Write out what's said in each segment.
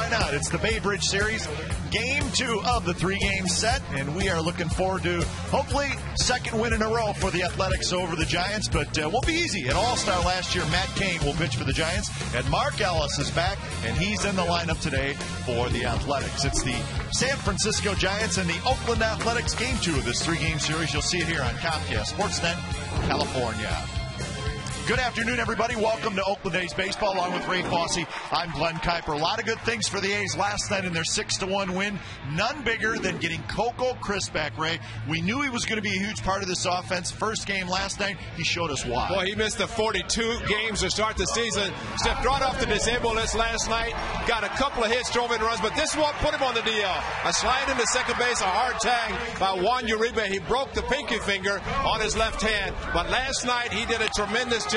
why not? It's the Bay Bridge Series, Game 2 of the 3-game set, and we are looking forward to, hopefully, second win in a row for the Athletics over the Giants, but won't be easy. An all-star last year, Matt Cain, will pitch for the Giants, and Mark Ellis is back, and he's in the lineup today for the Athletics. It's the San Francisco Giants and the Oakland Athletics, Game 2 of this 3-game series. You'll see it here on Comcast Sportsnet, California. Good afternoon, everybody. Welcome to Oakland A's Baseball, along with Ray Fosse. I'm Glenn Kuiper. A lot of good things for the A's last night in their 6-1 win. None bigger than getting Coco Crisp back, Ray. We knew he was going to be a huge part of this offense. First game last night, he showed us why. Boy, he missed the 42 games to start the season. Stepped right off the disabled list last night. Got a couple of hits, drove in runs, but this one put him on the DL. A slide into second base, a hard tag by Juan Uribe. He broke the pinky finger on his left hand. But last night, he did a tremendous job.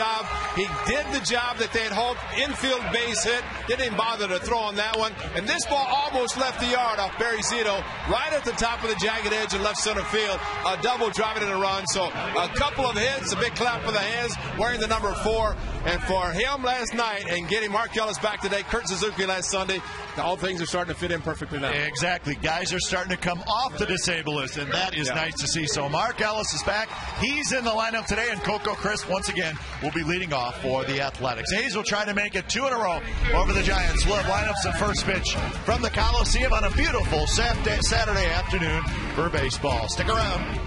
He did the job that they had hoped. Infield base hit. Didn't even bother to throw on that one. And this ball almost left the yard off Barry Zito, right at the top of the jagged edge in left center field. A double driving in a run. So a couple of hits, a big clap for the hands, wearing the number 4. And for him last night and getting Mark Ellis back today, Kurt Suzuki last Sunday, all things are starting to fit in perfectly now. Exactly. Guys are starting to come off the disabled list, and that is nice to see. So Mark Ellis is back. He's in the lineup today, and Coco Crisp, once again, will be leading off for the Athletics. A's will try to make it 2 in a row over the Giants. We'll have lineups at first pitch from the Coliseum on a beautiful Saturday afternoon for baseball. Stick around.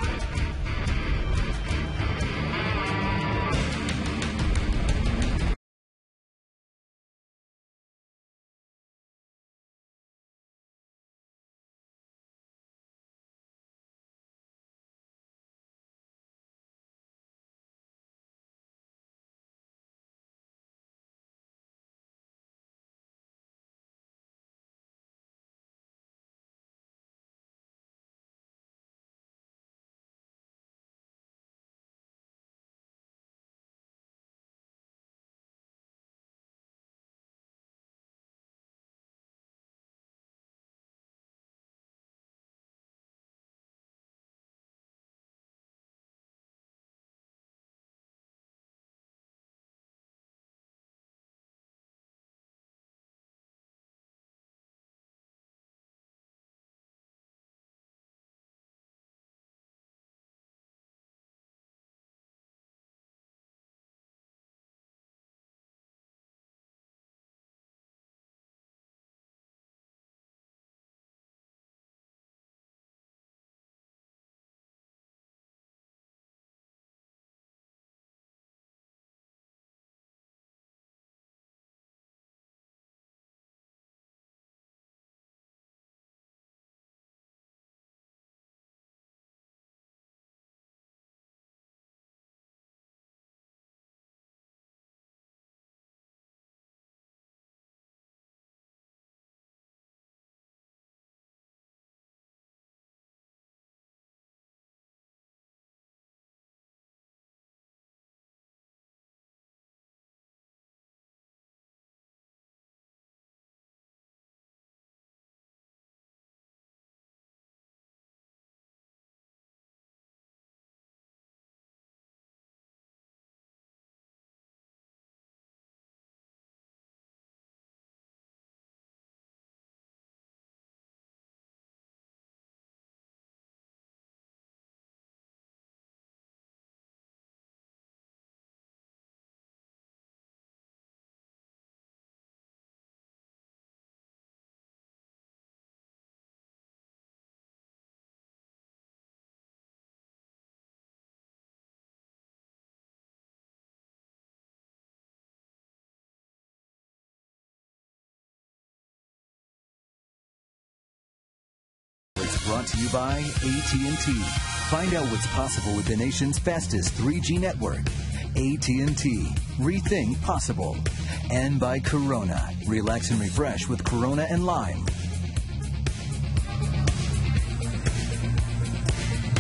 Brought to you by AT&T. Find out what's possible with the nation's fastest 3G network. AT&T. Rethink possible. And by Corona. Relax and refresh with Corona and Lime.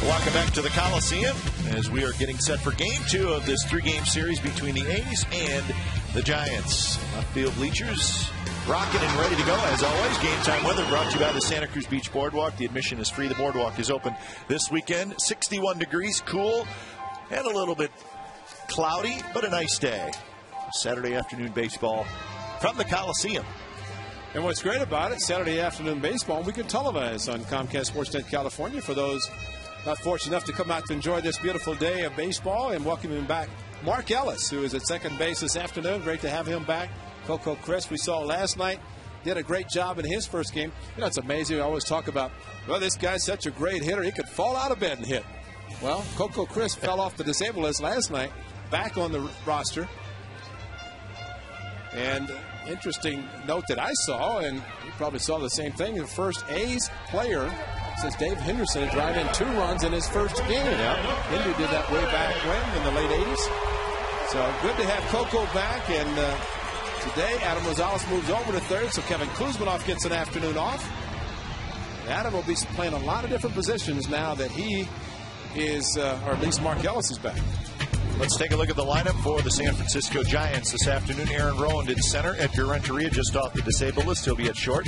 Welcome back to the Coliseum as we are getting set for Game 2 of this 3-game series between the A's and the Giants. Left field bleachers rocking and ready to go as always. Game time weather brought to you by the Santa Cruz Beach Boardwalk. The admission is free. The boardwalk is open this weekend. 61 degrees, cool, and a little bit cloudy, but a nice day. Saturday afternoon baseball from the Coliseum. And what's great about it, Saturday afternoon baseball, we can televise on Comcast Sportsnet California for those not fortunate enough to come out to enjoy this beautiful day of baseball. And welcoming back Mark Ellis, who is at second base this afternoon. Great to have him back. Coco Crisp, we saw last night, did a great job in his first game. You know, it's amazing. We always talk about, well, this guy's such a great hitter. He could fall out of bed and hit. Well, Coco Crisp fell off the disabled list last night, back on the roster. And interesting note that I saw, and you probably saw the same thing, the first A's player since Dave Henderson had driven in 2 runs in his first game. Henry did that way back when, in the late 80s. So good to have Coco back. And today, Adam Rosales moves over to third, so Kevin Kuzminoff gets an afternoon off. And Adam will be playing a lot of different positions now that he is, or at least Mark Ellis is back. Let's take a look at the lineup for the San Francisco Giants this afternoon. Aaron Rowand in center. Edgar Renteria just off the disabled list. He'll be at short.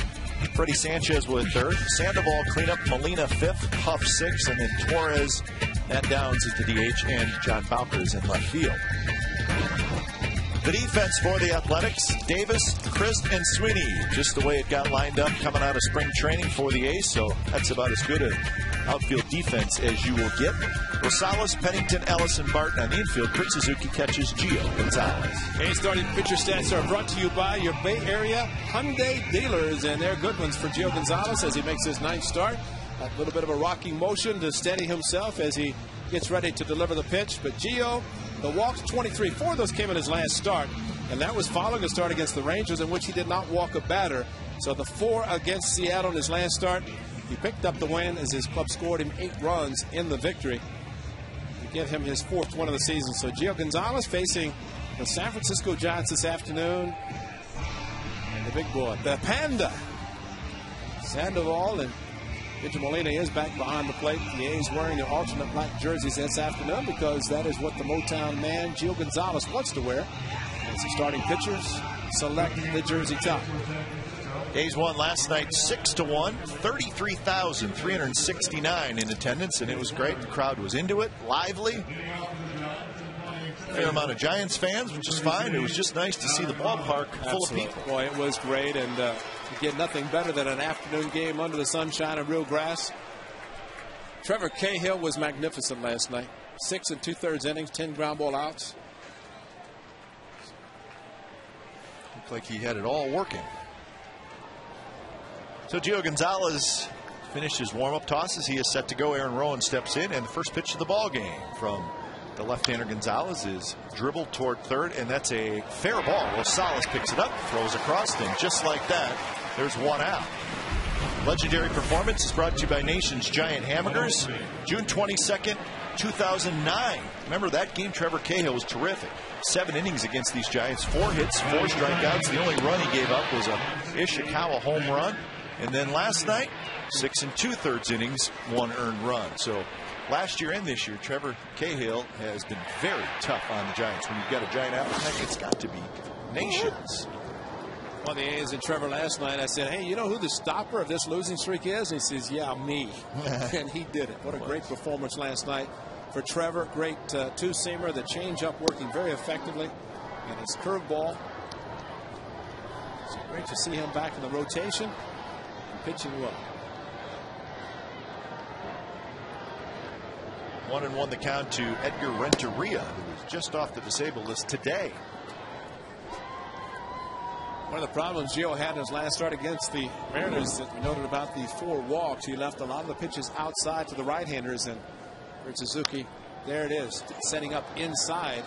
Freddie Sanchez will at third. Sandoval cleanup. Molina fifth. Huff sixth. And then Torres at Downs is the DH. And John Bowker is in left field. The defense for the Athletics, Davis, Christ, and Sweeney. Just the way it got lined up coming out of spring training for the A's. So that's about as good an outfield defense as you will get. Rosales, Pennington, Ellis, and Barton on the infield. Kurt Suzuki catches Gio Gonzalez. A's starting pitcher stats are brought to you by your Bay Area Hyundai dealers, and they're good ones for Gio Gonzalez as he makes his 9th start. A little bit of a rocking motion to steady himself as he gets ready to deliver the pitch. But Gio, the walks 23, 4 of those came in his last start, and that was following a start against the Rangers in which he did not walk a batter. So the 4 against Seattle in his last start, he picked up the win as his club scored him 8 runs in the victory to give him his 4th win of the season. So Gio Gonzalez facing the San Francisco Giants this afternoon. And the big boy, the Panda, Sandoval, and Victor Molina is back behind the plate. The A's wearing their alternate black jerseys this afternoon because that is what the Motown man, Gio Gonzalez, wants to wear. As the starting pitchers select the jersey top. A's won last night 6-1, 33,369 in attendance, and it was great. The crowd was into it, lively. Fair amount of Giants fans, which is fine. It was just nice to see the ballpark full of people. Boy, it was great, and you get nothing better than an afternoon game under the sunshine of real grass. Trevor Cahill was magnificent last night. 6 2/3 innings, 10 ground ball outs. Looked like he had it all working. So Gio Gonzalez finished his warm-up tosses. He is set to go. Aaron Rowand steps in, and the first pitch of the ball game from the left-hander Gonzalez is dribbled toward third, and that's a fair ball. Rosales picks it up, throws across, and just like that, there's 1 out. Legendary Performance is brought to you by Nation's Giant Hamburgers. June 22nd, 2009. Remember that game? Trevor Cahill was terrific. 7 innings against these Giants, 4 hits, 4 strikeouts. The only run he gave up was a Ishikawa home run. And then last night, 6 2/3 innings, 1 earned run. So last year and this year, Trevor Cahill has been very tough on the Giants. When you've got a Giant out neck, it's got to be Nations. On the A's and Trevor last night, I said, hey, you know who the stopper of this losing streak is? And he says, yeah, me. And he did it. What a great performance last night for Trevor. Great two-seamer, the changeup working very effectively, and his curveball. So great to see him back in the rotation and pitching well. 1-1 the count to Edgar Renteria, who was just off the disabled list today. One of the problems Gio had in his last start against the Mariners that we noted about the 4 walks. He left a lot of the pitches outside to the right-handers, and for Suzuki, there it is, setting up inside.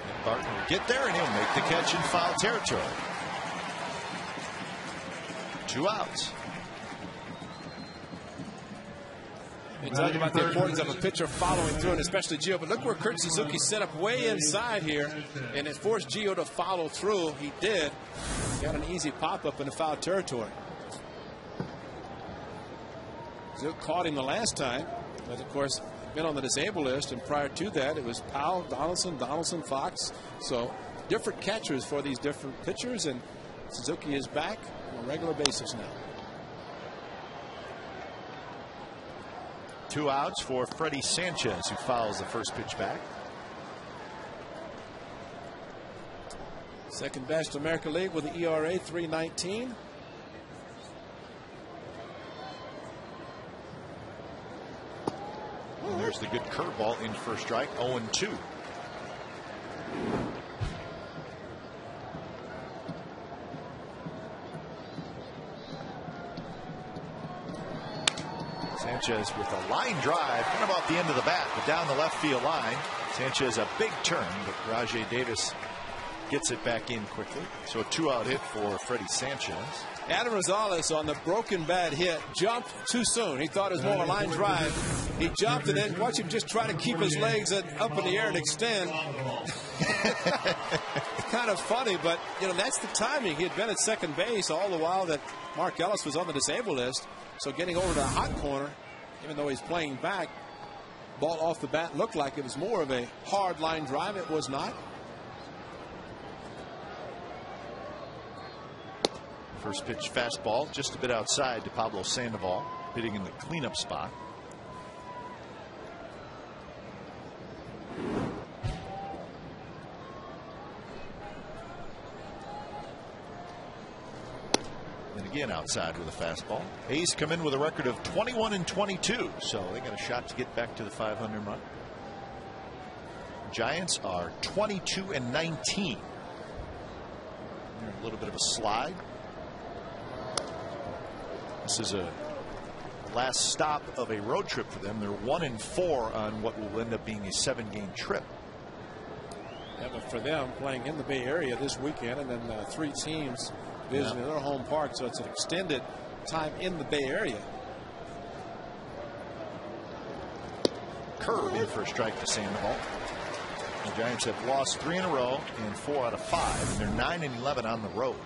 And Barton will get there, and he'll make the catch in foul territory. 2 outs. They talk about the importance of a pitcher following through, and especially Gio. But look where Kurt Suzuki set up way inside here, and it forced Gio to follow through. He did. Got an easy pop-up in the foul territory. Gio caught him the last time, but of course, been on the disabled list, and prior to that, it was Powell, Donaldson, Fox. So different catchers for these different pitchers, and Suzuki is back on a regular basis now. 2 outs for Freddie Sanchez, who fouls the first pitch back. Second best American League with the ERA 3.19. And there's the good curveball in for a strike. 0-2. Sanchez with a line drive, kind of off the end of the bat, but down the left field line. Sanchez a big turn, but Rajai Davis gets it back in quickly. So a 2-out hit for Freddie Sanchez. Adam Rosales on the broken bat hit jumped too soon. He thought it was more of a line drive. He jumped and then watch him just try to keep his legs up in the air and extend. Kind of funny, but you know, that's the timing. He had been at second base all the while that Mark Ellis was on the disabled list. So getting over to the hot corner, even though he's playing back, ball off the bat looked like it was more of a hard line drive. It was not. First pitch fastball just a bit outside to Pablo Sandoval, hitting in the cleanup spot. And again outside with a fastball. A's come in with a record of 21-22, so they got a shot to get back to the 500 mark. Giants are 22-19. A little bit of a slide. This is a last stop of a road trip for them. They're 1-4 on what will end up being a 7-game trip. Yeah, but for them, playing in the Bay Area this weekend, and then 3 teams visiting their home park, so it's an extended time in the Bay Area. Curve in for a strike to Sandoval. The Giants have lost 3 in a row and 4 out of 5, and they're 9-11 on the road.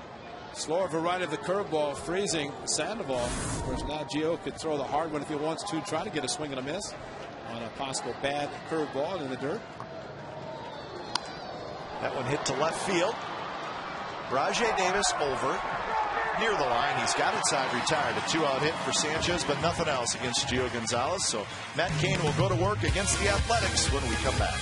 Slower variety of the curveball, freezing Sandoval. Of course, now Gio could throw the hard one if he wants to, try to get a swing and a miss on a possible bad curveball in the dirt. That one hit to left field. Rajai Davis over near the line. He's got it side retired. A 2-out hit for Sanchez, but nothing else against Gio Gonzalez. So Matt Cain will go to work against the Athletics when we come back.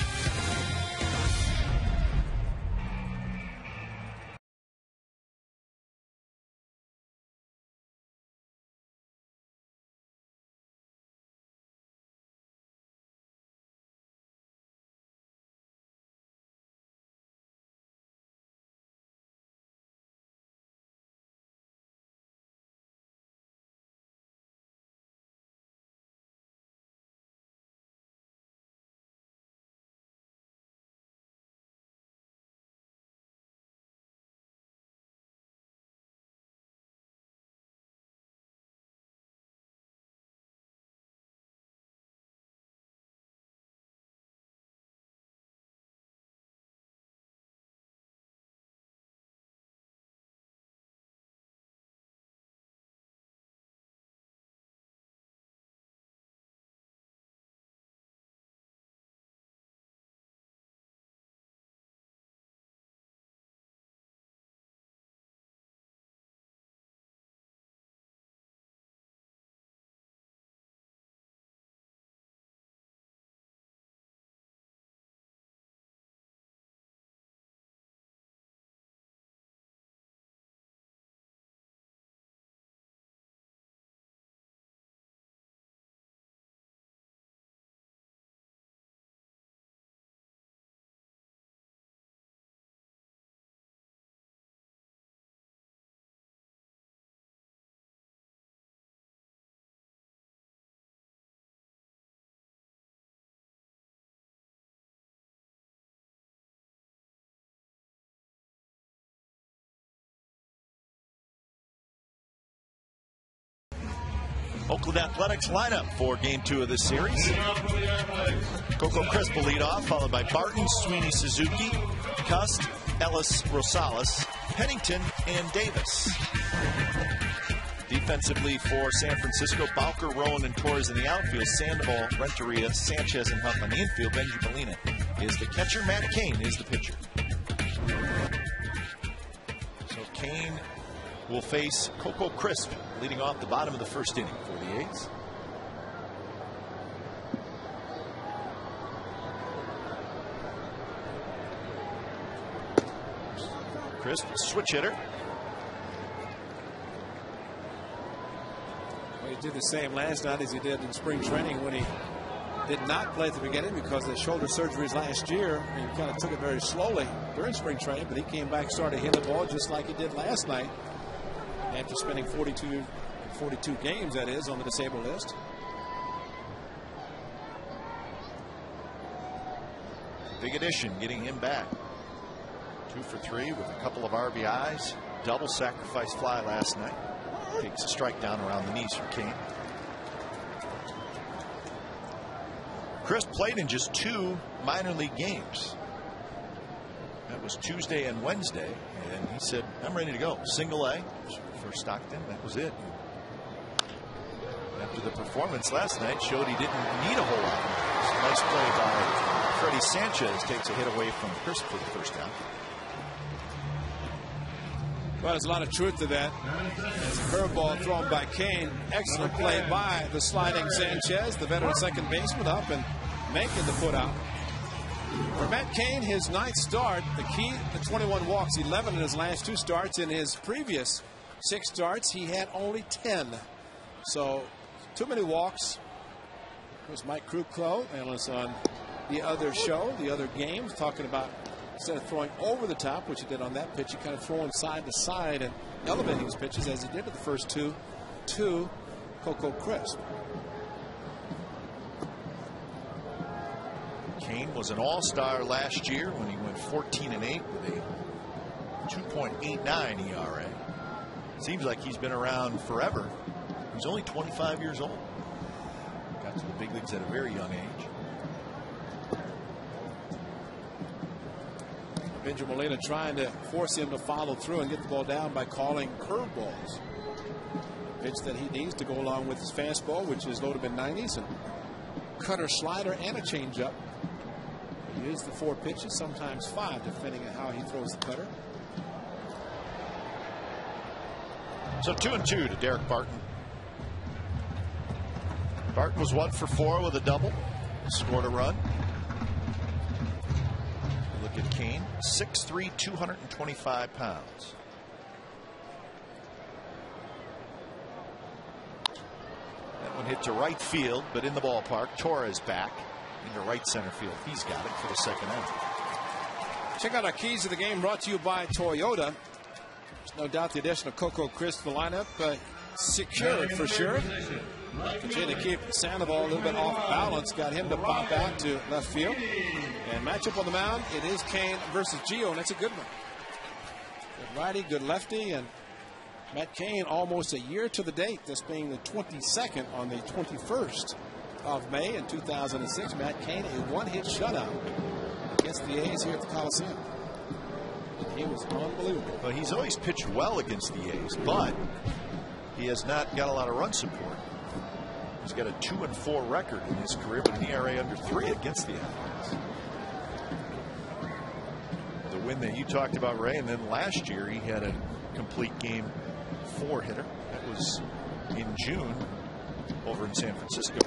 Oakland Athletics lineup for Game 2 of this series. Coco Crisp will lead off, followed by Barton, Sweeney, Suzuki, Cust, Ellis, Rosales, Pennington, and Davis. Defensively for San Francisco, Bowker, Rowan, and Torres in the outfield. Sandoval, Renteria, Sanchez, and Hunt on the infield. Benji Molina is the catcher. Matt Cain is the pitcher. So Cain will face Coco Crisp, leading off the bottom of the first inning for the A's. Chris, switch hitter. Well, he did the same last night as he did in spring training when he did not play at the beginning because of the shoulder surgeries last year. He kind of took it very slowly during spring training, but he came back, started hitting the ball just like he did last night after spending 42 games, that is, on the disabled list. Big addition getting him back. 2 for 3 with a couple of RBIs. Double sacrifice fly last night. Takes a strike down around the knees for Kane. Chris played in just 2 minor league games. That was Tuesday and Wednesday, and he said, I'm ready to go. Single A for Stockton. That was it. After the performance last night showed he didn't need a whole lot. Nice play by Freddie Sanchez. Takes a hit away from Chris for the first down. Well, there's a lot of truth to that. As a curveball thrown by Kane. Excellent play by the sliding Sanchez, the veteran second baseman, up and making the put out. For Matt Kane, his 9th start, the key, the 21 walks, 11 in his last 2 starts. In his previous 6 starts, he had only 10. So, too many walks. Here's Mike Kruklo, analyst on the other show, the other games, talking about instead of throwing over the top, which he did on that pitch, he kind of throwing side to side and elevating his pitches as he did with the first 2 to Coco Crisp. Kane was an all-star last year when he went 14-8 with a 2.89 ERA. Seems like he's been around forever. He's only 25 years old. Got to the big leagues at a very young age. Benjamin Molina trying to force him to follow through and get the ball down by calling curveballs. Pitch that he needs to go along with his fastball, which is loaded in 90s, and cutter, slider, and a changeup. He used the 4 pitches, sometimes 5, depending on how he throws the cutter. So 2-2 to Derek Barton. Barton was 1 for 4 with a double. Scored a run. Look at Kane, 6'3", 225 pounds. That one hit to right field, but in the ballpark. Torres back into right center field. He's got it for the second out. Check out our keys to the game, brought to you by Toyota. There's no doubt the addition of Coco Crisp to the lineup secured for sure. Continue to keep Sandoval a little bit off balance. Got him to pop out to left field. And matchup on the mound, it is Kane versus Gio, and that's a good one. Good righty, good lefty, and Matt Kane almost a year to the date, this being the 22nd on the 21st of May in 2006. Matt Kane, a 1-hit shutout against the A's here at the Coliseum. And he was unbelievable. Well, he's always pitched well against the A's, but he has not got a lot of run support. He's got a 2-4 record in his career, but an ERA under 3 against the Athletics. The win that you talked about, Ray, and then last year he had a complete game 4 hitter. That was in June over in San Francisco.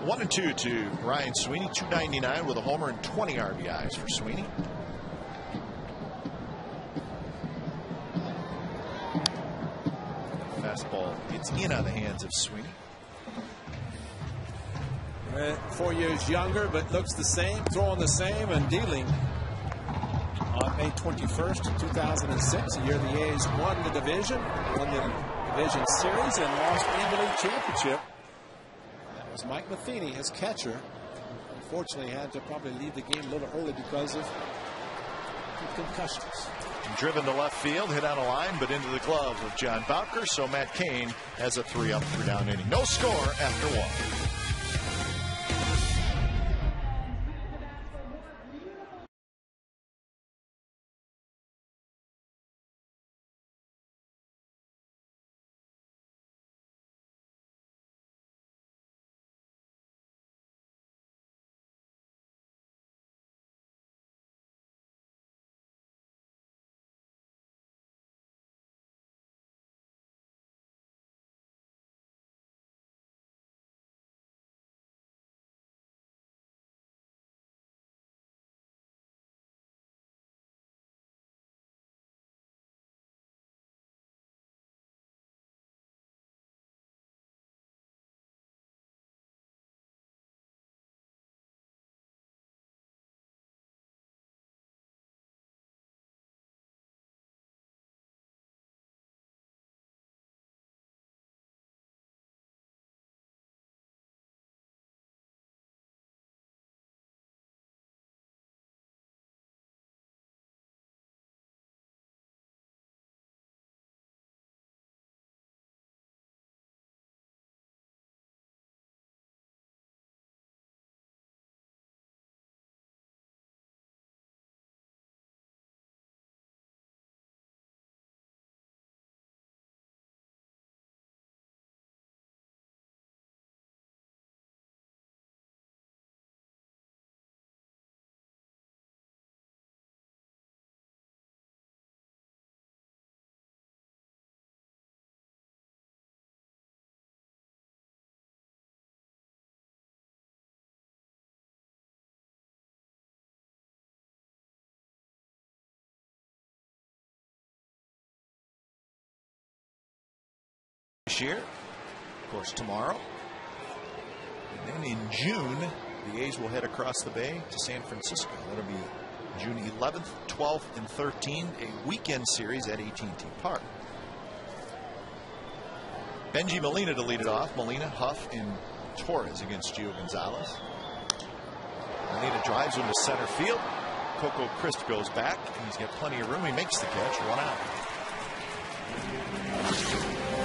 One and 2 to Ryan Sweeney, 299 with a homer and 20 RBIs for Sweeney. Fastball gets in on the hands of Sweeney. 4 years younger, but looks the same, throwing the same, and dealing on May 21st, 2006, the year the A's won the division, won the division series, and lost in the league championship. That was Mike Matheny, his catcher. Unfortunately, had to probably leave the game a little early because of concussions. Driven to left field, hit on a line, but into the glove of John Bowker. So Matt Kane has a 3-up, 3-down inning. No score after 1. this year. Of course, tomorrow. And then in June, the A's will head across the bay to San Francisco. That'll be June 11th, 12th, and 13th, a weekend series at AT&T Park. Benji Molina to lead it off. Molina, Huff, and Torres against Gio Gonzalez. Molina drives him to center field. Coco Christ goes back, and he's got plenty of room. He makes the catch, 1 out.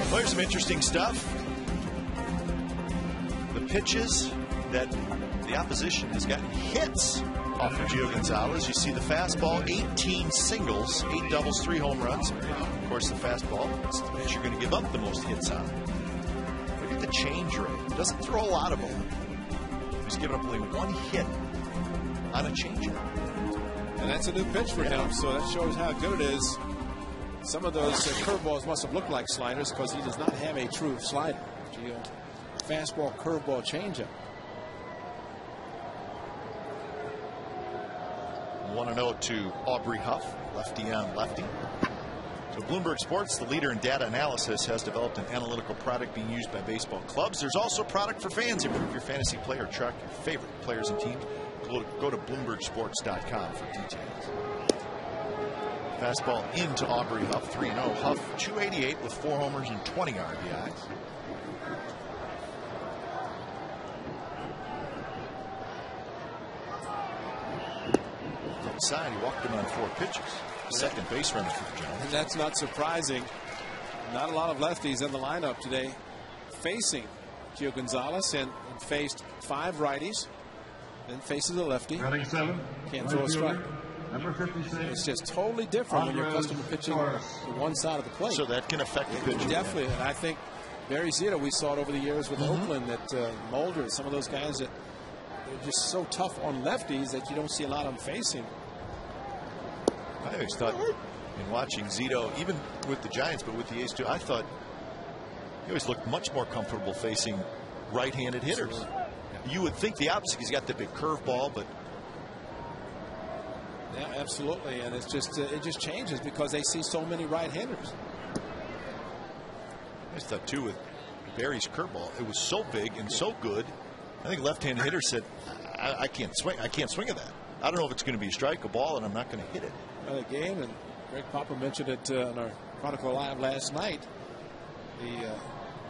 Well, here's some interesting stuff. The pitches that the opposition has gotten hits off of Gio Gonzalez. You see the fastball, 18 singles, 8 doubles, 3 home runs. Of course, the fastball, it's the pitch you're going to give up the most hits on. Look at the change rate. He doesn't throw a lot of them. He's given up only 1 hit on a changeup. And that's a new pitch for him, so that shows how good it is. Some of those curveballs must have looked like sliders because he does not have a true slider. Gio, fastball, curveball, changeup. 1-0 to Aubrey Huff, lefty on lefty. So Bloomberg Sports, the leader in data analysis, has developed an analytical product being used by baseball clubs. There's also a product for fans. Improve your fantasy play or track your favorite players and teams. Go to BloombergSports.com for details. Fastball into Aubrey Huff, 3-0. Huff, 288 with 4 homers and 20 RBIs. Outside, he walked him on 4 pitches. Second base runner for the Giants. And that's not surprising. Not a lot of lefties in the lineup today facing Gio Gonzalez, and faced 5 righties. Then faces a lefty. Batting 7. Can't throw a strike. Number 56. It's just totally different when you're accustomed to pitching to one side of the plate. So that can affect the pitch. Definitely, and I think Barry Zito, we saw it over the years with Oakland, that Mulder, some of those guys that they're just so tough on lefties that you don't see a lot of them facing. I always thought, in watching Zito, even with the Giants, but with the A's too, I thought he always looked much more comfortable facing right-handed hitters. You would think the opposite. He's got the big curveball, but yeah, absolutely, and it's just it just changes because they see so many right-handers. I just thought too with Barry's curveball, it was so big and so good. I think left-handed hitters said, I can't swing. I can't swing at that. I don't know if it's going to be a strike, a ball, and I'm not going to hit it. Another game, and Greg Papa mentioned it on our Chronicle Live last night. The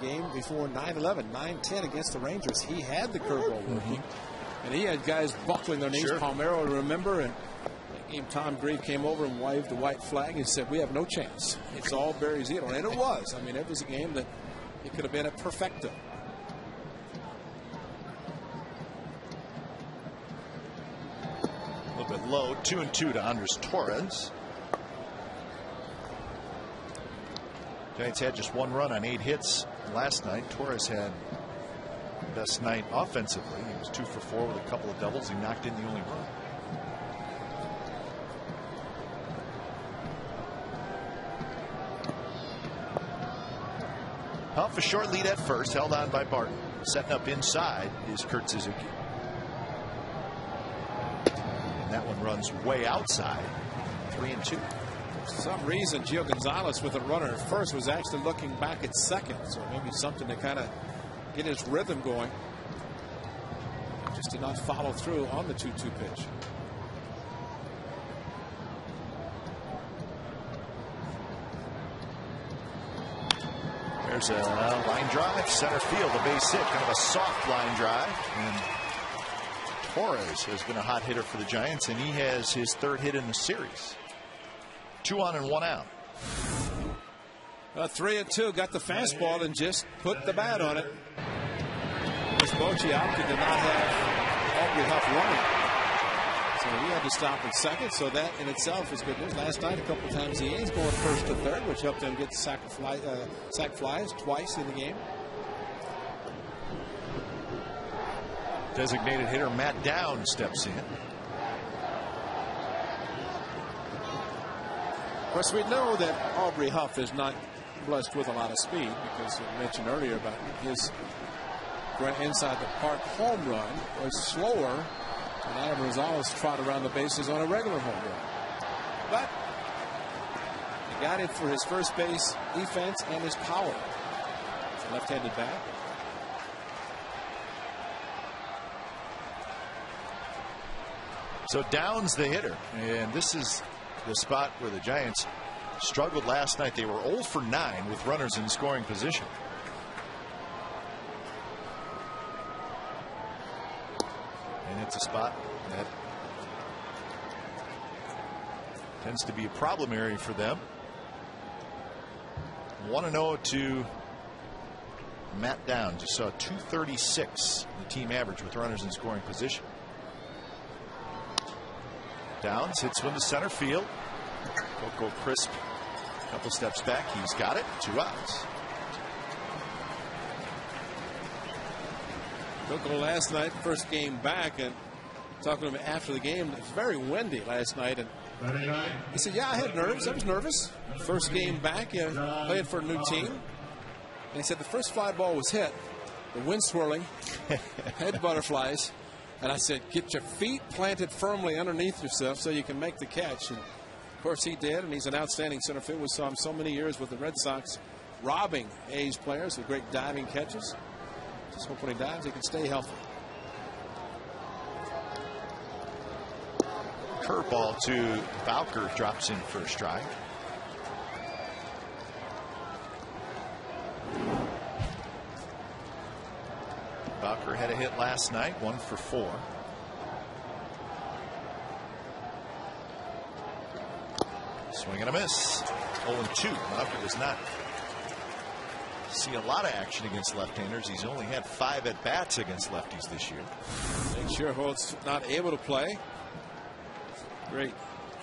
game before 9/11, 9-10 against the Rangers, he had the curveball working, and he had guys buckling their knees. Sure. Palmeiro, remember, and that game Tom Grieve came over and waved the white flag and said, "We have no chance. It's all Barry Zito," and it was. I mean, it was a game that it could have been a perfecto. A little bit low, 2-2 to Andres Torres. Giants had just 1 run on 8 hits last night. Torres had the best night offensively. He was 2 for 4 with a couple of doubles. He knocked in the only run. Huff a short lead at first, held on by Barton. Setting up inside is Kurt Suzuki. And that one runs way outside. 3-2. For some reason, Gio Gonzalez with a runner at first was actually looking back at second, so maybe something to kind of get his rhythm going. Just did not follow through on the 2-2 pitch. There's a line drive, center field, a base hit, kind of a soft line drive. And Torres has been a hot hitter for the Giants, and he has his 3rd hit in the series. 2 on and 1 out. 3-2, got the fastball and just put the bat on it. This Bocciocchi did not have Aubrey Huff running, so he had to stop at second. So that in itself is good news. Last night, a couple times the A's going first to third, which helped them get sack flies twice in the game. Designated hitter Matt Downs steps in. Of course, we know that Aubrey Huff is not blessed with a lot of speed, because I mentioned earlier about his inside the park home run was slower than Adam Rosales trot around the bases on a regular home run. But he got it for his first base defense and his power. left-handed bat. So Downs the hitter, and this is the spot where the Giants struggled last night. They were 0 for 9 with runners in scoring position. And it's a spot that tends to be a problem area for them. 1-0 to Matt Downs. You saw 236, the team average with runners in scoring position. Downs hits one to center field. Coco Crisp a couple steps back. He's got it. 2 outs. Coco last night, first game back, and talking to him after the game, it was very windy last night, and he said, yeah, I had nerves. I was nervous. First game back, playing for a new team. And he said the first fly ball was hit, the wind swirling, head butterflies. And I said, get your feet planted firmly underneath yourself so you can make the catch. And of course he did, and he's an outstanding center field. We saw him so many years with the Red Sox, robbing A's players with great diving catches. Just hope when he dives, he can stay healthy. Curveball to Bowker, drops in for a strike. Bowker had a hit last night, 1 for 4. Swing and a miss. 0-2. Bowker does not see a lot of action against left-handers. He's only had 5 at-bats against lefties this year. Nick Scherholtz not able to play. Great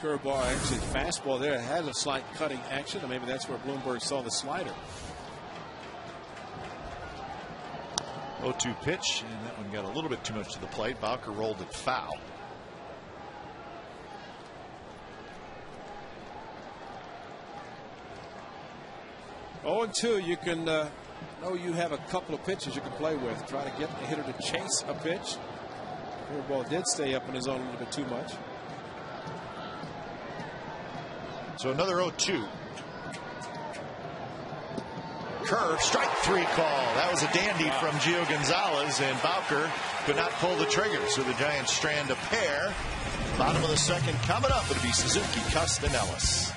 curveball, actually fastball there. It had a slight cutting action, and maybe that's where Bloomberg saw the slider. 0-2 pitch, and that one got a little bit too much to the plate. Bowker rolled it foul. Oh, and 2, you can know you have a couple of pitches you can play with. Try to get the hitter to chase a pitch. Curveball did stay up in his zone a little bit too much. So another 0-2. Curve, strike 3 call. That was a dandy from Gio Gonzalez, and Bowker could not pull the trigger. So the Giants strand a pair. Bottom of the second coming up. It'll be Suzuki, Cust, and Ellis.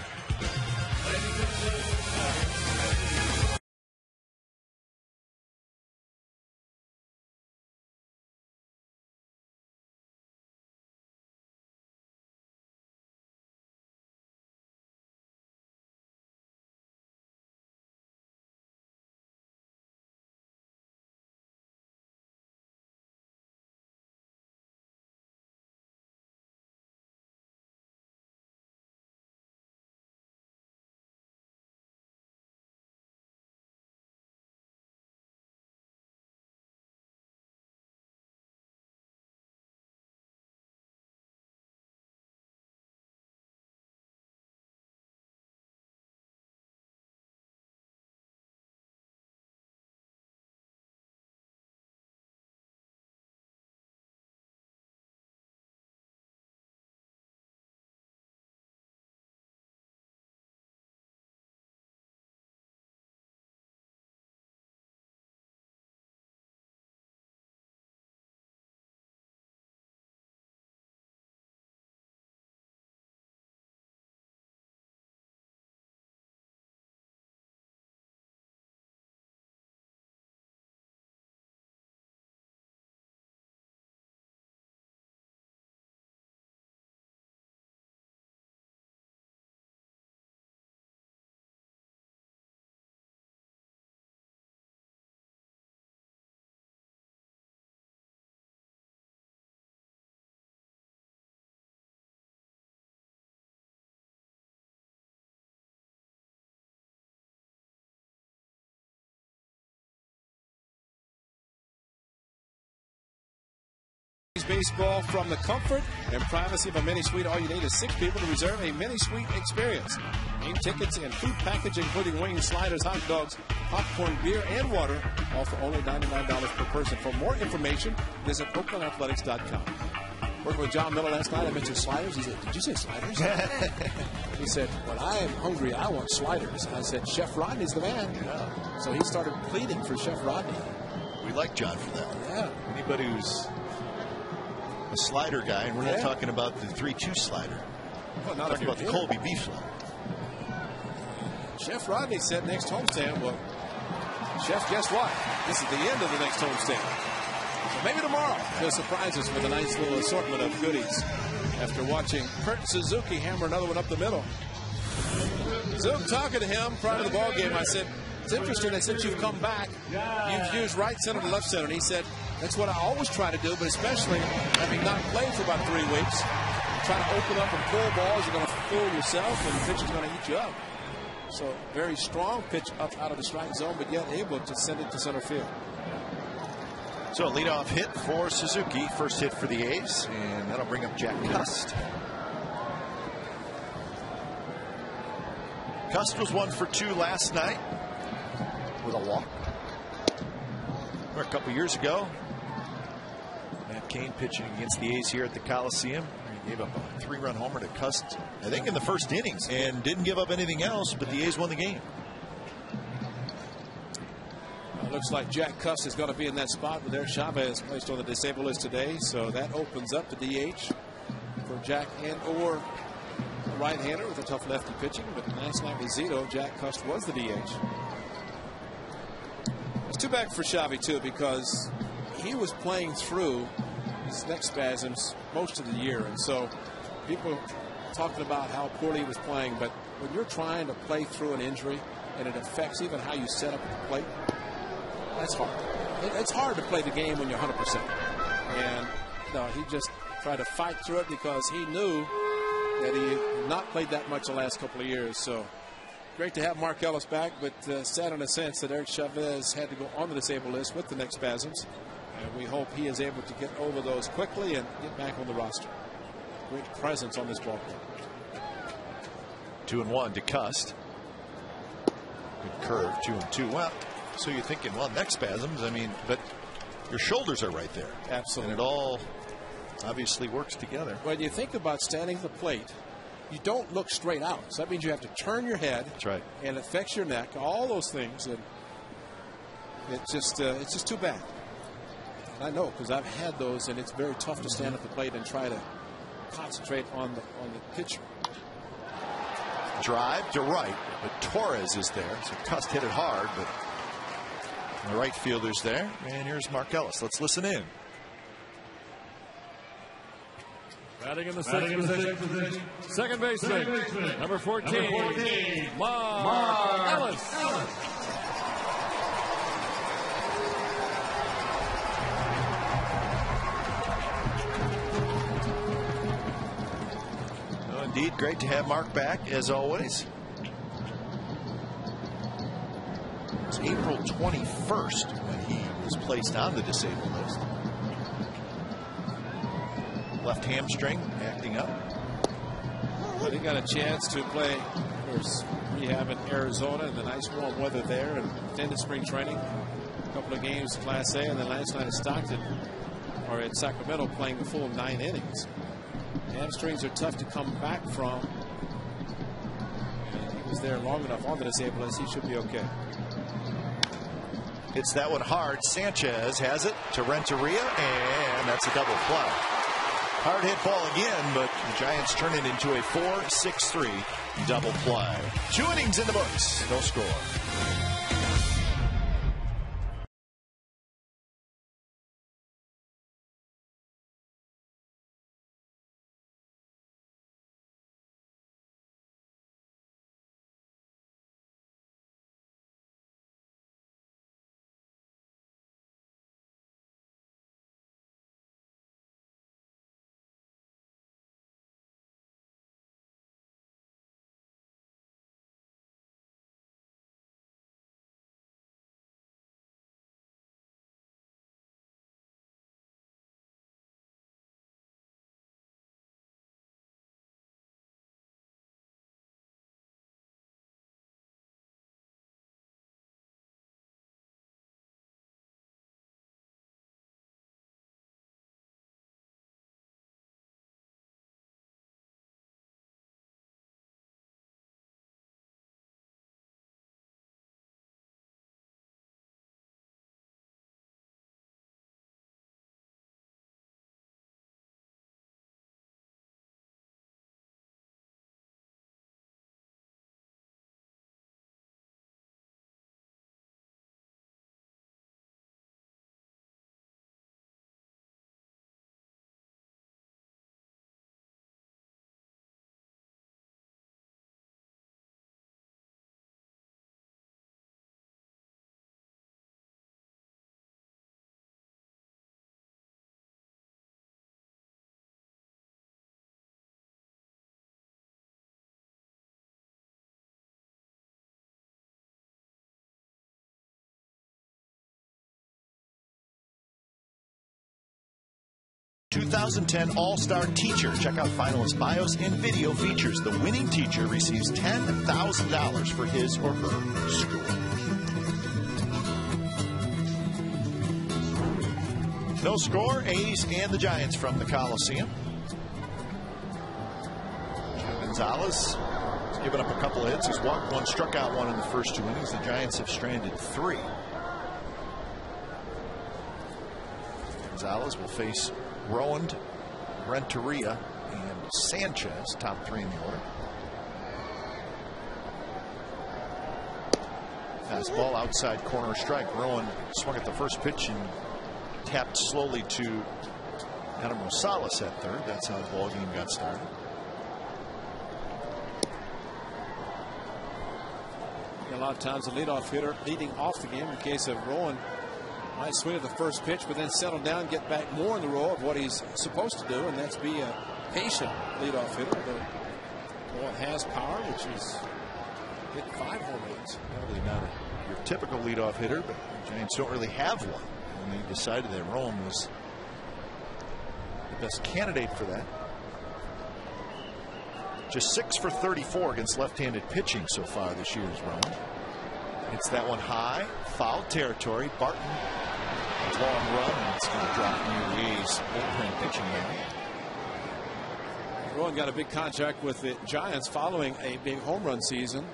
Baseball from the comfort and privacy of a mini suite. All you need is 6 people to reserve a mini suite experience. Game tickets and food package, including wings, sliders, hot dogs, popcorn, beer, and water, all for only $99 per person. For more information, visit OaklandAthletics.com. Working with John Miller last night, I mentioned sliders. He said, "Did you say sliders?" He said, "When I am hungry, I want sliders." And I said, "Chef Rodney's the man." Yeah. So he started pleading for Chef Rodney. We like John for that. Yeah. Anybody who's a slider guy, and we're not talking about the 3-2 slider. Well, We're talking about the Colby beef slider. Chef Rodney said next homestand. Well, Chef, guess what? This is the end of the next homestand. So maybe tomorrow he'll surprise us with a nice little assortment of goodies after watching Kurt Suzuki hammer another one up the middle. Zook, talking to him prior to the ball game, I said, "It's interesting that since you've come back, you've used right center to left center." And he said, "That's what I always try to do, but especially having not played for about 3 weeks, try to open up and pull balls. You're going to fool yourself, and the pitcher's going to eat you up." So very strong pitch up out of the strike zone, but yet able to send it to center field. So leadoff hit for Suzuki, first hit for the A's, and that'll bring up Jack Cust. Cust was 1 for 2 last night with a walk. Or a couple years ago, Matt Cain pitching against the A's here at the Coliseum. He gave up a 3-run homer to Cust, I think in the first innings, and didn't give up anything else, but the A's won the game. It looks like Jack Cust is going to be in that spot with Eric Chavez placed on the disabled list today. So that opens up the DH for Jack and or a right-hander with a tough lefty pitching. But last night with Zito, Jack Cust was the DH. It's too bad for Chavez too, because he was playing through his neck spasms most of the year. And so people talking about how poorly he was playing. But when you're trying to play through an injury and it affects even how you set up at the plate, that's hard. It's hard to play the game when you're 100%. And no, he just tried to fight through it because he knew that he had not played that much the last couple of years. So great to have Mark Ellis back, but sad in a sense that Eric Chavez had to go on the disabled list with the neck spasms. And we hope he is able to get over those quickly and get back on the roster. Great presence on this ball. 2-1 to Cust. Good curve, 2-2. Well, so you're thinking, well, neck spasms, I mean, but your shoulders are right there. Absolutely. And it all obviously works together. When you think about standing at the plate, you don't look straight out. So that means you have to turn your head. That's right. And it affects your neck, all those things. And it's just too bad. I know, because I've had those, and it's very tough to stand at the plate and try to concentrate on the pitcher. Drive to right, but Torres is there. So Cust hit it hard, but the right fielder's there. And here's Mark Ellis. Let's listen in. Batting in the sixth position, second baseman, number 14, Mark Ellis. Oh, indeed, great to have Mark back, as always. It was April 21st when he was placed on the disabled list. Left hamstring acting up. But he got a chance to play rehab in Arizona in the nice warm weather there and attended spring training. A couple of games Class A, and then last night at Stockton or at Sacramento playing the full 9 innings. Hamstrings are tough to come back from. And he was there long enough on the disabled list. He should be okay. Hits that one hard. Sanchez has it to Renteria, and that's a double play. Hard hit ball again, but the Giants turn it into a 4-6-3 double play. 2 innings in the books. No score. 2010 All-Star Teacher. Check out finalist bios and video features. The winning teacher receives $10,000 for his or her school. No score, A's and the Giants from the Coliseum. Gonzalez has given up a couple of hits. He's walked one, struck out one in the first 2 innings. The Giants have stranded 3. Gonzalez will face Rowan, Renteria, and Sanchez, top 3 in the order. Fastball outside corner strike. Rowan swung at the first pitch and tapped slowly to Adam Rosales at third. That's how the ball game got started. A lot of times the leadoff hitter leading off the game. In the case of Rowan, might swing at the first pitch, but then settle down, get back more in the role of what he's supposed to do, and that's be a patient leadoff hitter. The ball has power, which is hit 5 home runs. Probably not your typical leadoff hitter, but the Giants don't really have one. And they decided that Rowan was the best candidate for that. Just 6 for 34 against left-handed pitching so far this year is Rowan. Hits that one high, foul territory. Barton, a long run, and it's going to drop near the A's bullpen pitching area. Rowan got a big contract with the Giants following a big home run season.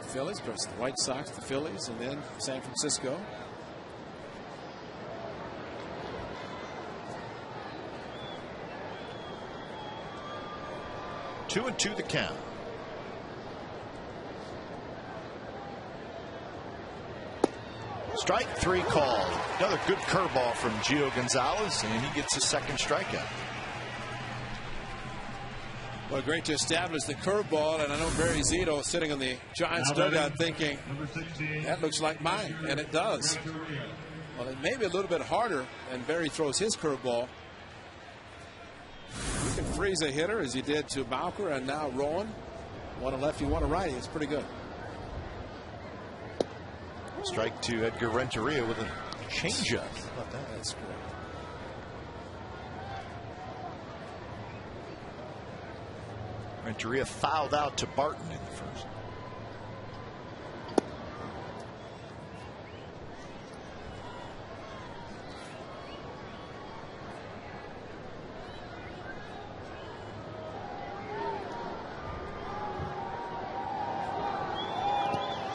The Phillies, first the White Sox, the Phillies, and then San Francisco. Two and 2 the count. Strike 3 called. Another good curveball from Gio Gonzalez, and he gets his second strikeout. Well, great to establish the curveball, and I know Barry Zito sitting on the Giants dugout thinking, that looks like mine, and it does. Well, it may be a little bit harder, and Barry throws his curveball. You can freeze a hitter as he did to Bowker, and now Rowan. One a lefty, one a righty. It's pretty good. Strike to Edgar Renteria with a changeup. How about that? That's great. Renteria fouled out to Barton in the first.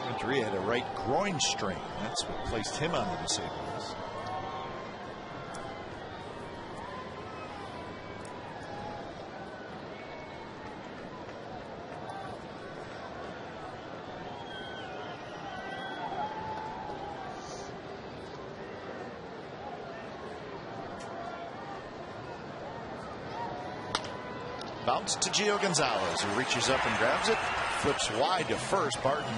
Renteria had a right groin strain. That's what placed him on the disabled list. Bounce to Gio Gonzalez, who reaches up and grabs it, flips wide to first. Barton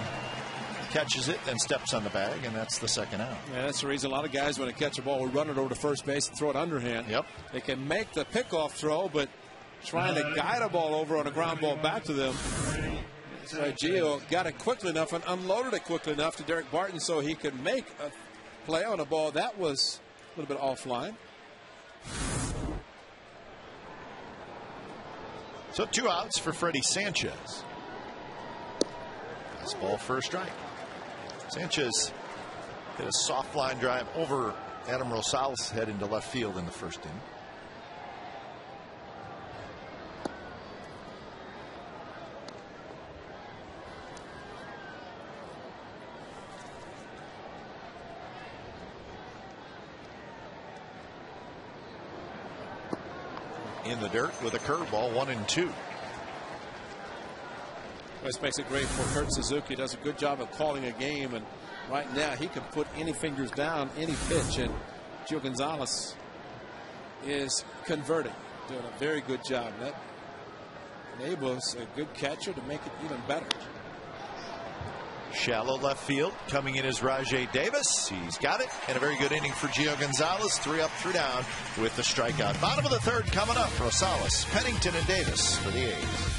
catches it, then steps on the bag, and that's the second out. Yeah, that's the reason a lot of guys, when they catch a ball, will run it over to first base and throw it underhand. Yep. They can make the pickoff throw, but trying to guide a ball over on a ground ball back to them. So Gio got it quickly enough and unloaded it quickly enough to Derek Barton so he could make a play on a ball that was a little bit offline. So 2 outs for Freddie Sanchez. Fastball for a strike. Sanchez hit a soft line drive over Adam Rosales' head into left field in the first inning. In the dirt with a curveball, 1-2. This makes it great for Kurt Suzuki. Does a good job of calling a game, and right now he can put any fingers down, any pitch, and Gio Gonzalez is converting, doing a very good job. That enables a good catcher to make it even better. Shallow left field. Coming in is Rajay Davis. He's got it. And a very good inning for Gio Gonzalez. 3 up, 3 down with the strikeout. Bottom of the third coming up. Rosales, Pennington, and Davis for the A's.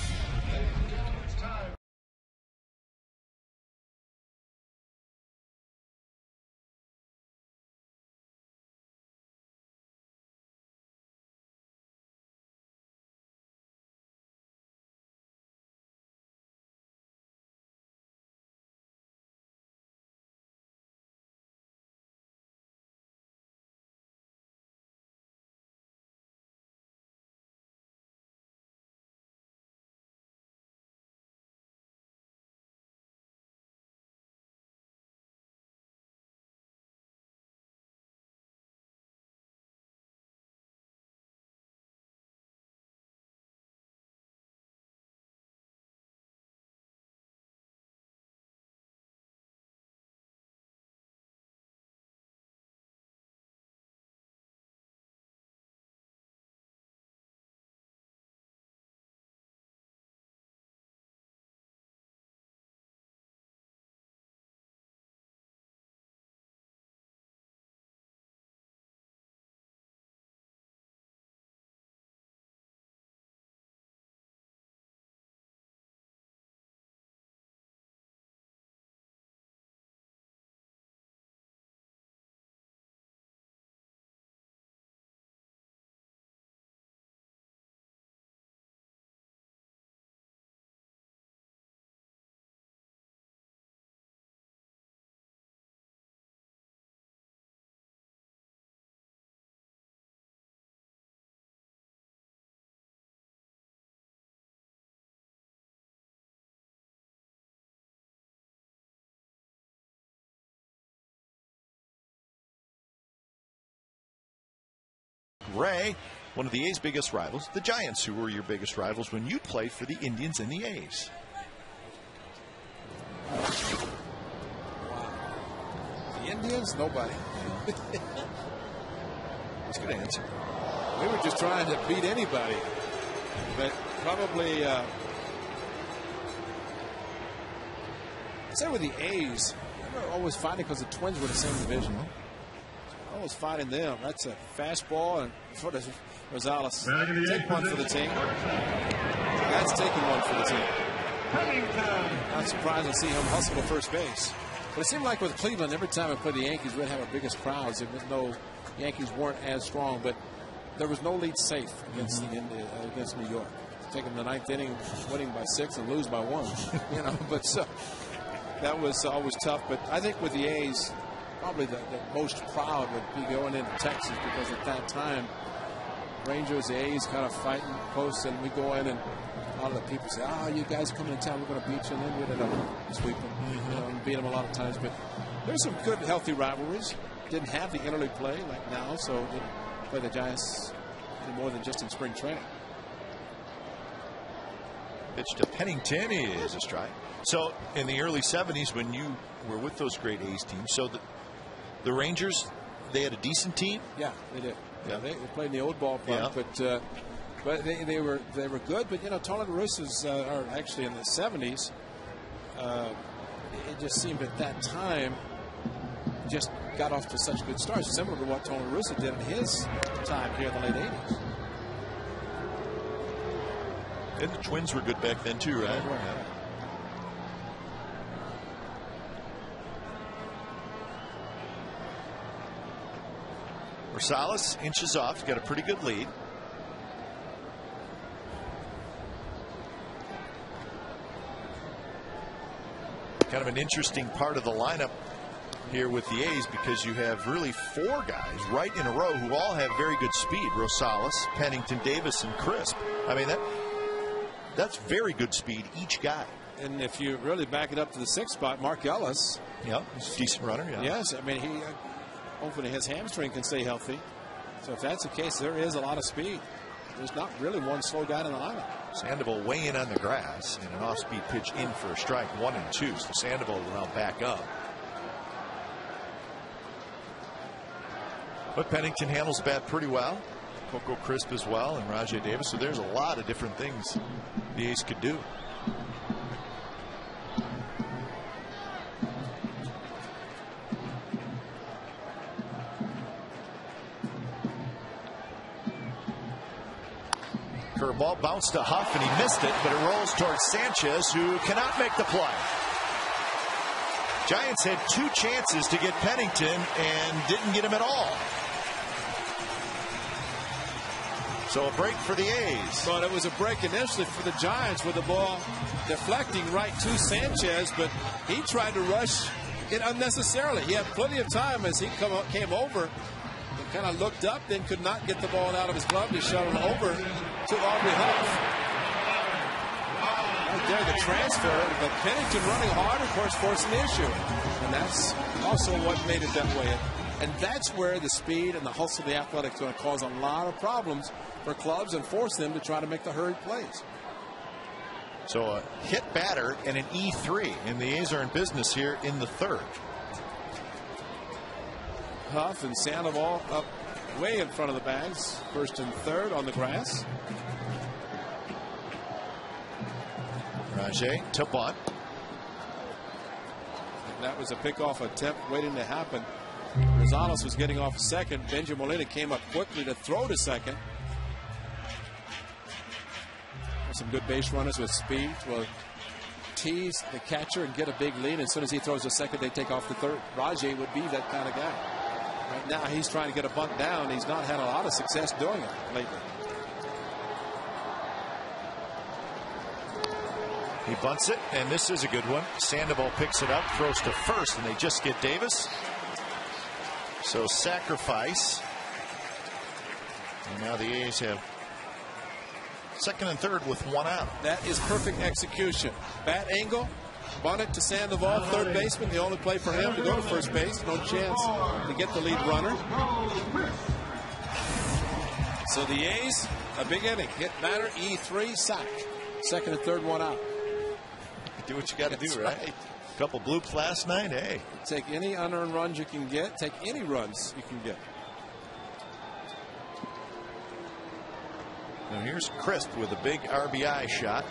Ray, one of the A's biggest rivals, the Giants, who were your biggest rivals when you played for the Indians and the A's. Wow. The Indians? Nobody. That's a good answer. We were just trying to beat anybody. But probably, I'd say with the A's, they were always fighting because the Twins were the same division. Always fighting them. That's a fastball, and for the Rosales, take one for the team. That's taking one for the team. Not surprised to see him hustle to first base. But it seemed like with Cleveland, every time we played the Yankees, we'd have our biggest crowds. Even though Yankees weren't as strong, but there was no lead safe against against New York. Take them the ninth inning, winning by 6 and lose by 1. You know, but so that was always tough. But I think with the A's, probably the most proud would be going into Texas, because at that time, Rangers, the A's kind of fighting close, and we go in and a lot of the people say, "Oh, you guys are coming to town, we're going to beat you," and then we ended up sweeping them, and beat them a lot of times. But there's some good, healthy rivalries. Didn't have the interleague play like now, so didn't play the Giants any more than just in spring training. Pitch to Pennington is a strike. So in the early 70s, when you were with those great A's teams, so the Rangers, they had a decent team. Yeah, they did. Yeah, they played in the old ballpark, but they were good. But you know, Tony La Russa's are actually in the 70s. It just seemed at that time just got off to such good starts, similar to what Tony La Russa did in his time here in the late 80s. And the Twins were good back then too, right? Yeah. Rosales inches off. He's got a pretty good lead. Kind of an interesting part of the lineup here with the A's, because you have really 4 guys right in a row who all have very good speed. Rosales, Pennington, Davis, and Crisp. I mean, that's very good speed, each guy. And if you really back it up to the 6th spot, Mark Ellis. Yeah, he's a decent runner. Yeah. Yes, I mean, he hopefully his hamstring can stay healthy. So if that's the case, there is a lot of speed. There's not really one slow guy in the lineup. Sandoval way in on the grass, and an off-speed pitch in for a strike, 1 and 2. So Sandoval will now back up. But Pennington handles the bat pretty well. Coco Crisp as well, and Rajai Davis. So there's a lot of different things the A's could do. Curveball bounced to Huff, and he missed it, but it rolls towards Sanchez, who cannot make the play. Giants had 2 chances to get Pennington and didn't get him at all. So a break for the A's. But it was a break initially for the Giants, with the ball deflecting right to Sanchez, but he tried to rush it unnecessarily. He had plenty of time as he came over. Kind of looked up, then could not get the ball out of his glove to shut him over to Aubrey Huff. Right there, the transfer, but Pennington running hard, of course, forcing the issue. And that's also what made it that way. And that's where the speed and the hustle of the Athletics is going to cause a lot of problems for clubs and force them to try to make the hurried plays. So a hit batter and an E3, and the A's are in business here in the 3rd. Huff and Sandoval up way in front of the bags, 1st and 3rd on the grass. Rajai to bunt. That was a pickoff attempt waiting to happen. Rosales was getting off 2nd. Benji Molina came up quickly to throw to 2nd. Some good base runners with speed will tease the catcher and get a big lead. As soon as he throws to 2nd, they take off to 3rd. Rajai would be that kind of guy. Right now, he's trying to get a bunt down. He's not had a lot of success doing it lately. He bunts it, and this is a good one. Sandoval picks it up, throws to 1st, and they just get Davis. So sacrifice. And now the A's have 2nd and 3rd with 1 out. That is perfect execution. Bat angle, bunt it to Sandoval, 3rd baseman. The only play for him to go to 1st base. No chance to get the lead runner. So the A's, a big inning. Hit batter, E3, sack. Second and third one out. Do what you got to do, right? A couple bloops last night. Hey, take any unearned runs you can get. Take any runs you can get. Now here's Crisp with a big RBI shot.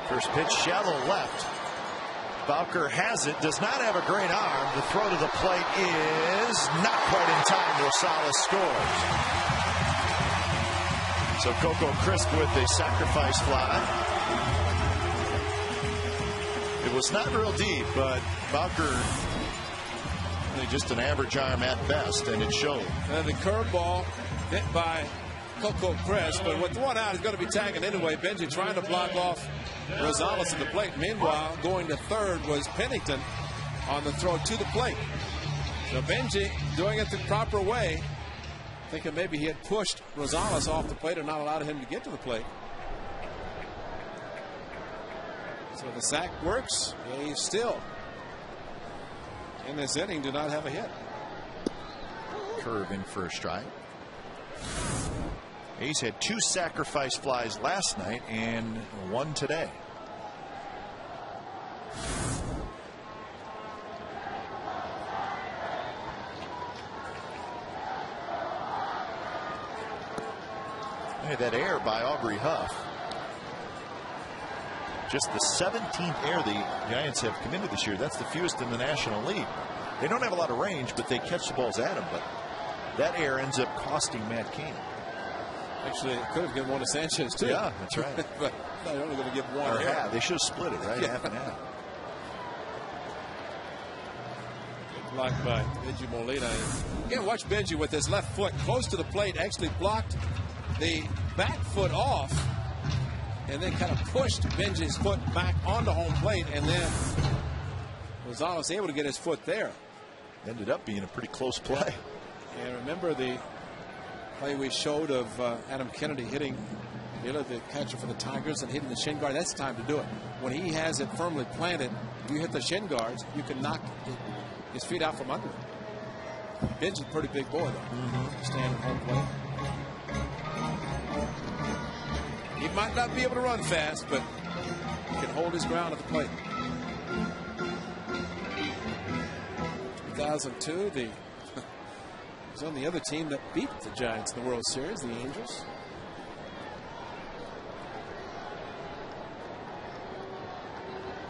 First pitch shallow left. Bowker has it, does not have a great arm. The throw to the plate is not quite in time. Rosales scores. So Coco Crisp with a sacrifice fly. It was not real deep, but Bowker really just an average arm at best, and it showed. And the curveball hit by Coco Crisp, but with one out, he's going to be tagging anyway. Benji trying to block off Rosales at the plate. Meanwhile, going to third was Pennington on the throw to the plate. So Benji doing it the proper way, thinking maybe he had pushed Rosales off the plate and not allowed him to get to the plate. So the sack works. They still, in this inning, do not have a hit. Curve in for a strike. A's had 2 sacrifice flies last night and 1 today. Hey, that error by Aubrey Huff. Just the 17th error the Giants have committed this year. That's the fewest in the National League. They don't have a lot of range, but they catch the balls at him. But that error ends up costing Matt Cain. Actually, it could have given one to Sanchez, too. Yeah, that's right. But they're only going to give one. Or half. They should have split it, right? Yeah. Half and half. Blocked by Benji Molina. Again, watch Benji with his left foot close to the plate. Actually blocked the back foot off. And then kind of pushed Benji's foot back onto home plate. And then Rosales able to get his foot there. Ended up being a pretty close play. And remember the play we showed of Adam Kennedy hitting Miller, the catcher for the Tigers, and hitting the shin guard. That's the time to do it. When he has it firmly planted, you hit the shin guards, you can knock his feet out from under it. Ben's a pretty big boy, though. Stand at home plate. He might not be able to run fast, but he can hold his ground at the plate. 2002, he was on the other team that beat the Giants in the World Series, the Angels.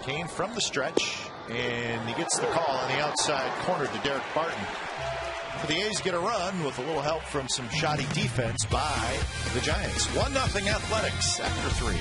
Cain from the stretch, and he gets the call on the outside corner to Derek Barton. The A's get a run with a little help from some shoddy defense by the Giants. 1-0 Athletics after 3.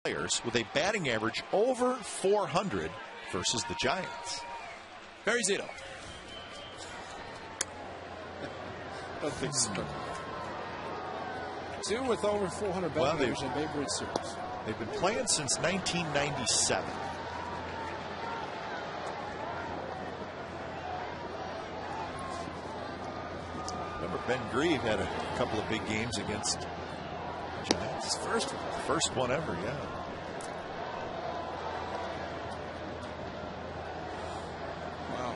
players with a batting average over 400 versus the Giants. Barry Zito. Don't think so. Two with over 400 batting average in Babe Ruth series. They've been playing since 1997. Remember, Ben Grieve had a couple of big games against the Giants. First one ever, yeah. Wow.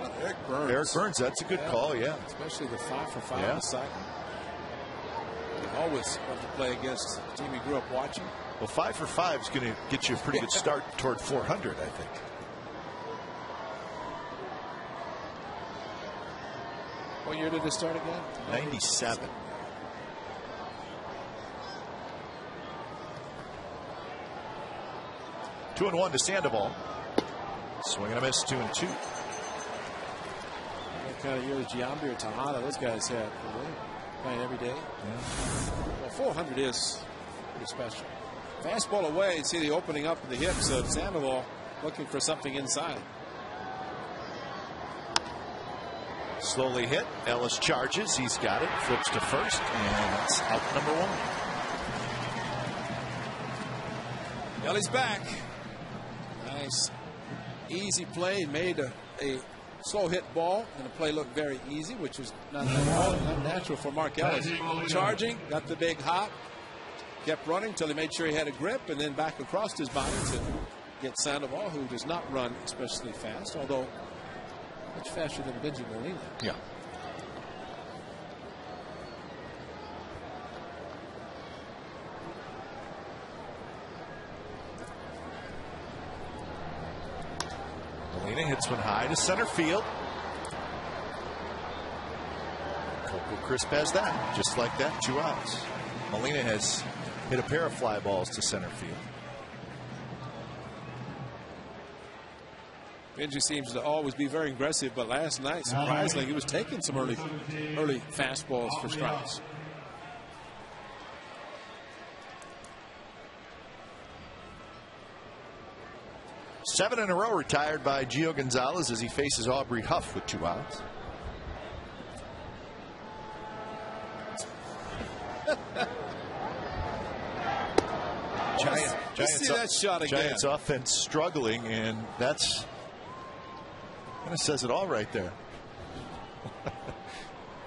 Well, Eric Burns, that's a good call, yeah. Especially the 5 for 5 on the side. Always want to play against a team he grew up watching. Well, 5 for 5 is going to get you a pretty good start toward 400, I think. What year did it start again? 97. Two and 1 to Sandoval. Swing and a miss, 2-2. What kind of year Giambi or Tejada those guys had? Playing every day. Yeah. Well, 400 is pretty special. Fastball away, and see the opening up of the hips of Sandoval, looking for something inside. Slowly hit. Ellis charges. He's got it. Flips to first, and that's out number 1. Ellie's back. Nice, easy play. Made a slow hit ball, and the play looked very easy, which was not natural for Mark Ellis. Charging, got the big hop, kept running until he made sure he had a grip, and then back across his body to get Sandoval, who does not run especially fast, although much faster than Benji Molina. Yeah. Molina hits one high to center field. Coco Crisp has that. Just like that, 2 outs. Molina has hit a pair of fly balls to center field. Benji seems to always be very aggressive, but last night, surprisingly, he was taking some early fastballs for strikes. Seven in a row retired by Gio Gonzalez as he faces Aubrey Huff with 2 outs. Giants offense struggling, and that's kind of says it all right there.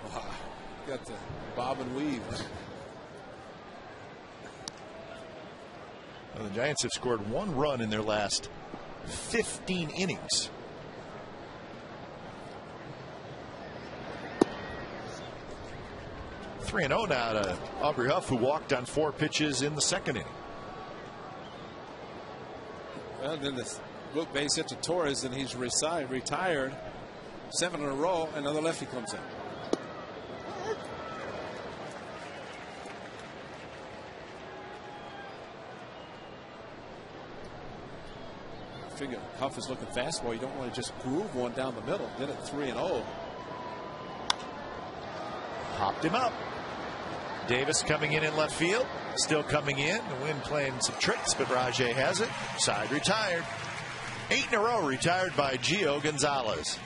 Wow. Got the bob and weave. Well, the Giants have scored 1 run in their last 15 innings. Three and 0 now to Aubrey Huff, who walked on 4 pitches in the second inning. Well, then the Luke base hit to Torres, and he's retired 7 in a row. Another lefty comes in. I figure Huff is looking fastball. You don't want to just groove one down the middle. Then at 3 and 0. Popped him up. Davis coming in left field. Still coming in. The wind playing some tricks, but Rajay has it. Side retired. 8 in a row retired by Gio Gonzalez.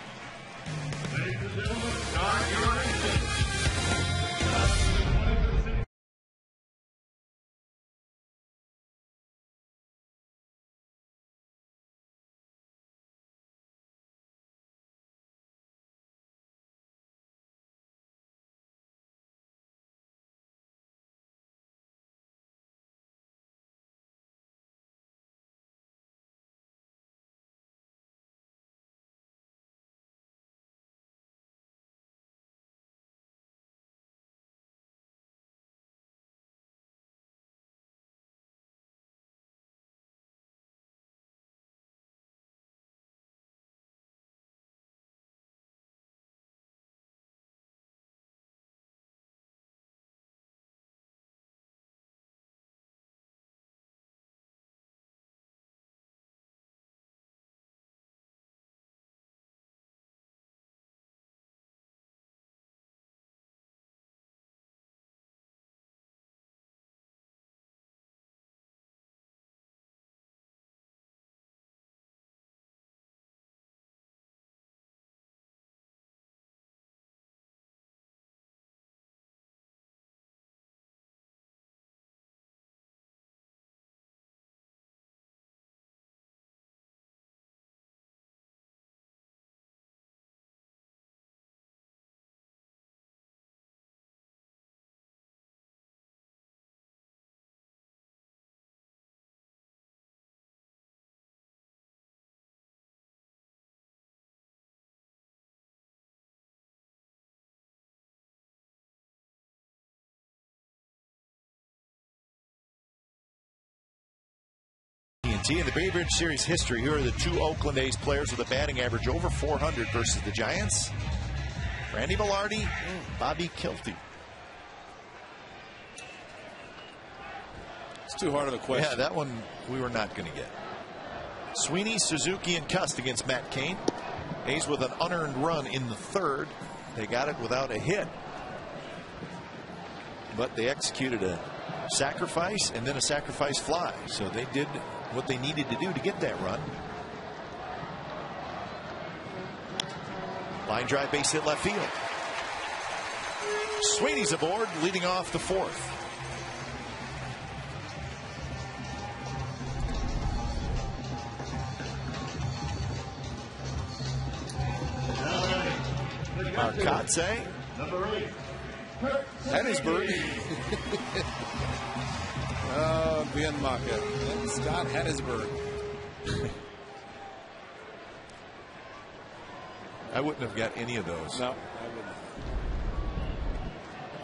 AT&T. In the Bay Bridge Series history, here are the 2 Oakland A's players with a batting average over 400 versus the Giants. Randy Velarde, Bobby Kilty. It's too hard of a question. Yeah, that one we were not going to get. Sweeney, Suzuki, and Cust against Matt Cain. A's with an unearned run in the 3rd. They got it without a hit. But they executed a sacrifice and then a sacrifice fly. So they did what they needed to do to get that run. Line drive, base hit left field. Sweeney's aboard, leading off the 4th. Arcatse. Hattiesburg. Oh, Bienmacher. And Scott Hattiesburg. I wouldn't have got any of those. No, I wouldn't.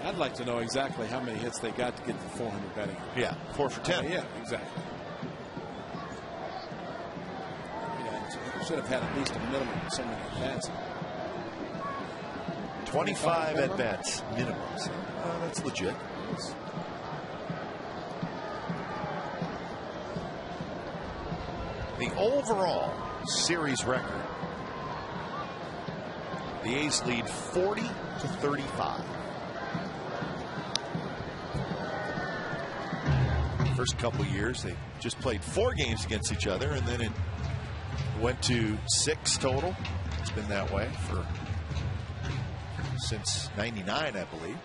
I'd like to know exactly how many hits they got to get to 400 batting. Yeah, 4 for 10. Yeah, exactly. Yeah, should have had at least a minimum of so many at-bats. 25 at-bats minimum. So, that's legit. The overall series record, the A's lead 40-35. First couple years they just played 4 games against each other, and then it went to 6 total. It's been that way since '99, I believe.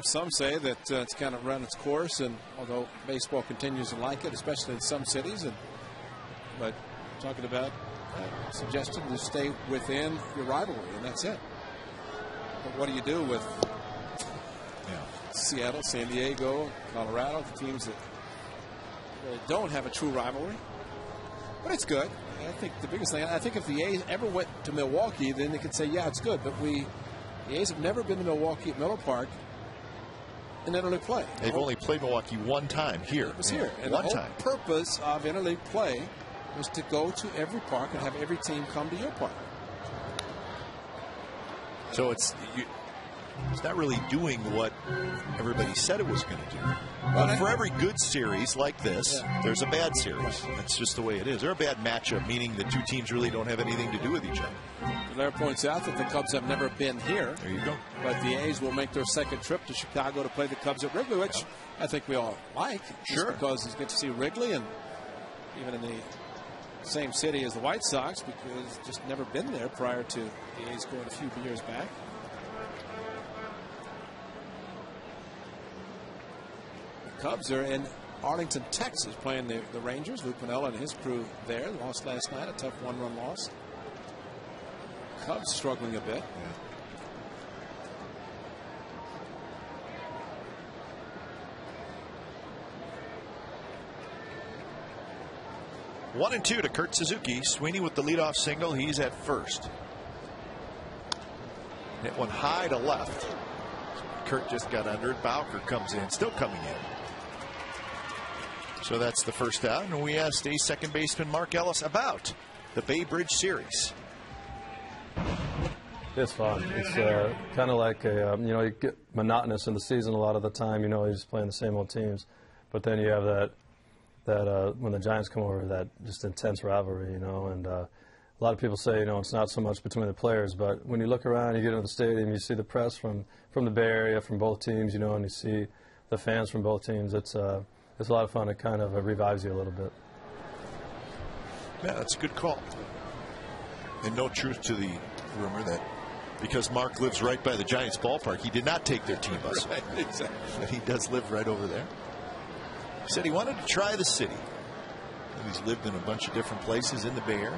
Some say that it's kind of run its course, and although baseball continues to like it, especially in some cities, but talking about suggesting to stay within your rivalry, and that's it. But what do you do with Seattle, San Diego, Colorado, the teams that really don't have a true rivalry? But it's good. I think the biggest thing, I think if the A's ever went to Milwaukee, then they could say, yeah, it's good. But the A's have never been to Milwaukee at Miller Park in interleague play. They've only played Milwaukee one time here. It was here. And one the time. whole purpose of interleague play was to go to every park and have every team come to your park. So it's not really doing what everybody said it was going to do. But for every good series like this, there's a bad series. That's just the way it is. They're a bad matchup, meaning the 2 teams really don't have anything to do with each other. Blair points out that the Cubs have never been here. There you go. But the A's will make their 2nd trip to Chicago to play the Cubs at Wrigley, which I think we all like. Sure. Just because it's good to see Wrigley, and even in the same city as the White Sox, because just never been there prior to the A's going a few years back. Cubs are in Arlington, Texas, playing the Rangers. Lou Piniella and his crew there lost last night, a tough 1-run loss. Cubs struggling a bit. Yeah. 1-2 to Kurt Suzuki. Sweeney with the leadoff single. He's at first. Hit one high to left. Kurt just got under it. Bowker comes in, still coming in. So that's the first out, and we asked A's second baseman Mark Ellis about the Bay Bridge Series. It's fun. It's kind of like you get monotonous in the season a lot of the time. You're just playing the same old teams, but then you have that when the Giants come over, that just intense rivalry, and a lot of people say it's not so much between the players, but when you look around, you get into the stadium, you see the press from the Bay Area, from both teams, and you see the fans from both teams. It's a lot of fun. It kind of revives you a little bit. Yeah, that's a good call. And no truth to the rumor that because Mark lives right by the Giants ballpark, he did not take their team bus. Right, exactly. But he does live right over there. He said he wanted to try the city. And he's lived in a bunch of different places in the Bay Area.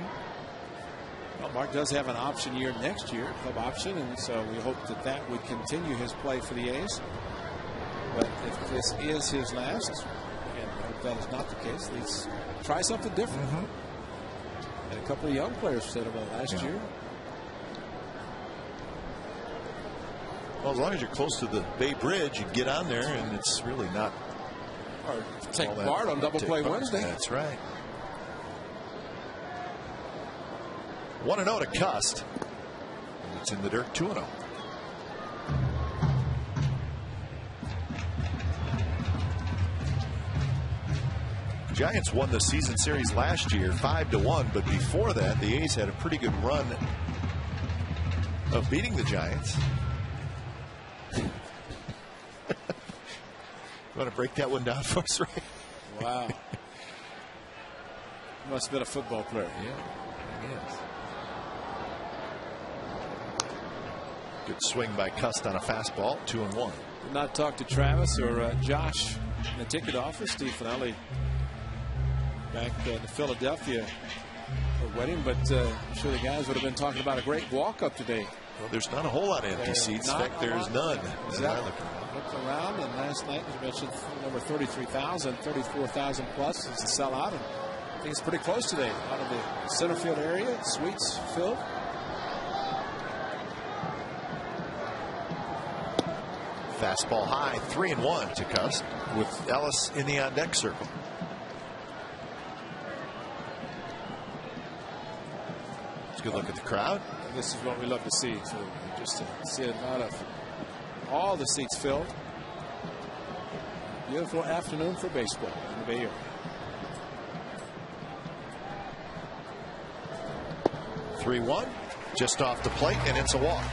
Well, Mark does have an option year next year, club option, and so we hope that would continue his play for the A's. But if this is his last, and I hope that is not the case, let's try something different. And a couple of young players said about last year. Well, as long as you're close to the Bay Bridge, you get on there, and it's really not Or take part on Double Play Wednesday. That's right. 1-0 to Cust. It's in the dirt, 2-0. Giants won the season series last year 5-1, but before that the A's had a pretty good run of beating the Giants. You want to break that one down for us, Ray? Wow. Must have been a football player. Yeah, I guess. Good swing by Cust on a fastball, 2-1. Did not talk to Travis or Josh in the ticket office. Steve Finelli back to Philadelphia for wedding, but I'm sure the guys would have been talking about a great walk-up today. Well, there's not a whole lot of empty seats. In fact, there's none. Exactly. Looked around, and last night, as you mentioned, number 33,000, 34,000 plus is the sellout. And I think it's pretty close today. Out of the center field area, suites filled. Fastball high, 3-1 to Cust with Ellis in the on-deck circle. Let's good look at the crowd. This is what we love to see. So just to see a lot of all the seats filled. Beautiful afternoon for baseball in the Bay Area. 3-1, just off the plate, and it's a walk.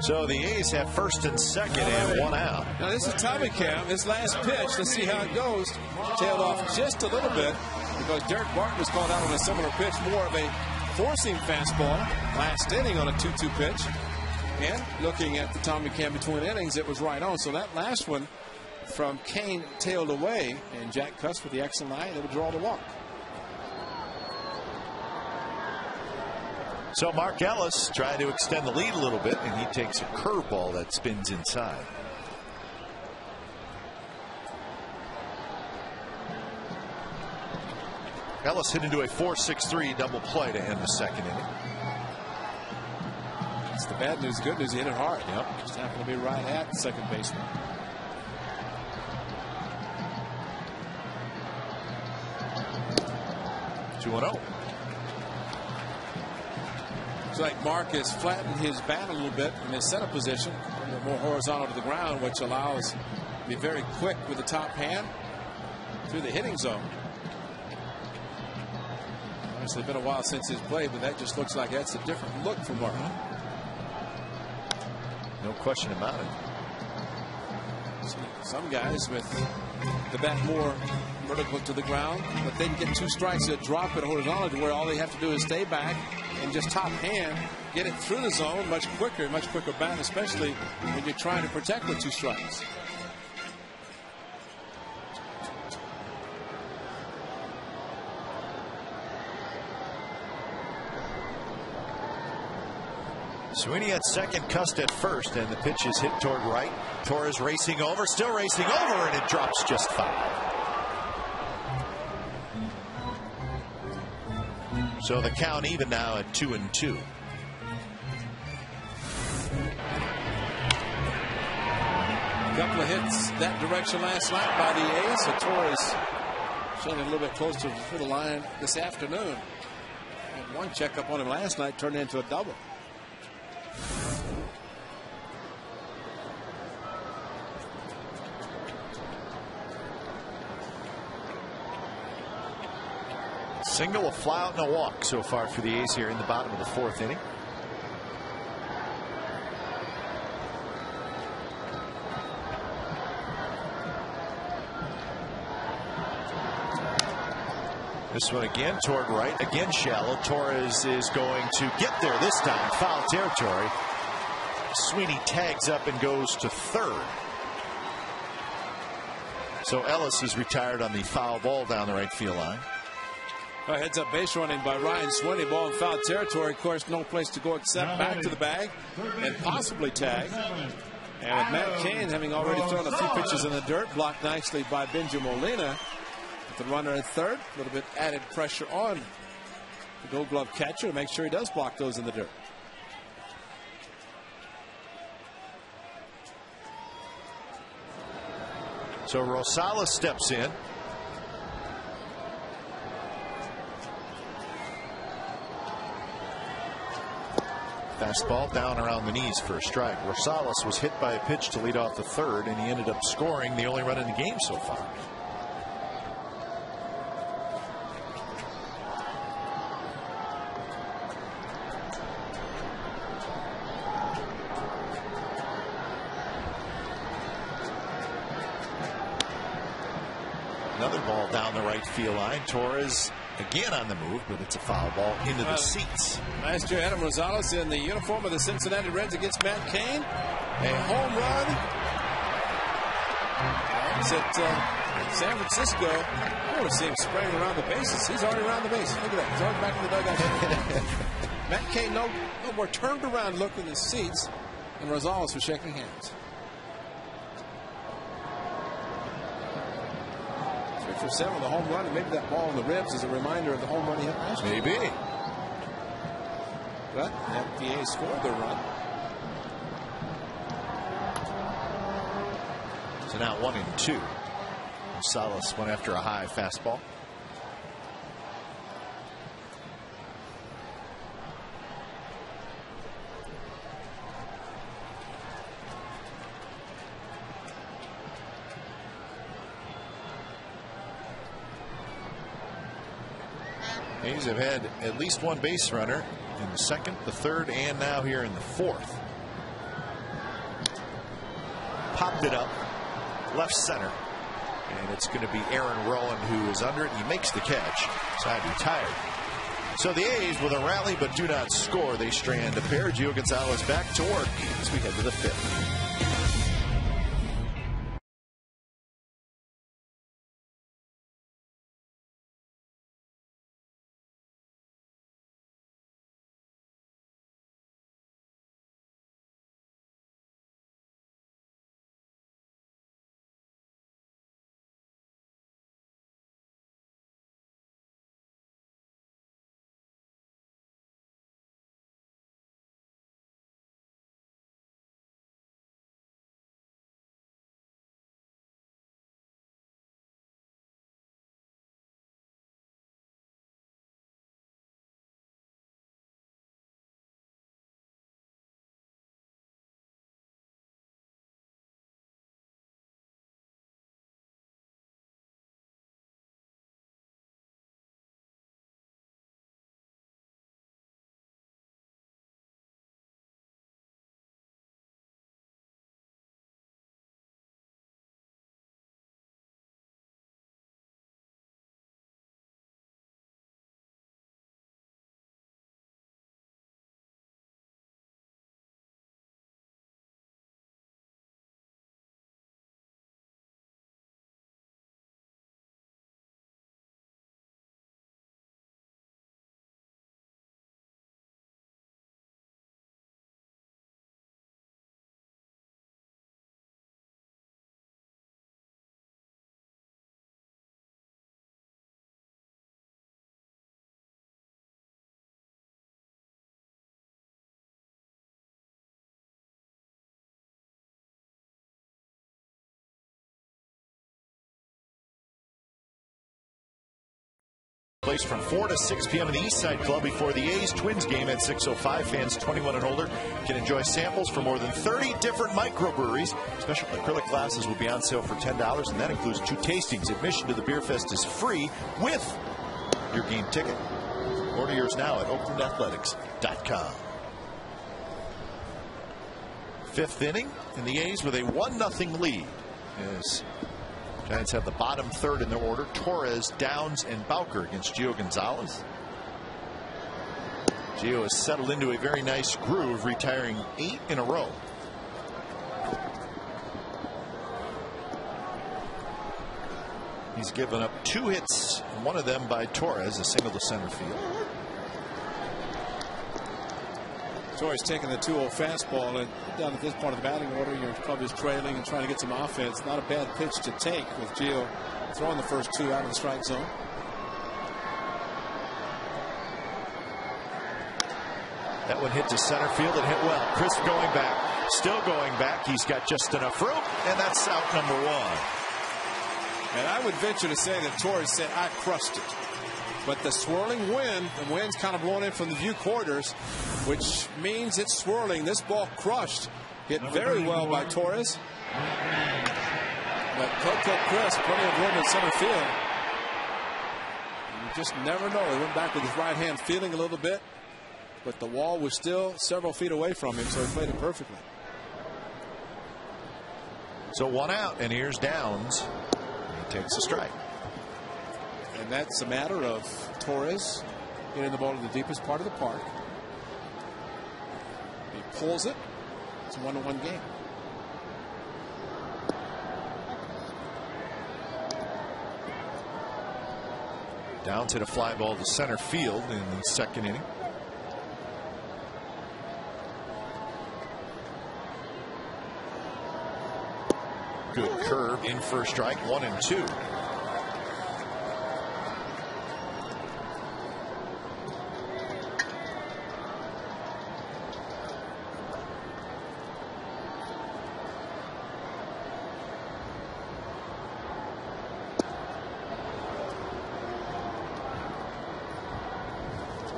So the A's have first and second and one out. Now this is Tommy Cam. His last pitch. Let's see how it goes. Tailed off just a little bit because Derek Barton was called out on a similar pitch, more of a forcing fastball last inning on a 2-2 pitch. And looking at the Tommy Cam between innings, it was right on. So that last one from Kane tailed away, and Jack Cust with the excellent eye, they would draw the walk. So Mark Ellis trying to extend the lead a little bit, and he takes a curveball that spins inside. Ellis hit into a 4-6-3 double play to end the second inning. It's the bad news. Good news, he hit it hard. Yep. Just happened to be right at the second baseman. $2-0. Looks like Mark has flattened his bat a little bit in his setup position, a little more horizontal to the ground, which allows him to be very quick with the top hand through the hitting zone. Obviously, it's been a while since he's played, but that just looks like that's a different look for Mark. No question about it. See, some guys with the bat more vertical to the ground, but they can get two strikes that drop it horizontally to where all they have to do is stay back and just top hand, get it through the zone much quicker bat, especially when you're trying to protect with two strikes. Sweeney at second, Cust at first, and the pitch is hit toward right. Torres racing over, still racing over, and it drops just foul. So the count even now at 2-2. A couple of hits that direction last night by the A's. So Torres showing a little bit closer to the line this afternoon. And one checkup on him last night turned into a double. Single, a fly out, and a walk so far for the A's here in the bottom of the fourth inning. This one again toward right, again shallow. Torres is going to get there this time, foul territory. Sweeney tags up and goes to third. So Ellis is retired on the foul ball down the right field line. Heads up base running by Ryan Sweeney. Ball in foul territory. Of course, no place to go except back to the bag and possibly tag. And with Matt Cain having already thrown a few pitches in the dirt, blocked nicely by Benjamin Molina. With the runner at third, a little bit added pressure on the Gold Glove catcher to make sure he does block those in the dirt. So Rosales steps in. Fastball down around the knees for a strike. Rosales was hit by a pitch to lead off the third, and he ended up scoring the only run in the game so far. Another ball down the right field line. Torres again on the move, but it's a foul ball into the seats. Last year, Adam Rosales in the uniform of the Cincinnati Reds against Matt Cain. A home run. He's at San Francisco. I want to see him spraying around the bases. He's already around the bases. Look at that. He's already back in the dugout. Matt Cain no more turned around, looked in the seats, and Rosales was shaking hands. 3 for 7 with a home run, and maybe that ball in the ribs is a reminder of the home run he had last year. Maybe. But the A's scored their run. So now 1-2. Rosales went after a high fastball. A's have had at least one base runner in the second, the third, and now here in the fourth. Popped it up left center, and it's going to be Aaron Rowan who is under it. He makes the catch. Side retired. So the A's with a rally but do not score. They strand a pair. Gio Gonzalez back to work as we head to the fifth. Place from 4 to 6 p.m. in the East Side Club before the A's Twins game at 6:05. Fans 21 and older can enjoy samples from more than 30 different microbreweries. Special acrylic glasses will be on sale for $10, and that includes 2 tastings. Admission to the Beer Fest is free with your game ticket. Order yours now at OaklandAthletics.com. Fifth inning, and the A's with a 1-0 lead. As Giants have the bottom third in their order. Torres, Downs, and Bowker against Gio Gonzalez. Gio has settled into a very nice groove, retiring 8 in a row. He's given up 2 hits, one of them by Torres, a single to center field. Torres taking the 2-0 fastball, and down at this point of the batting order, you're probably just trailing and trying to get some offense. Not a bad pitch to take with Gio throwing the first 2 out of the strike zone. That one hit to center field and hit well. Chris going back, still going back. He's got just enough room, and that's out number 1. And I would venture to say that Torres said, I crushed it. But the swirling wind, the wind's kind of blowing in from the view quarters, which means it's swirling. This ball crushed. Hit very well by Torres. But Coco Chris, plenty of room in center field. You just never know. He went back with his right hand, feeling a little bit. But the wall was still several feet away from him, so he played it perfectly. So 1 out, and here's Downs. He takes a strike. And that's a matter of Torres getting the ball to the deepest part of the park. He pulls it. It's a 1-1 game. Downs hit a fly ball to center field in the second inning. Good curve in for a strike, 1-2.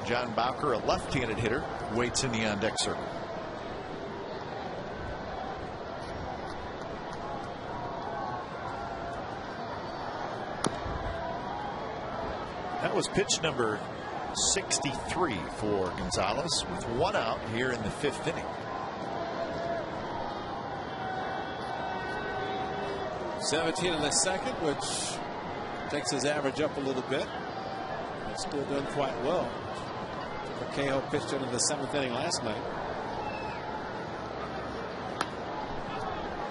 John Bowker, a left-handed hitter, waits in the on-deck circle. That was pitch number 63 for Gonzalez, with 1 out here in the 5th inning. .17 in the second, which takes his average up a little bit. It's still doing quite well. KO pitched into the 7th inning last night.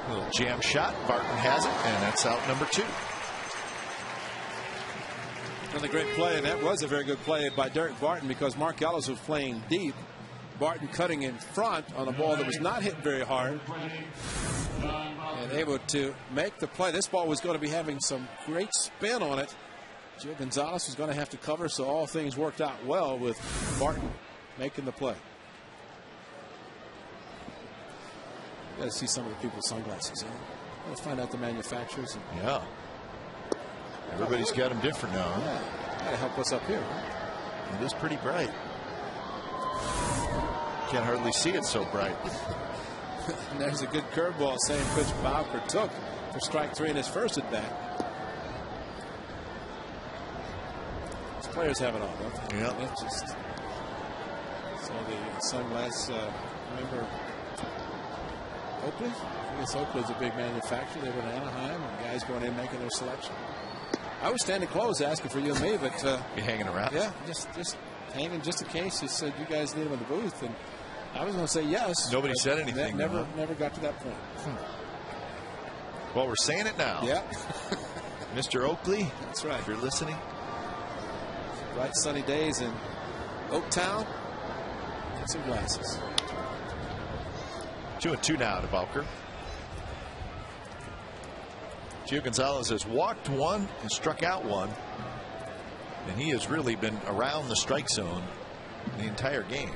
Little jam shot. Barton has it, and that's out number 2. Really great play, and that was a very good play by Derek Barton because Mark Ellis was playing deep. Barton cutting in front on a ball that was not hit very hard and able to make the play. This ball was going to be having some great spin on it. Gio Gonzalez was going to have to cover, so all things worked out well with Barton making the play. You got to see some of the people's sunglasses. Let's find out the manufacturers. Yeah. Everybody's got them different now. Huh? Yeah. Got to help us up here. It is pretty bright. Can't hardly see it so bright. And there's a good curveball, same pitch Bowker took for strike 3 in his first at bat. Players have it on, don't they? Yeah. It's just so the sunglasses. Remember Oakley? I guess Oakley's a big manufacturer. They were in Anaheim, and guys going in making their selection. I was standing close, asking for you and me, but you're hanging around. Yeah, just hanging just in case. He said you guys need him in the booth, and I was going to say yes. Nobody said anything. Never got to that point. Well, we're saying it now. Yeah. Mr. Oakley. That's right. If you're listening. Bright sunny days in Oaktown. Get some glasses. 2-2 now to Bowker. Gio Gonzalez has walked 1 and struck out 1. And he has really been around the strike zone the entire game.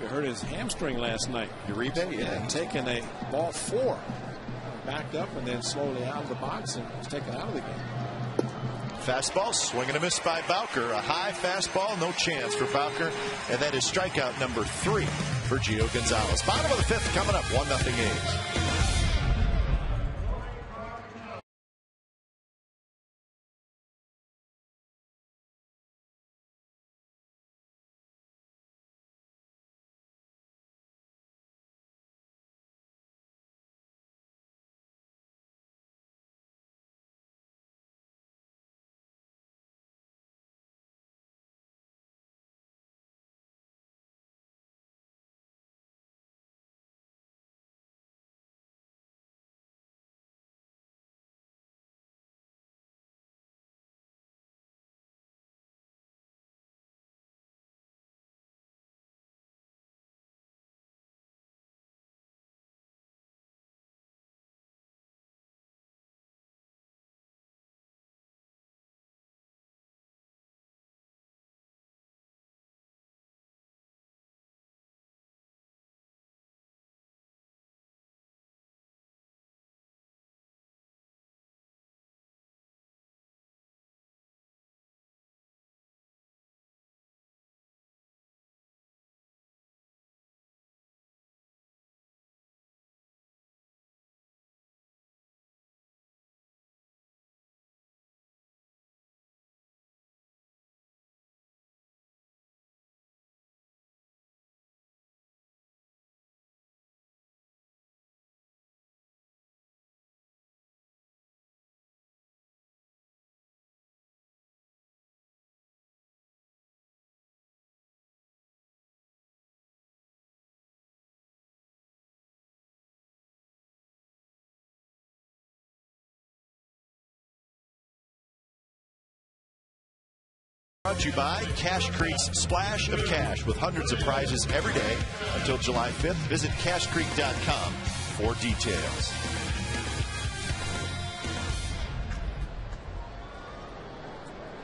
Maybe hurt his hamstring last night. Uribe? Yeah. Taking a ball 4. Backed up and then slowly out of the box and was taken out of the game. Fastball, swing and a miss by Bowker. A high fastball, no chance for Bowker. And that is strikeout number 3 for Gio Gonzalez. Bottom of the 5th coming up, 1-0 A's. Brought to you by Cash Creek's Splash of Cash, with hundreds of prizes every day until July 5th. Visit cashcreek.com for details.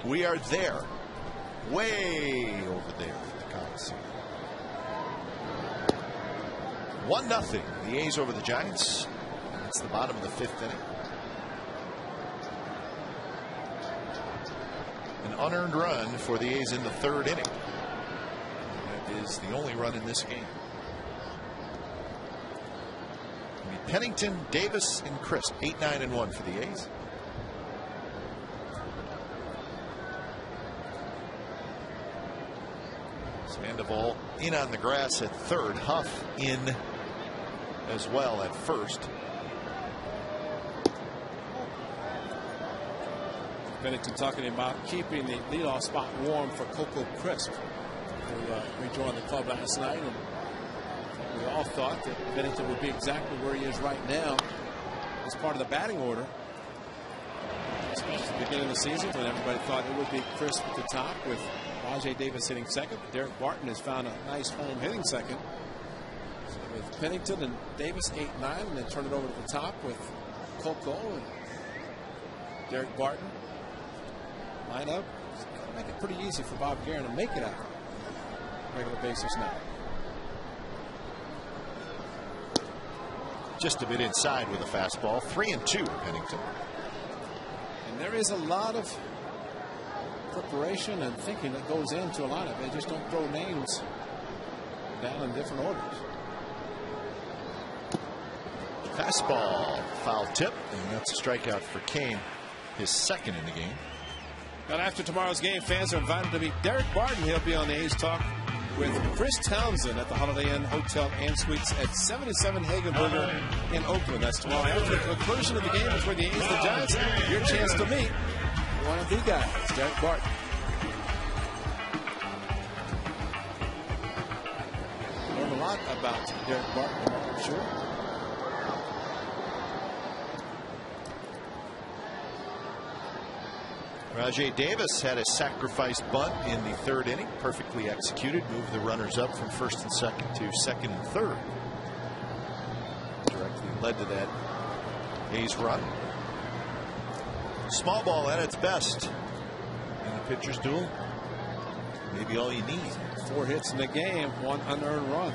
We are there, way over there at the Coliseum. 1-0, the A's over the Giants. It's the bottom of the 5th inning. An unearned run for the A's in the 3rd inning. That is the only run in this game. Pennington, Davis, and Crisp, 8, 9, and 1 for the A's. Sandoval in on the grass at 3rd. Huff in as well at 1st. Pennington talking about keeping the leadoff spot warm for Coco Crisp, who rejoined the club last night, and we all thought that Pennington would be exactly where he is right now as part of the batting order, especially at the beginning of the season when everybody thought it would be Crisp at the top with Rajai Davis hitting second. Derek Barton has found a nice home hitting second. So with Pennington and Davis 8-9, and then turn it over to the top with Coco and Derek Barton. Lineup make it pretty easy for Bob Guerin to make it out on a regular basis now. Just a bit inside with a fastball. 3-2 Pennington. And there is a lot of preparation and thinking that goes into a lineup. They just don't throw names down in different orders. Fastball, foul tip, and that's a strikeout for Kane, his 2nd in the game. But after tomorrow's game, fans are invited to meet Derek Barton. He'll be on the A's Talk with Chris Townsend at the Holiday Inn Hotel and Suites at 77 Hagenberger in Oakland. That's tomorrow after the conclusion of the game between the A's and the Giants. Your chance to meet one of the guys, Derek Barton. Learn a lot about Derek Barton tomorrow, I'm sure. Rajai Davis had a sacrifice bunt in the 3rd inning, perfectly executed, moved the runners up from 1st and 2nd to 2nd and 3rd. Directly led to that A's run. Small ball at its best in the pitcher's duel. Maybe all you need. 4 hits in the game, 1 unearned run.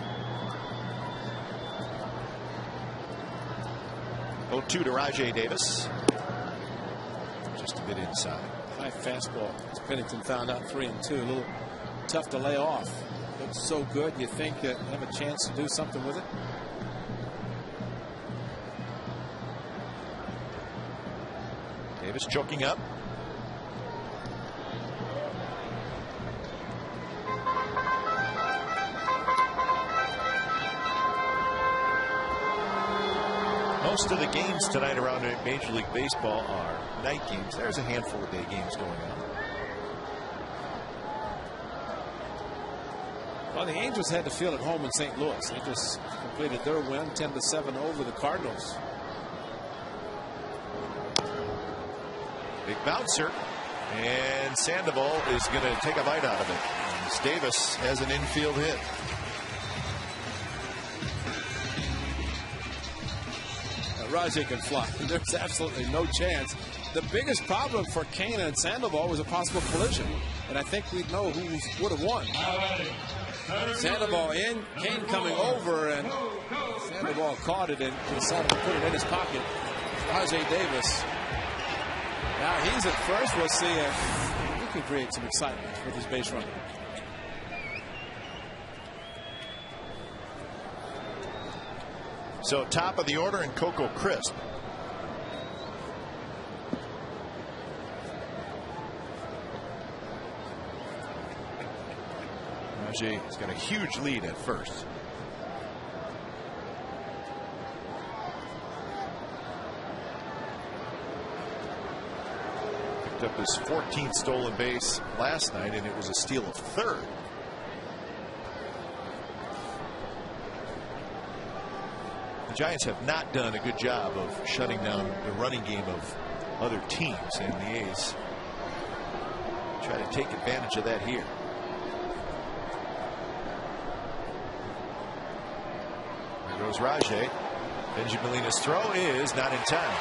0-2 to Rajai Davis. Just a bit inside. High fastball. As Pennington found out, 3-2. A little tough to lay off. Looks so good, you think that you have a chance to do something with it. Davis choking up. Most of the games tonight around Major League Baseball are night games. There's a handful of day games going on. Well, the Angels had to feel at home in St. Louis. They just completed their win 10-7 over the Cardinals. Big bouncer, and Sandoval is going to take a bite out of it. As Davis has an infield hit. Rajai can fly. There's absolutely no chance. The biggest problem for Kane and Sandoval was a possible collision, and I think we'd know who would have won. Sandoval in, Kane coming over, and Sandoval caught it and decided to put it in his pocket. Rajai Davis. Now he's at first. We'll see if he can create some excitement with his base running. So top of the order and Coco Crisp. Rajai has got a huge lead at first. Picked up his 14th stolen base last night, and it was a steal of 3rd. The Giants have not done a good job of shutting down the running game of other teams, and the A's Try to take advantage of that here. There goes Rajay. Benji Molina's throw is not in time.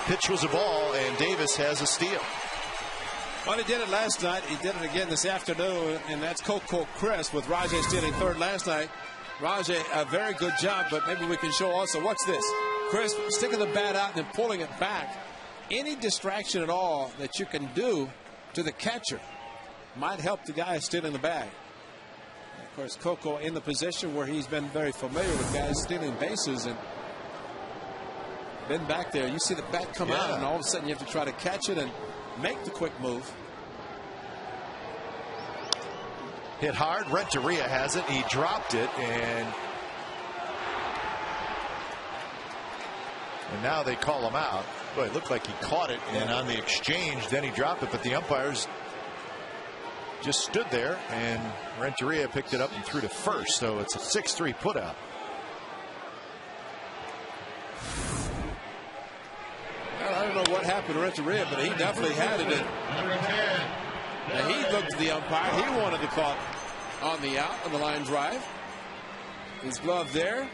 Pitch was a ball, and Davis has a steal. Well, he did it last night. He did it again this afternoon, and that's Coco Chris with Rajay stealing third last night. Rajay, a very good job, but maybe we can show also. Watch this. Chris sticking the bat out and then pulling it back. Any distraction at all that you can do to the catcher might help the guy stealing the bag. And of course, Coco in the position where he's been very familiar with guys stealing bases and been back there. You see the bat come out, and all of a sudden you have to try to catch it and make the quick move. Hit hard. Renteria has it. He dropped it, and now they call him out. Boy, it looked like he caught it, and on the exchange, then he dropped it, but the umpires just stood there, and Renteria picked it up and threw to first, so it's a 6-3 putout. I don't know what happened to Renteria, but he definitely had it. And he looked at the umpire. He wanted to call on the out on the line drive. His glove there.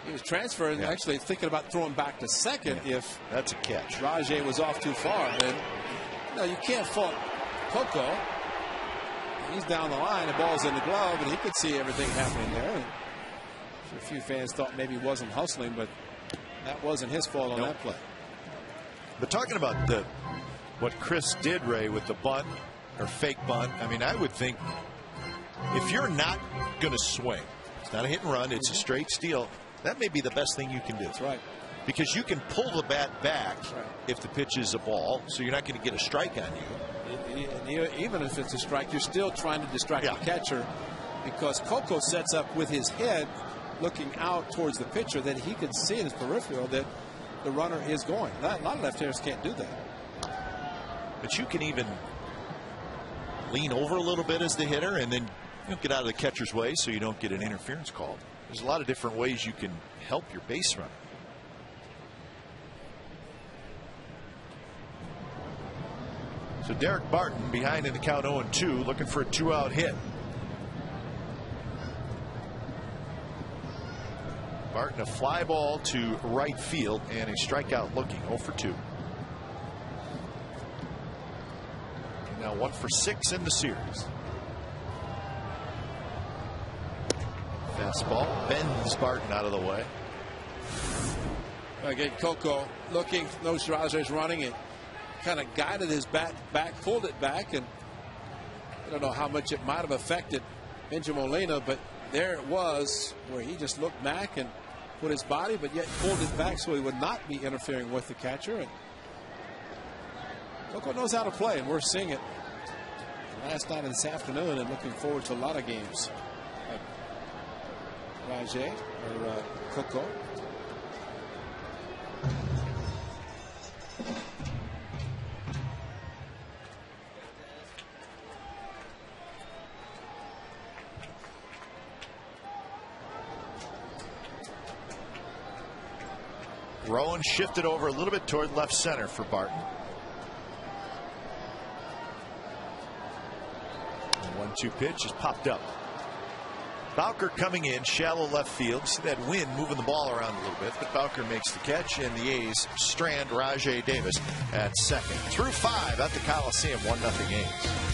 He was transferring, actually thinking about throwing back to second if that's a catch. Rajay was off too far. And no, you can't fault Coco. He's down the line. The ball's in the glove, and he could see everything happening there. And a few fans thought maybe he wasn't hustling, but that wasn't his fault on that play. But talking about what Chris did, Ray, with the bunt or fake bunt, I mean, I would think if you're not going to swing, it's not a hit and run, it's a straight steal, that may be the best thing you can do. That's right. Because you can pull the bat back if the pitch is a ball, so you're not going to get a strike on you. Even if it's a strike, you're still trying to distract the catcher, because Coco sets up with his head looking out towards the pitcher that he can see in his peripheral that the runner is going. A lot of left-handers can't do that. But you can even lean over a little bit as the hitter and then get out of the catcher's way so you don't get an interference call. There's a lot of different ways you can help your base runner. So Derek Barton behind in the count 0-2, looking for a 2-out hit. Barton, a fly ball to right field and a strikeout looking. 0 for 2. Now 1 for 6 in the series. Fastball bends Barton out of the way. Again, Coco looking, knows Rajay's running it, kind of guided his bat back, pulled it back, and I don't know how much it might have affected Benji Molina, but there it was where he just looked back and put his body, but yet pulled it back so he would not be interfering with the catcher. And Coco knows how to play, and we're seeing it last night and this afternoon, and looking forward to a lot of games. Rajay or Coco. Rowan shifted over a little bit toward left center for Barton. 1-2 pitch is popped up. Bowker coming in shallow left field. See that wind moving the ball around a little bit, but Bowker makes the catch, and the A's strand Rajay Davis at second. Through 5 at the Coliseum, 1-0 A's.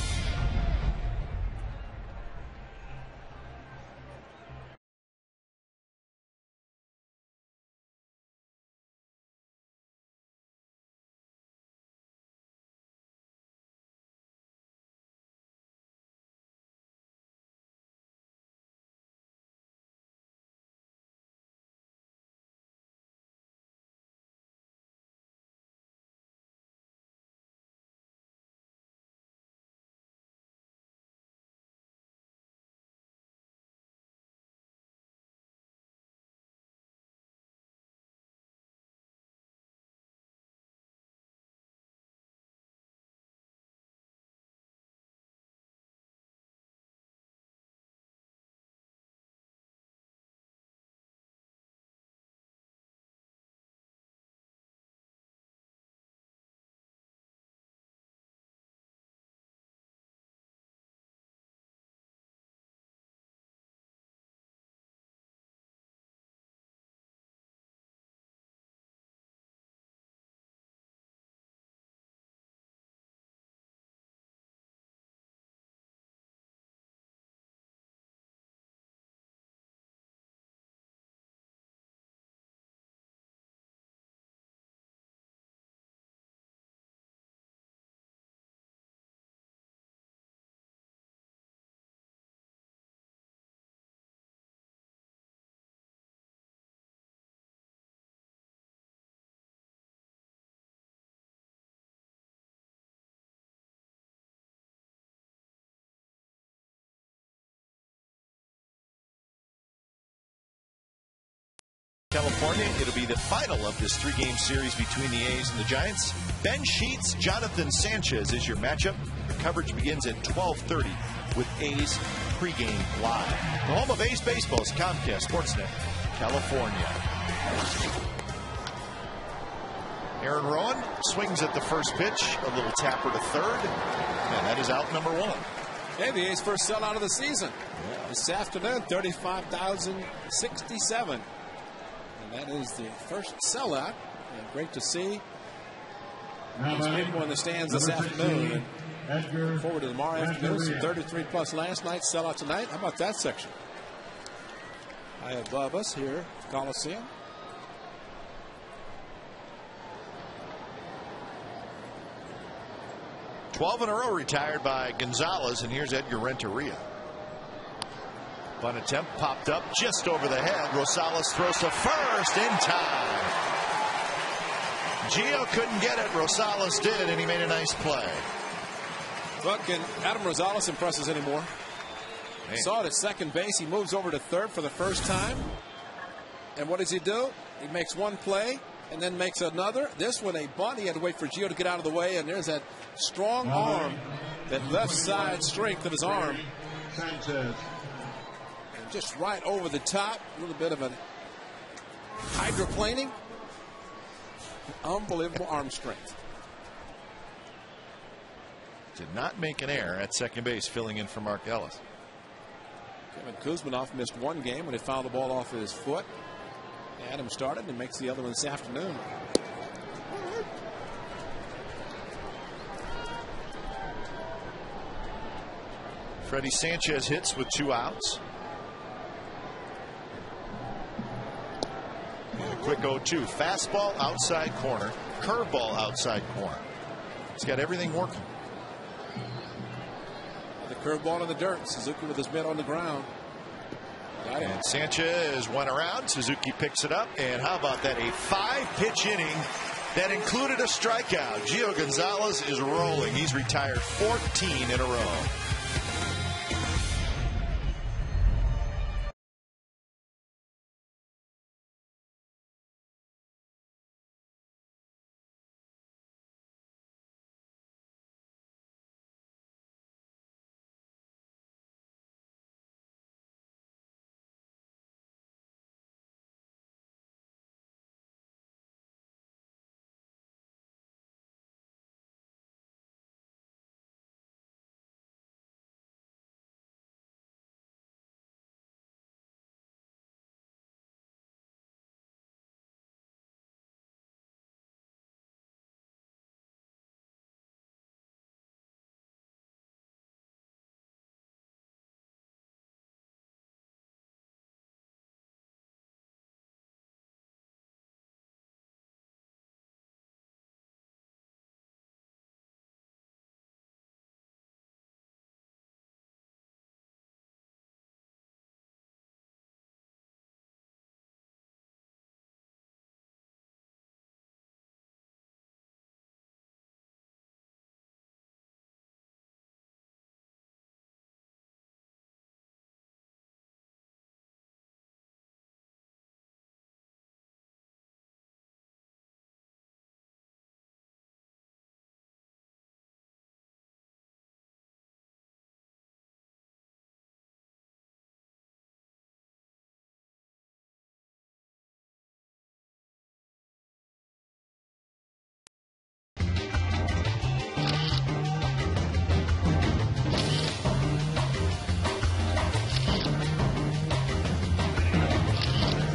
California. It'll be the final of this 3-game series between the A's and the Giants. Ben Sheets, Jonathan Sanchez is your matchup. The coverage begins at 12:30 with A's pregame live. The home of A's baseball is Comcast Sportsnet, California. Aaron Rowan swings at the first pitch, a little tapper to third, and that is out number 1. Hey, the A's first sellout of the season. This afternoon, 35,067. And that is the first sellout. And great to see. There's people in the stands this afternoon. And forward to tomorrow afternoon, some 33 plus last night, sellout tonight. How about that section? High above us here at the Coliseum. "12 in a row retired by Gonzalez, and here's Edgar Renteria. Bunt attempt popped up just over the head. Rosales throws to first in time. Gio couldn't get it. Rosales did, and he made a nice play. Well, can Adam Rosales impress us anymore? Man. Saw it at second base. He moves over to third for the first time. And what does he do? He makes one play and then makes another. This one, a bunt. He had to wait for Gio to get out of the way, and there's that strong arm, that left side strength of his arm. And just right over the top. A little bit of a hydroplaning. Unbelievable arm strength. Did not make an error at second base, filling in for Mark Ellis. Kevin Kuzminoff missed one game when he fouled the ball off of his foot. Adam started and makes the other one this afternoon. Freddie Sanchez hits with 2 outs. And a quick 0-2. Fastball outside corner. Curveball outside corner. He's got everything working. The curveball in the dirt. Suzuki with his mitt on the ground. And Sanchez went around. Suzuki picks it up. And how about that? A 5-pitch inning that included a strikeout. Gio Gonzalez is rolling. He's retired 14 in a row.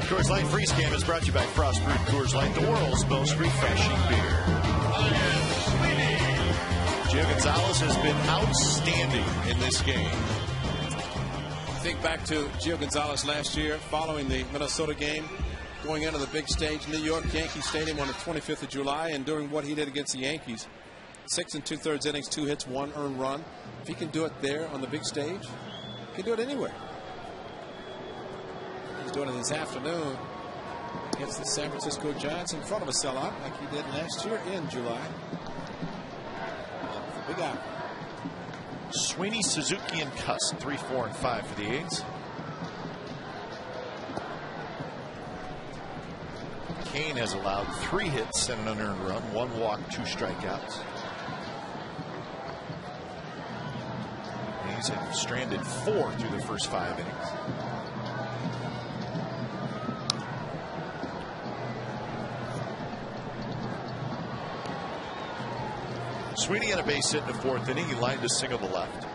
Coors Light Freeze Cam is brought to you by Frost Brewed Coors Light, the world's most refreshing beer. Gio Gonzalez has been outstanding in this game. Think back to Gio Gonzalez last year following the Minnesota game, going into the big stage, New York Yankee Stadium on the 25th of July, and doing what he did against the Yankees. 6 2/3 innings, 2 hits, 1 earned run. If he can do it there on the big stage, he can do it anywhere. He's doing it this afternoon against the San Francisco Giants in front of a sellout like he did last year in July. Big out. Sweeney, Suzuki, and Cuss, 3, 4, and 5 for the A's. Kane has allowed 3 hits and an unearned run, 1 walk, 2 strikeouts. He's stranded 4 through the first 5 innings. Sweeney had a base hit in the 4th inning. He lined a single to left.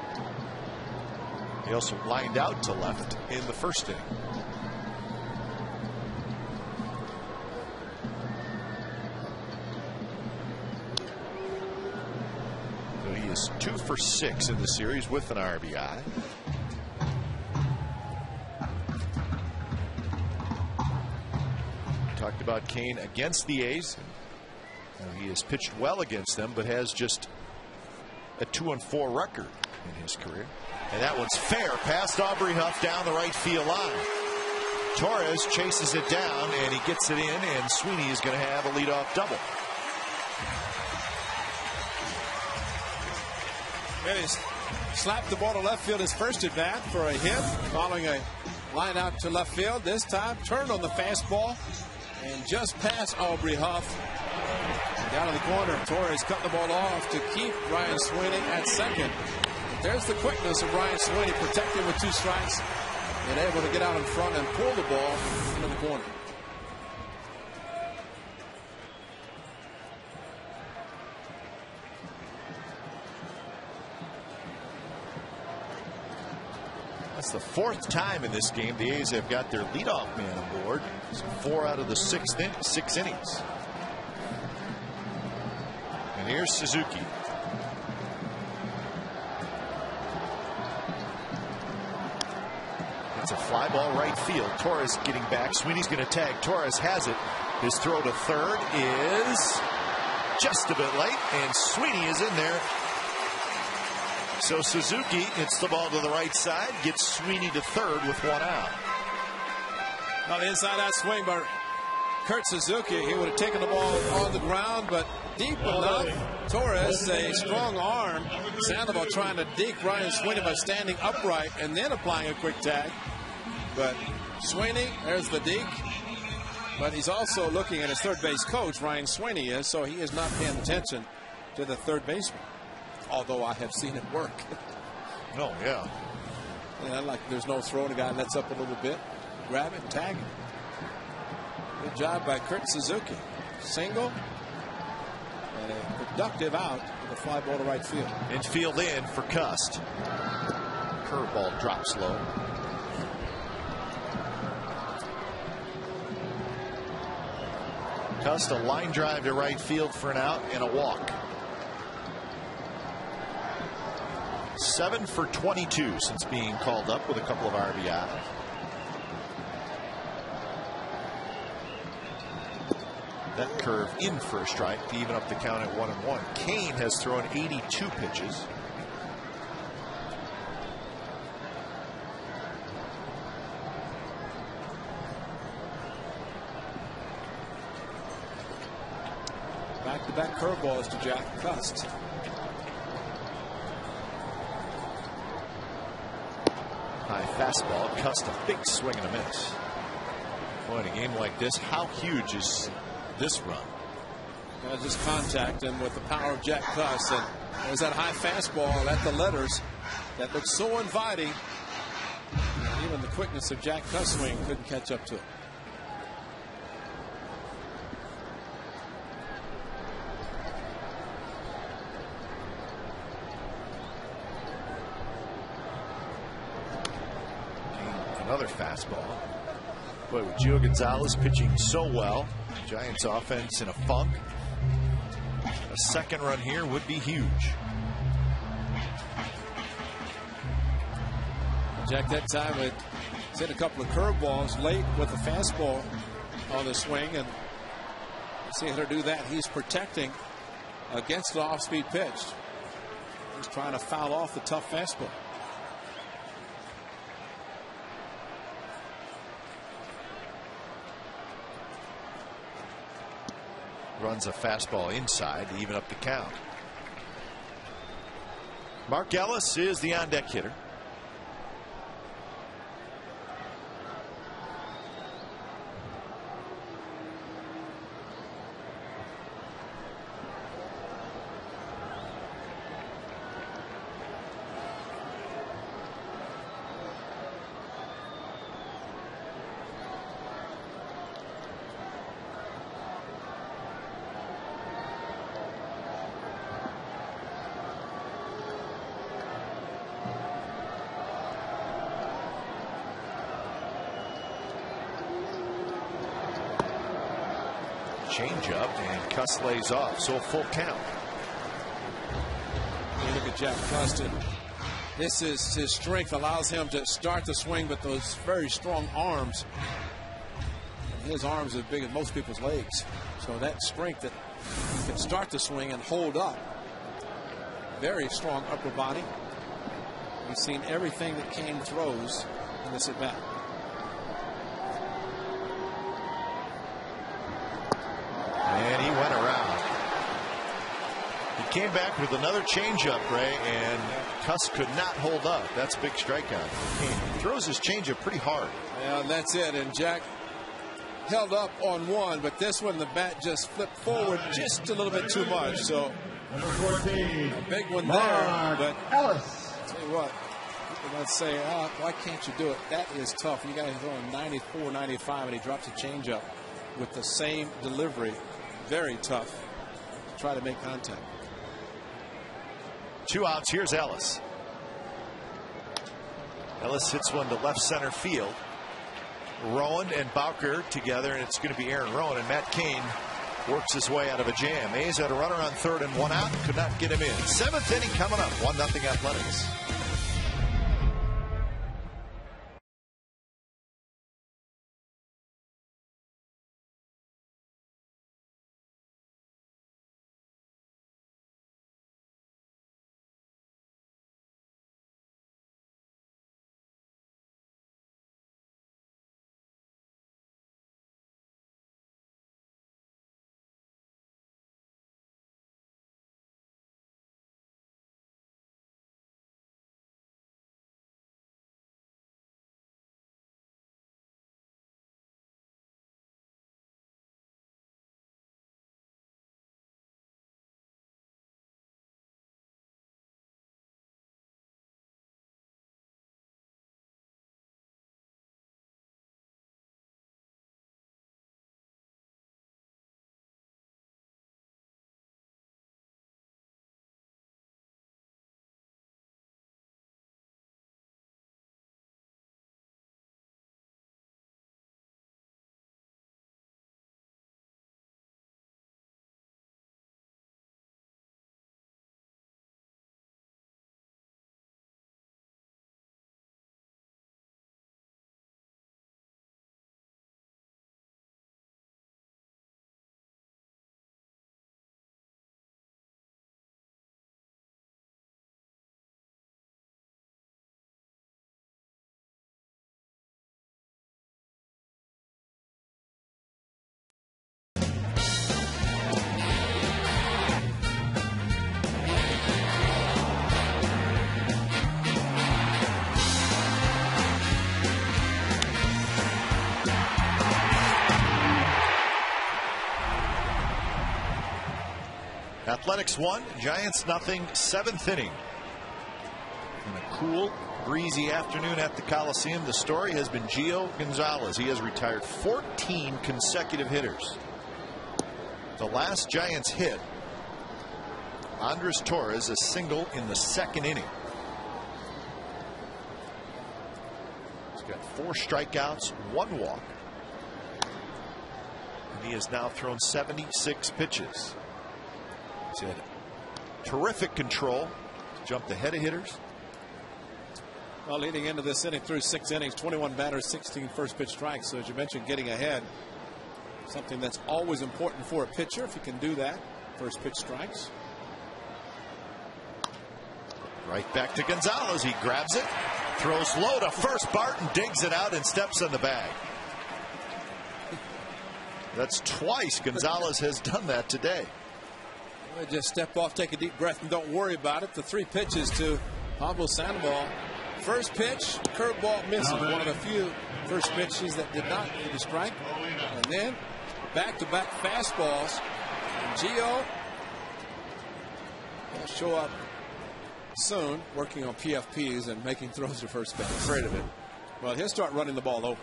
He also lined out to left in the 1st inning. So he is 2 for 6 in the series with an RBI. Talked about Kane against the A's. He has pitched well against them, but has just a 2-4 record in his career. And that one's fair past Aubrey Huff down the right field line. Torres chases it down and he gets it in, and Sweeney is going to have a leadoff double. And he's slapped the ball to left field his first at bat for a hit, following a line out to left field. This time turned on the fastball and just past Aubrey Huff. Down in the corner, Torres cut the ball off to keep Ryan Sweeney at second. But there's the quickness of Ryan Sweeney, protecting with 2 strikes and able to get out in front and pull the ball into the corner. That's the 4th time in this game the A's have got their leadoff man aboard. So 4 out of the 6 innings. And here's Suzuki. It's a fly ball right field. Torres getting back. Sweeney's going to tag. Torres has it. His throw to third is just a bit late, and Sweeney is in there. So Suzuki hits the ball to the right side, gets Sweeney to third with 1 out. Now the inside out swing by Kurt Suzuki. He would have taken the ball on the ground, but deep enough. Torres, a strong arm. Sandoval trying to deke Ryan Sweeney by standing upright and then applying a quick tag. But Sweeney, there's the deke. But he's also looking at his third base coach, Ryan Sweeney is, so he is not paying attention to the third baseman. Although I have seen it work. Oh, yeah. And like there's no throw, the guy lets up a little bit, grab it and tag it. Good job by Kurt Suzuki. Single and a productive out with a fly ball to right field. Infield in for Cust. Curveball drops low. Cust a line drive to right field for an out and a walk. 7 for 22 since being called up with a couple of RBIs. That curve in for a strike to even up the count at 1-1. Kane has thrown 82 pitches. Back-to-back curveballs to Jack Cust. High fastball. Cust a big swing and a miss. Boy, in a game like this, how huge is this run? Just contact him with the power of Jack Cust, and there's that high fastball at the letters that looks so inviting. Even the quickness of Jack Cust's swing couldn't catch up to it. Another fastball. Boy, with Gio Gonzalez pitching so well, Giants offense in a funk. A second run here would be huge. Jack that time had hit a couple of curveballs late with the fastball on the swing, and seeing her do that, he's protecting against the off-speed pitch. He's trying to foul off the tough fastball. Runs a fastball inside to even up the count. Mark Ellis is the on-deck hitter. Changeup, and Cuss lays off, so full count. You look at Jack Custon. This is his strength, allows him to start the swing with those very strong arms. His arms are as big as most people's legs. So that strength that he can start the swing and hold up. Very strong upper body. We've seen everything that Kane throws in this at bat. And he went around. He came back with another changeup, Ray, and Cuss could not hold up. That's a big strikeout. He throws his changeup pretty hard. Yeah, that's it. And Jack held up on one, but this one the bat just flipped forward just a little bit too much. So a big one there. But I'll tell you what, people might say, oh, why can't you do it? That is tough. You guys throwing 94, 95, and he drops a changeup with the same delivery. Very tough to try to make contact. 2 outs. Here's Ellis. Ellis hits one to left center field. Rowan and Bowker together, and it's going to be Aaron Rowan, and Matt Cain works his way out of a jam. A's had a runner on third and 1 out, could not get him in. 7th inning coming up, 1-0 Athletics. Athletics 1, Giants nothing, 7th inning. In a cool, breezy afternoon at the Coliseum, the story has been Gio Gonzalez. He has retired 14 consecutive hitters. The last Giants hit, Andres Torres, a single in the 2nd inning. He's got 4 strikeouts, 1 walk. And he has now thrown 76 pitches. He's had terrific control to jump the head of hitters. Well, leading into this inning through 6 innings, 21 batters, 16 first pitch strikes. So as you mentioned, getting ahead, something that's always important for a pitcher. If you can do that, first pitch strikes. Right back to Gonzalez. He grabs it, throws low to first. Barton digs it out and steps on the bag. That's twice Gonzalez has done that today. Just step off, take a deep breath, and don't worry about it. The 3 pitches to Pablo Sandoval. First pitch, curveball misses. One of the few first pitches that did not need a strike. And then back-to-back fastballs. And Gio will show up soon, working on PFPs and making throws to first base. Afraid of it. Well, he'll start running the ball over.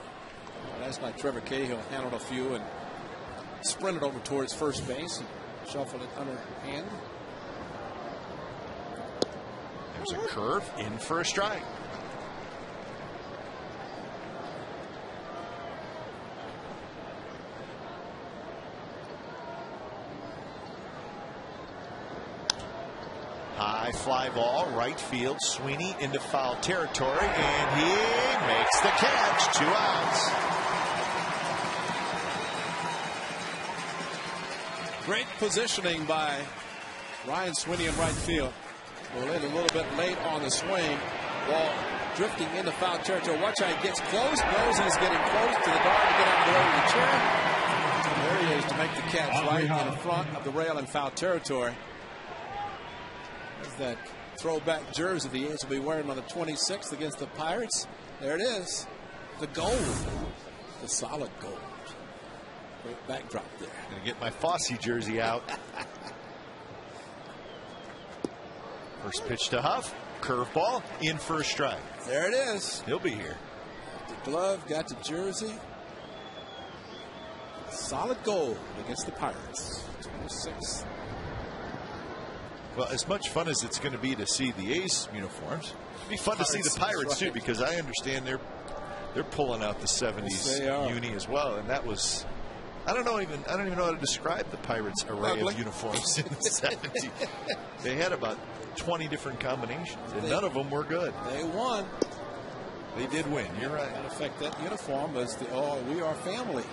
Last night, Trevor Cahill handled a few and sprinted over towards first base and shuffled it underhand. There's a curve in for a strike. fly ball, right field. Sweeney into foul territory, and he makes the catch. 2 outs. Great positioning by Ryan Sweeney in right field. We'll in a little bit late on the swing. Ball drifting into foul territory. Watch how he gets close. Knows he's getting close to the guard to get out of the way of the chair. And there he is to make the catch right in front of the rail in foul territory. There's that throwback jersey the A's will be wearing on the 26th against the Pirates. There it is. The gold. The solid gold. Great backdrop there. Gonna get my Fosse jersey out. First pitch to Huff. Curveball in for a strike. There it is. He'll be here. The glove, got the jersey. Solid gold against the Pirates. 26. Well, as much fun as it's going to be to see the A's uniforms, it'll be fun to see the Pirates too, because I understand they're pulling out the 70s uni as well, and that was. I don't even know how to describe the Pirates' array of uniforms in the 70s. They had about 20 different combinations, and none of them were good. They won. They did win. You're right. In effect, that uniform was the we are family.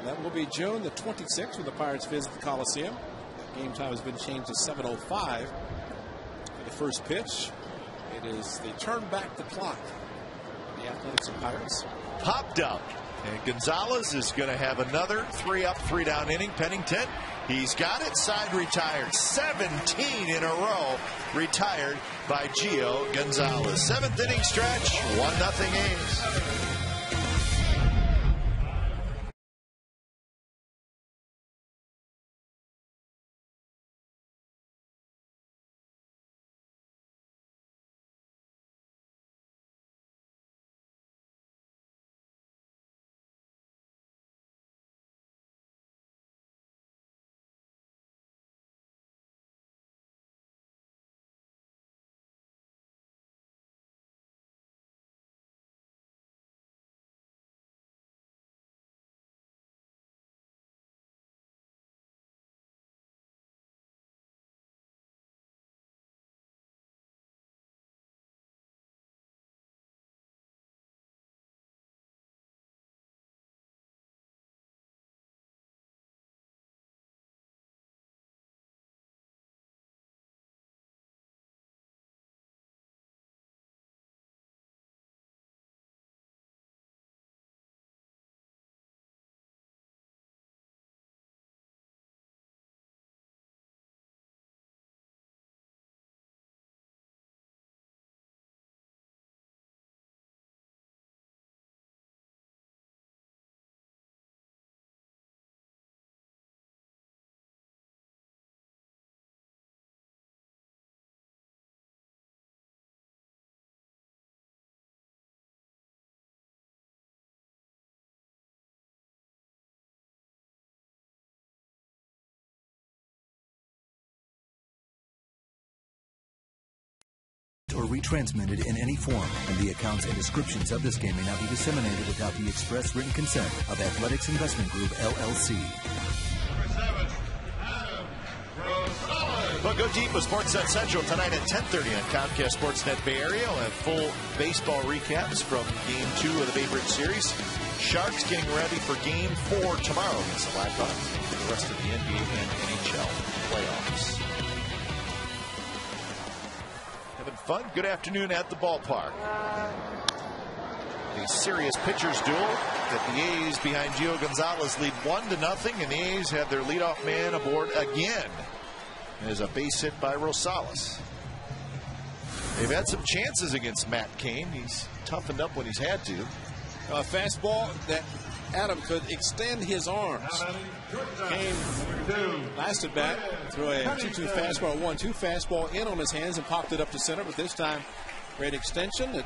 That will be June the 26th when the Pirates visit the Coliseum. Game time has been changed to 7:05 for the first pitch. It is they turn back the clock. The Athletics and Pirates. Popped up. And Gonzalez is going to have another 3-up, 3-down inning. Pennington, he's got it. Side retired. 17 in a row retired by Gio Gonzalez. 7th inning stretch. 1-0 A's. Or retransmitted in any form, and the accounts and descriptions of this game may not be disseminated without the express written consent of Athletics Investment Group, LLC. Well, go deep with Sportsnet Central tonight at 10:30 on Comcast Sportsnet Bay Area. We'll have full baseball recaps from Game 2 of the Babe Ruth Series. Sharks getting ready for Game 4 tomorrow against the Blackhawks and the rest of the NBA and NHL playoffs. Having fun? Good afternoon at the ballpark. A serious pitchers duel that the A's behind Gio Gonzalez lead 1-0, and the A's have their leadoff man aboard again. There's a base hit by Rosales. They've had some chances against Matt Cain. He's toughened up when he's had to. A fastball that Adam could extend his arms. Cain last at bat threw a 2-2 fastball, 1-2 fastball in on his hands and popped it up to center, but this time great extension.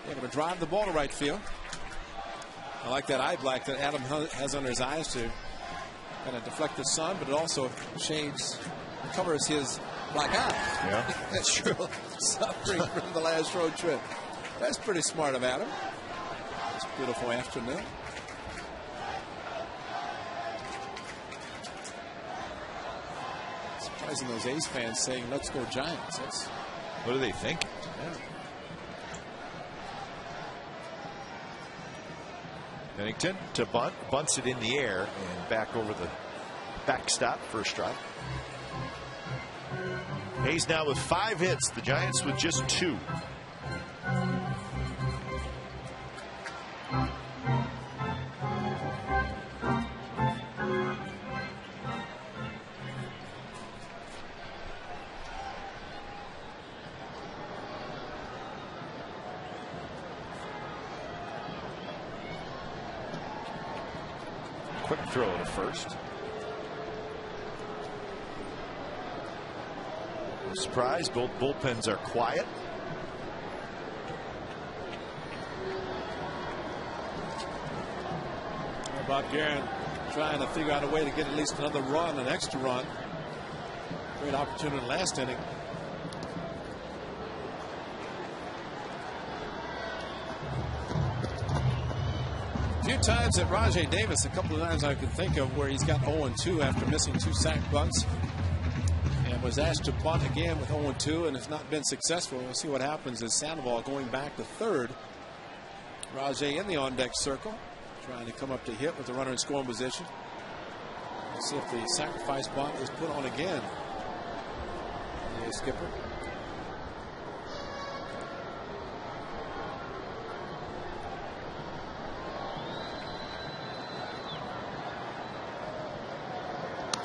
Able to drive the ball to right field. I like that eye black that Adam has under his eyes to kind of deflect the sun, but it also covers his black eye. Yeah, that's true. Suffering from the last road trip. That's pretty smart of Adam. It's a beautiful afternoon. Imagine those A's fans saying, "Let's go Giants." What do they think? Yeah. Pennington to bunt, bunts it in the air and back over the backstop for a strike. Hayes now with 5 hits, the Giants with just 2. Quick throw to first. No surprise, both bullpens are quiet. Bob Guerin trying to figure out a way to get at least another run, an extra run. Great opportunity last inning. A few times at Rajai Davis, a couple of times I can think of where he's got 0-2 after missing 2 sack bunts, and was asked to bunt again with 0-2 and has not been successful. We'll see what happens as Sandoval going back to third. Rajai in the on-deck circle, trying to come up to hit with the runner in scoring position. Let's see if the sacrifice bunt is put on again. The skipper.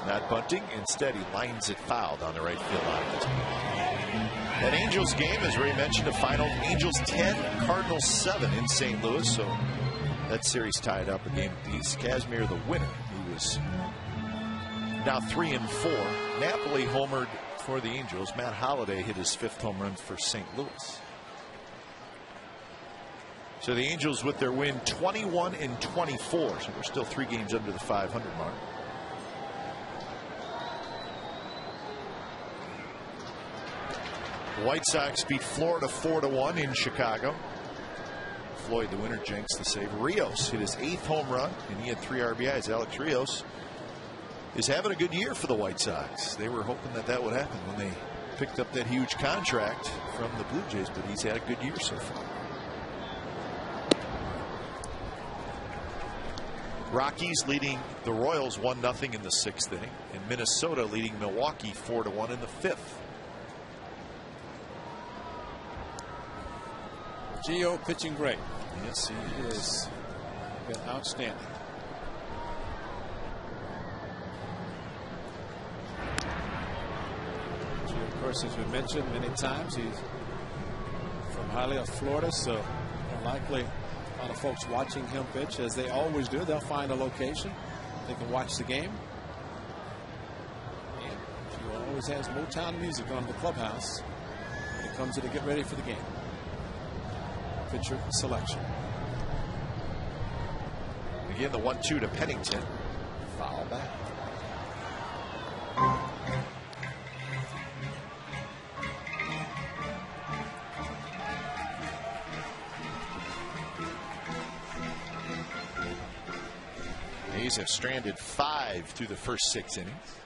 Not bunting, instead he lines it foul down the right field line. That Angels game, as Ray mentioned, the final Angels 10, Cardinals 7 in St. Louis. So that series tied up a game apiece. Casimir the winner. He was now 3-4. Napoli homered for the Angels. Matt Holliday hit his 5th home run for St. Louis. So the Angels with their win 21-24. So we're still 3 games under the 500 mark. The White Sox beat Florida 4-1 in Chicago. Floyd, the winner, jinxed the save. Rios hit his 8th home run, and he had 3 RBIs. Alex Rios is having a good year for the White Sox. They were hoping that that would happen when they picked up that huge contract from the Blue Jays, but he's had a good year so far. Rockies leading the Royals 1-0 in the 6th inning, and Minnesota leading Milwaukee 4-1 in the 5th. Gio pitching great. Yes, he is. Been outstanding. Gio, of course, as we mentioned many times, he's from Hialeah, Florida, so likely a lot of folks watching him pitch, as they always do. They'll find a location they can watch the game. And Gio always has Motown music on in the clubhouse when it comes to get ready for the game. Pitcher selection. Again, the 1-2 to Pennington. Foul back. A's have stranded 5 through the first 6 innings.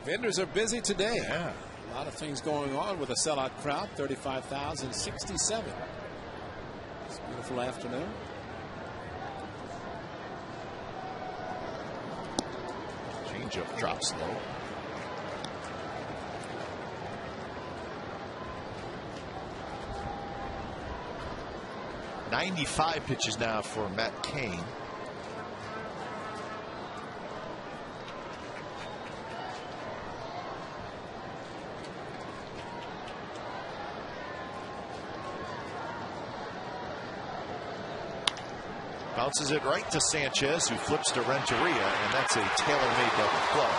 Vendors are busy today. Yeah. A lot of things going on with a sellout crowd. 35,067. It's a beautiful afternoon. Changeup drops low. .95 pitches now for Matt Cain. Bounces it right to Sanchez, who flips to Renteria, and that's a tailor-made double play.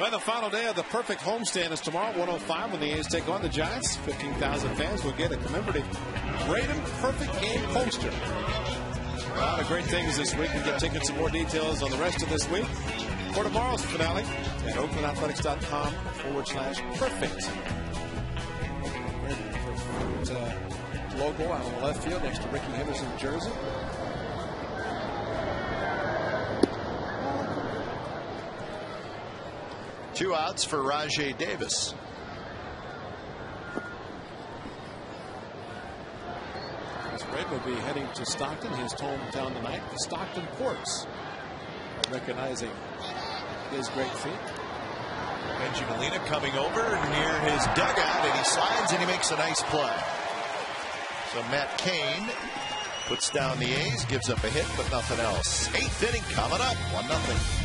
Well, the final day of the perfect homestand is tomorrow at 1:05 when the A's take on the Giants. 15,000 fans will get a commemorative Braden Perfect Game poster. A lot of great things this week. We get tickets and more details on the rest of this week for tomorrow's finale at oaklandathletics.com/perfect. Logo out on the left field next to Ricky Henderson's jersey. 2 outs for Rajay Davis. Red will be heading to Stockton, his hometown tonight. The Stockton Ports are recognizing his great feat. Benji Molina coming over near his dugout, and he slides and he makes a nice play. So Matt Cain puts down the A's, gives up a hit, but nothing else. 8th inning coming up, 1-0.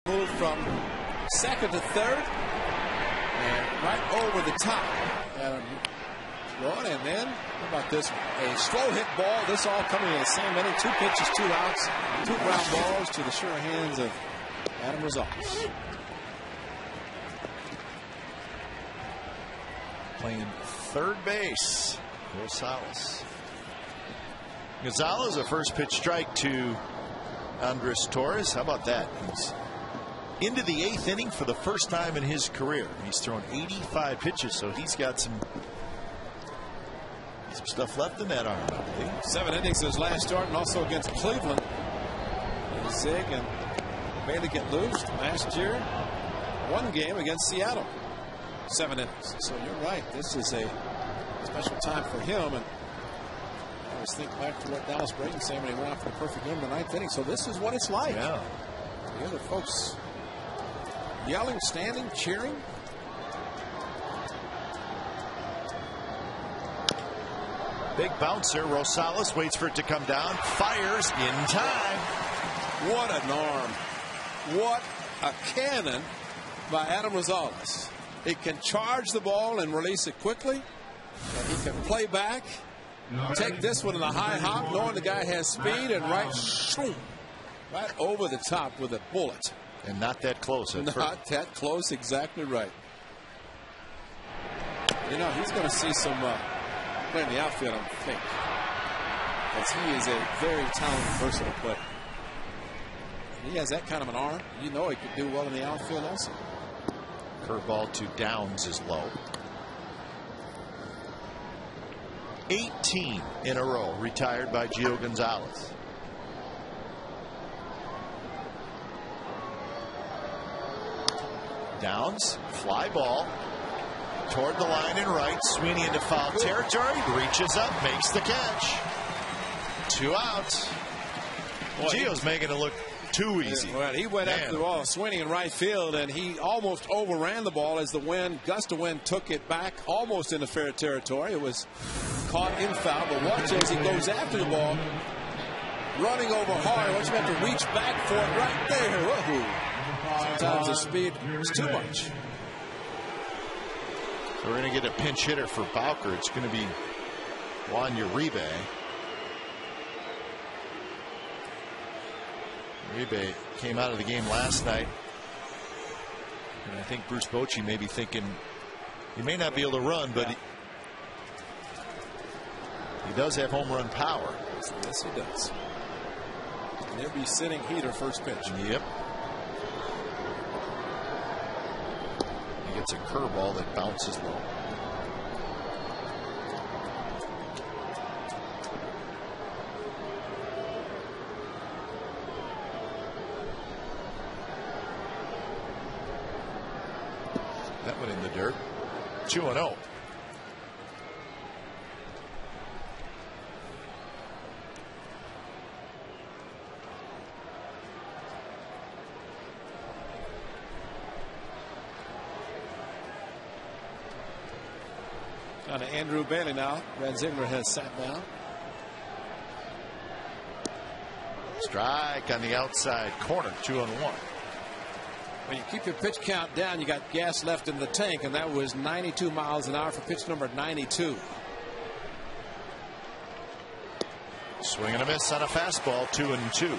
Move from second to third, and right over the top. And then, how about this one? A slow hit ball. This all coming in the same inning. 2 pitches, 2 outs, 2 ground balls to the sure hands of Adam Rosales. Playing third base, Rosales. Gonzalez, a first pitch strike to Andres Torres. How about that? He's into the 8th inning for the first time in his career. He's thrown 85 pitches, so he's got some stuff left in that arm, I believe. 7 innings his last start, and also against Cleveland. Zig and Bailey get loose last year. 1 game against Seattle. 7 innings. So you're right. This is a special time for him. And I always think back to what Dallas Braden said when he went out for the perfect game in the 9th inning. So this is what it's like. Yeah. The other folks yelling, standing, cheering. Big bouncer. Rosales waits for it to come down. Fires in time. What an arm. What a cannon by Adam Rosales. He can charge the ball and release it quickly. And he can play back. Take this one in a high hop, knowing the guy has speed, and right over the top with a bullet. And not that close. Not that close, exactly right. You know, he's going to see some play in the outfield, I think. Because he is a very talented, versatile player. He has that kind of an arm. You know he could do well in the outfield also. Curveball to Downs is low. 18 in a row retired by Gio Gonzalez. Downs, fly ball toward the line and right. Sweeney into foul territory, reaches up, makes the catch. 2 outs. Gio's making it look too easy. Well, he went after the ball, Sweeney in right field, and he almost overran the ball as the gust of wind took it back almost into fair territory. It was caught in foul, but watch as he goes after the ball, running over hard. Watch him have to reach back for it right there. Whoa. Sometimes the speed is too much. So we're going to get a pinch hitter for Bowker. It's going to be Juan Uribe. Uribe came out of the game last night, and I think Bruce Bochy may be thinking he may not be able to run, but he does have home run power. Yes, he does. And he'll be sitting heater first pitch. Yep. He gets a curveball that bounces low. That went in the dirt. 2-0. Down to Andrew Bailey now. Van Zingler has sat down. Strike on the outside corner. 2-1. When you keep your pitch count down, you got gas left in the tank, and that was 92 miles an hour for pitch number 92. Swing and a miss on a fastball. 2-2.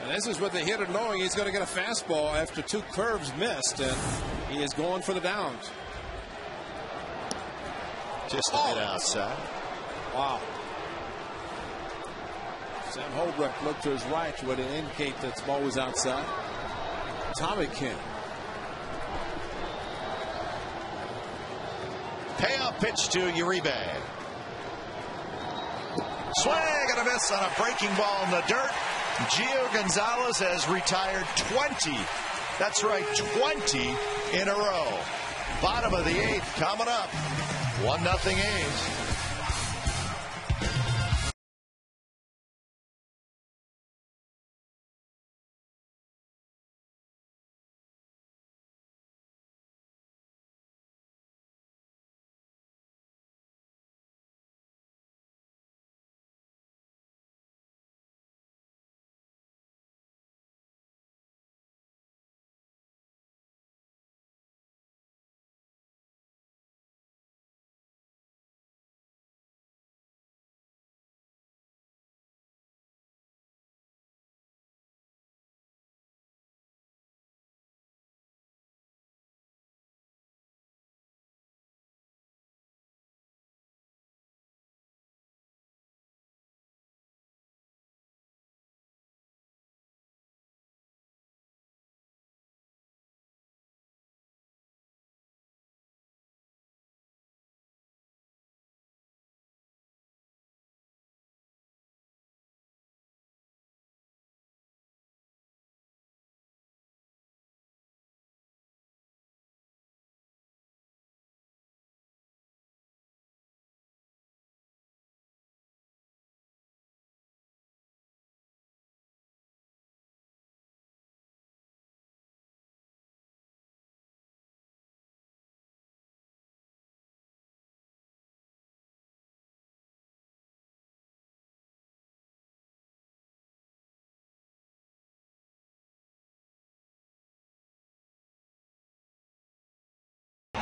And this is with the hitter knowing he's going to get a fastball after 2 curves missed, and he is going for the downs. Just a bit outside. Wow. Sam Holbrook looked to his right, would indicate that the ball was outside. Tommy Kim. Payoff pitch to Uribe. Swing and a miss on a breaking ball in the dirt. Gio Gonzalez has retired 20. That's right, 20 in a row. Bottom of the 8th coming up. 1-0 A's.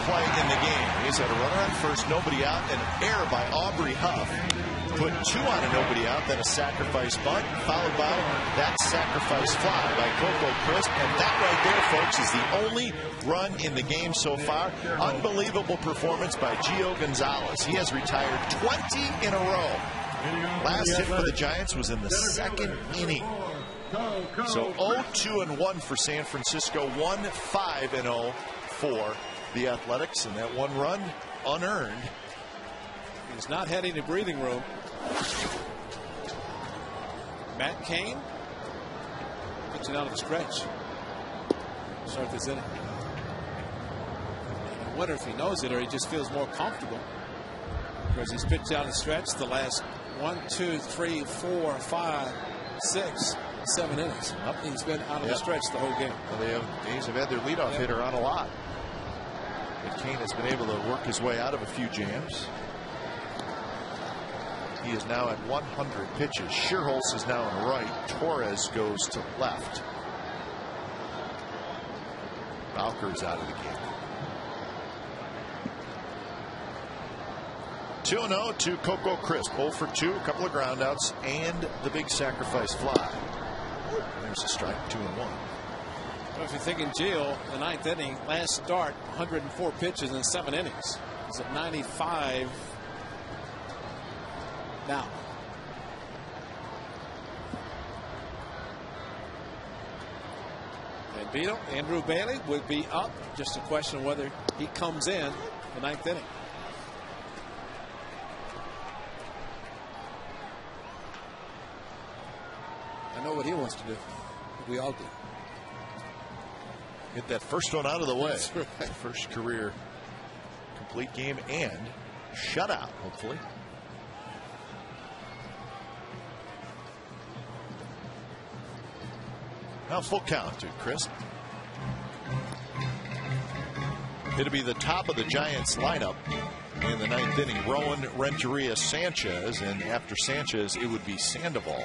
Play in the game. He's had a runner on first, nobody out, an error by Aubrey Huff. Put 2 on a nobody out, then a sacrifice bunt, followed by that sacrifice fly by Coco Crisp. And that right there, folks, is the only run in the game so far. Unbelievable performance by Gio Gonzalez. He has retired 20 in a row. Last hit for the Giants was in the 2nd inning. So 0-2-1 for San Francisco, 1-5-0 for the Athletics, and that 1 run unearned. He's not heading to breathing room. Matt Cain pitching out of the stretch. Start this inning. I wonder if he knows it or he just feels more comfortable because he's pitched out of the stretch the last 1, 2, 3, 4, 5, 6, 7 innings. He's been out of the stretch the whole game. Well, the A's have had their leadoff hitter on a lot. But Cain has been able to work his way out of a few jams. He is now at 100 pitches. Schierholtz is now on right. Torres goes to left. Bowker's out of the game. 2-0 to Coco Crisp. 0 for 2, a couple of ground outs, and the big sacrifice fly. There's a strike, 2-1. Well, if you're thinking Gio, the 9th inning, last start, 104 pitches in 7 innings. He's at 95 now. And Vito, Andrew Bailey would be up. Just a question of whether he comes in the 9th inning. I know what he wants to do. We all do. Get that first one out of the way. That's right. First career complete game and shutout, hopefully. Now full count to Crisp. It'll be the top of the Giants lineup in the 9th inning. Rowan, Renteria, Sanchez, and after Sanchez, it would be Sandoval.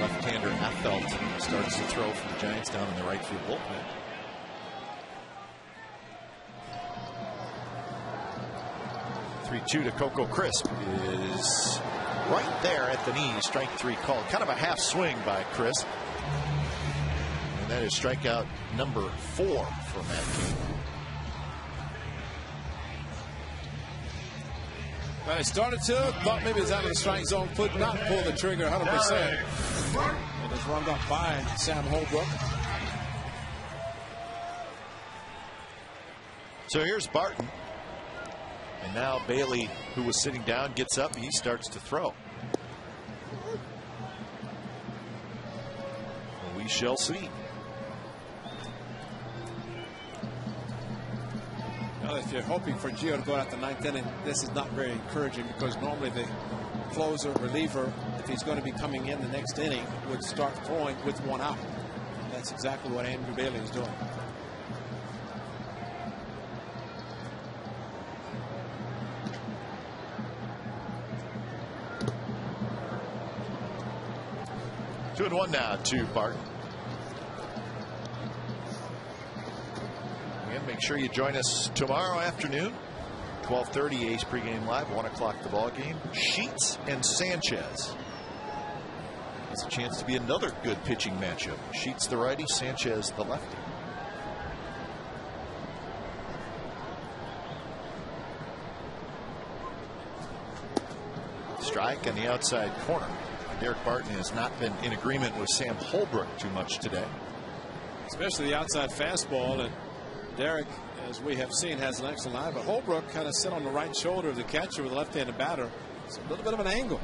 Left-hander Affelt starts to throw for the Giants down in the right field bullpen. To Coco Crisp is right there at the knee. Strike 3 called. Kind of a half swing by Crisp. And that is strikeout number 4 for Matt King. Well, he started to, thought maybe he's out of the strike zone, could not pull the trigger 100%. And is run up by Sam Holbrook. So here's Barton. And now Bailey, who was sitting down, gets up. He starts to throw. We shall see. Well, if you're hoping for Gio to go out the 9th inning, this is not very encouraging because normally the closer, reliever, if he's going to be coming in the next inning, would start throwing with 1 out. And that's exactly what Andrew Bailey is doing. Two and 1 now to Barton. Again, make sure you join us tomorrow afternoon, 12:30 A's pregame live, 1 o'clock the ball game. Sheets and Sanchez. It's a chance to be another good pitching matchup. Sheets the righty, Sanchez the lefty. Strike on the outside corner. Derek Barton has not been in agreement with Sam Holbrook too much today. Especially the outside fastball. And Derek, as we have seen, has an excellent eye. But Holbrook kind of sit on the right shoulder of the catcher with a left-handed batter. It's a little bit of an angle.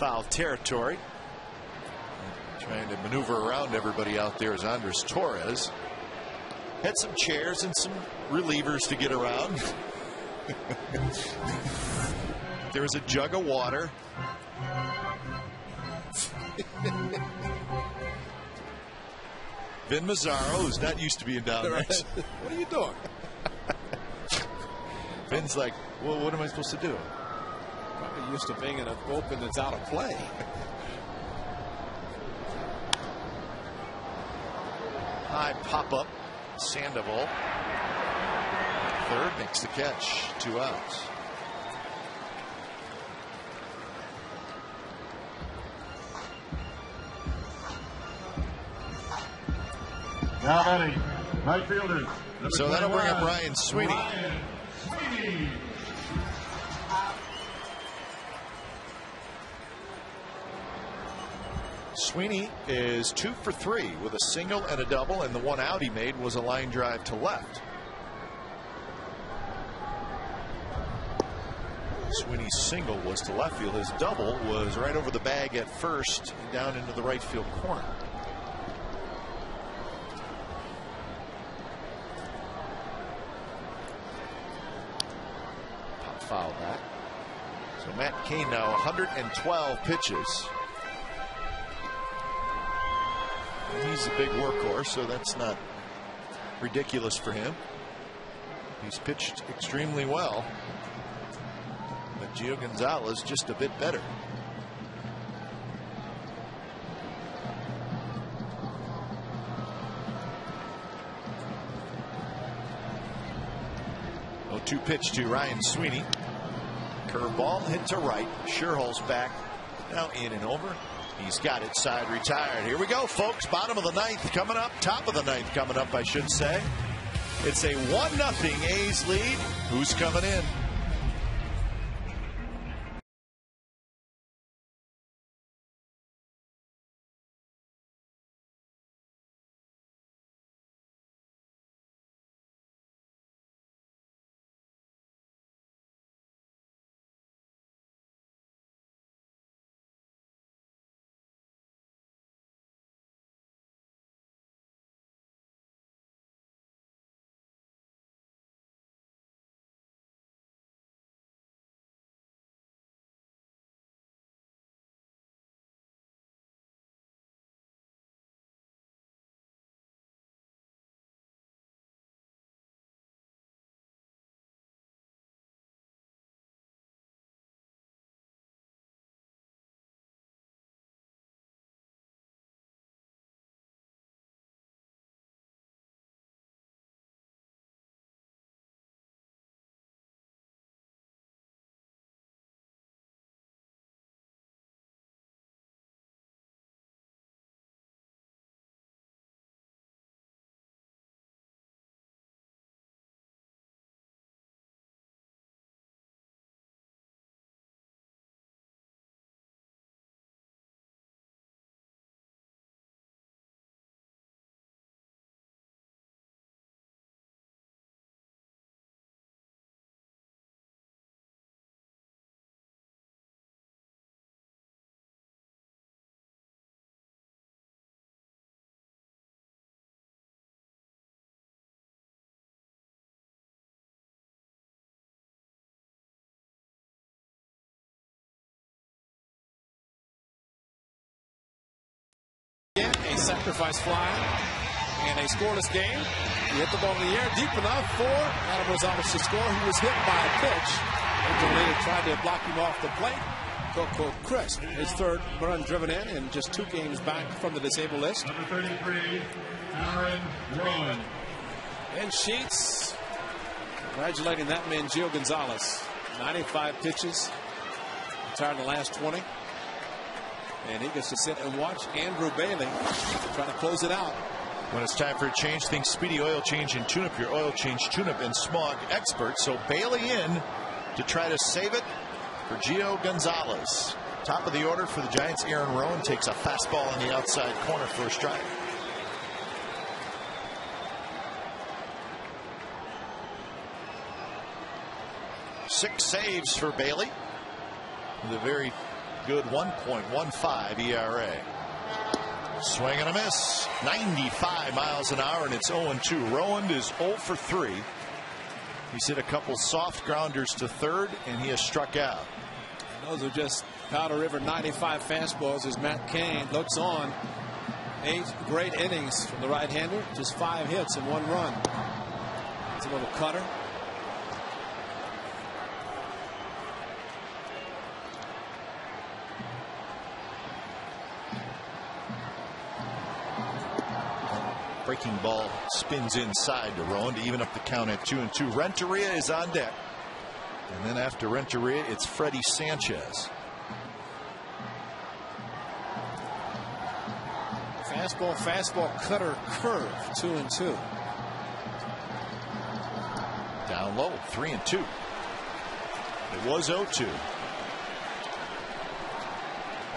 Foul territory. Trying to maneuver around everybody out there is Andres Torres. Had some chairs and some relievers to get around. There was a jug of water. Vin Mazzaro, who's not used to being down there. What are you doing? Vin's like, well, what am I supposed to do? Probably used to being in a bullpen that's out of play. High pop-up. Sandoval. Third makes the catch. 2 outs. Now batting, right fielders. So that'll bring up Ryan Sweeney. Sweeney is 2 for 3 with a single and a double, and the 1 out he made was a line drive to left. Sweeney's single was to left field. His double was right over the bag at first, down into the right field corner. Pop foul back. So Matt Cain now 112 pitches. He's a big workhorse, so that's not ridiculous for him. He's pitched extremely well. But Gio Gonzalez just a bit better. 0-2 pitch to Ryan Sweeney. Curveball hit to right. Sherhol's back. Now in and over. He's got it. Side retired. Here we go, folks. Bottom of the ninth coming up. Top of the ninth coming up, I should say. It's a 1-0 A's lead. Who's coming in? A sacrifice fly and a scoreless game. He hit the ball in the air deep enough for Adam Rosales to score. He was hit by a pitch. Angelina tried to block him off the plate. Coco Crisp, his third run driven in and just 2 games back from the disabled list. Number 33, Aaron Rowan. And Sheets congratulating that man, Gio Gonzalez. 95 pitches, retired in the last 20. And he gets to sit and watch Andrew Bailey trying to close it out. When it's time for a change, think Speedy Oil Change and Tune-Up, your oil change tune-up and smog expert. So Bailey in to try to save it for Gio Gonzalez. Top of the order for the Giants, Aaron Rowan takes a fastball on the outside corner for a strike. Six saves for Bailey with a very good 1.15 ERA. Swing and a miss. 95 miles an hour, and it's 0-2. Rowan is 0 for 3. He's hit a couple soft grounders to third, and he has struck out. Those are just Powder River 95 fastballs as Matt Cain looks on. 8 great innings from the right-hander. Just 5 hits and 1 run. It's a little cutter. Breaking ball spins inside to Rowan to even up the count at 2-2. Renteria is on deck. And then after Renteria, it's Freddie Sanchez. Fastball, cutter, curve. 2-2. Down low, 3-2. It was 0-2.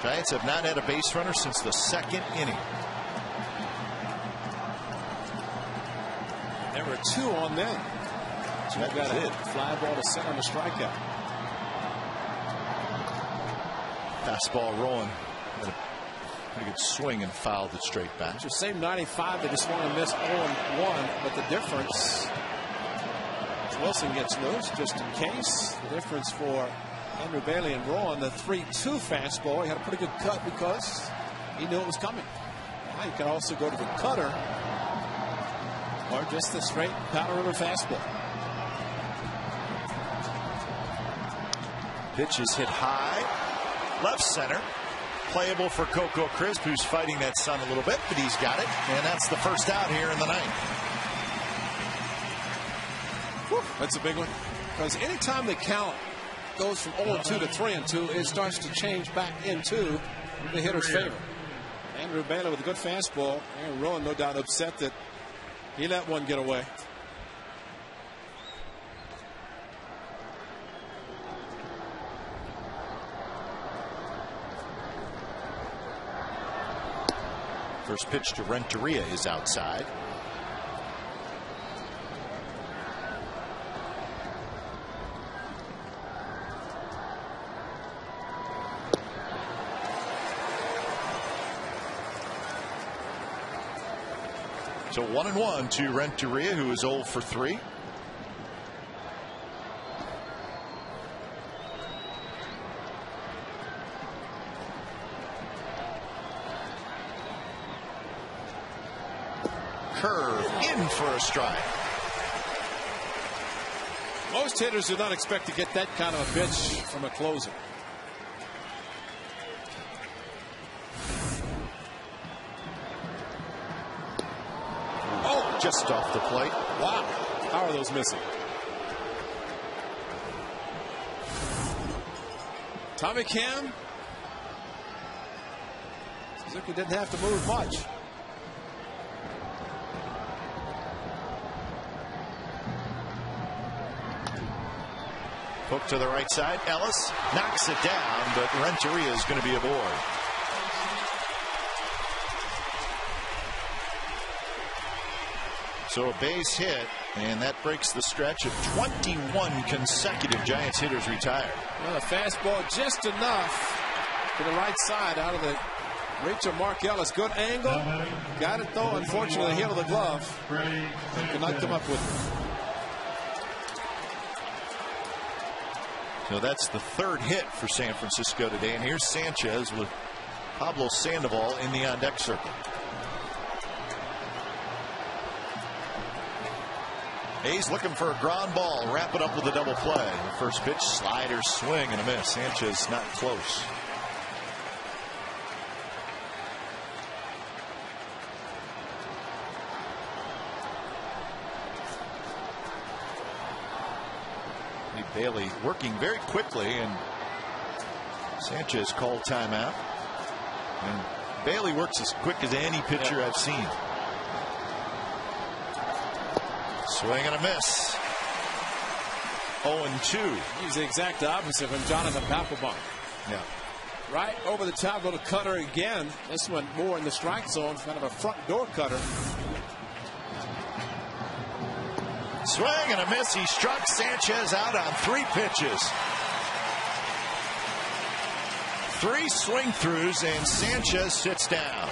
Giants have not had a base runner since the 2nd inning. There were 2 on them. So we've got a fly ball to center on the strikeout. Fastball Rowan had a pretty good swing and fouled it straight back. It's the same 95 that just want to miss 0-1, but the difference, Wilson gets loose just in case. The difference for Andrew Bailey and Rowan, the 3-2 fastball, he had a pretty good cut because he knew it was coming. Now you can also go to the cutter or just the straight Powder River fastball. Pitch is hit high, left center. Playable for Coco Crisp, who's fighting that sun a little bit, but he's got it. And that's the first out here in the ninth. That's a big one. Because anytime the count goes from 0-2 to 3-2, it starts to change back into the hitter's favor. Andrew Bailey with a good fastball. Aaron Rowan no doubt upset that he let one get away. First pitch to Renteria is outside. So 1-1 to Renteria, who is 0 for 3. Curve in for a strike. Most hitters do not expect to get that kind of a pitch from a closer. Oh, just off the plate. Wow. How are those missing? Tommy Cam. Suzuki didn't have to move much. Hook to the right side. Ellis knocks it down, but Renteria is going to be aboard. So a base hit, and that breaks the stretch of 21 consecutive Giants hitters retired. Well, a fastball just enough to the right side out of the reach of Mark Ellis. Good angle. Got it, though. Unfortunately, heel of the glove. Could not come up with it. So that's the third hit for San Francisco today. And here's Sanchez with Pablo Sandoval in the on-deck circle. A's looking for a ground ball. Wrap it up with a double play. The first pitch, slider, swing, and a miss. Sanchez not close. Bailey working very quickly, and Sanchez called timeout. And Bailey works as quick as any pitcher I've seen. Swing and a miss. 0-2. He's the exact opposite from Jonathan Papelbon. Yeah. Right over the top, little cutter again. This one more in the strike zone, kind of a front door cutter. Swing and a miss. He struck Sanchez out on 3 pitches. 3 swing throughs, and Sanchez sits down.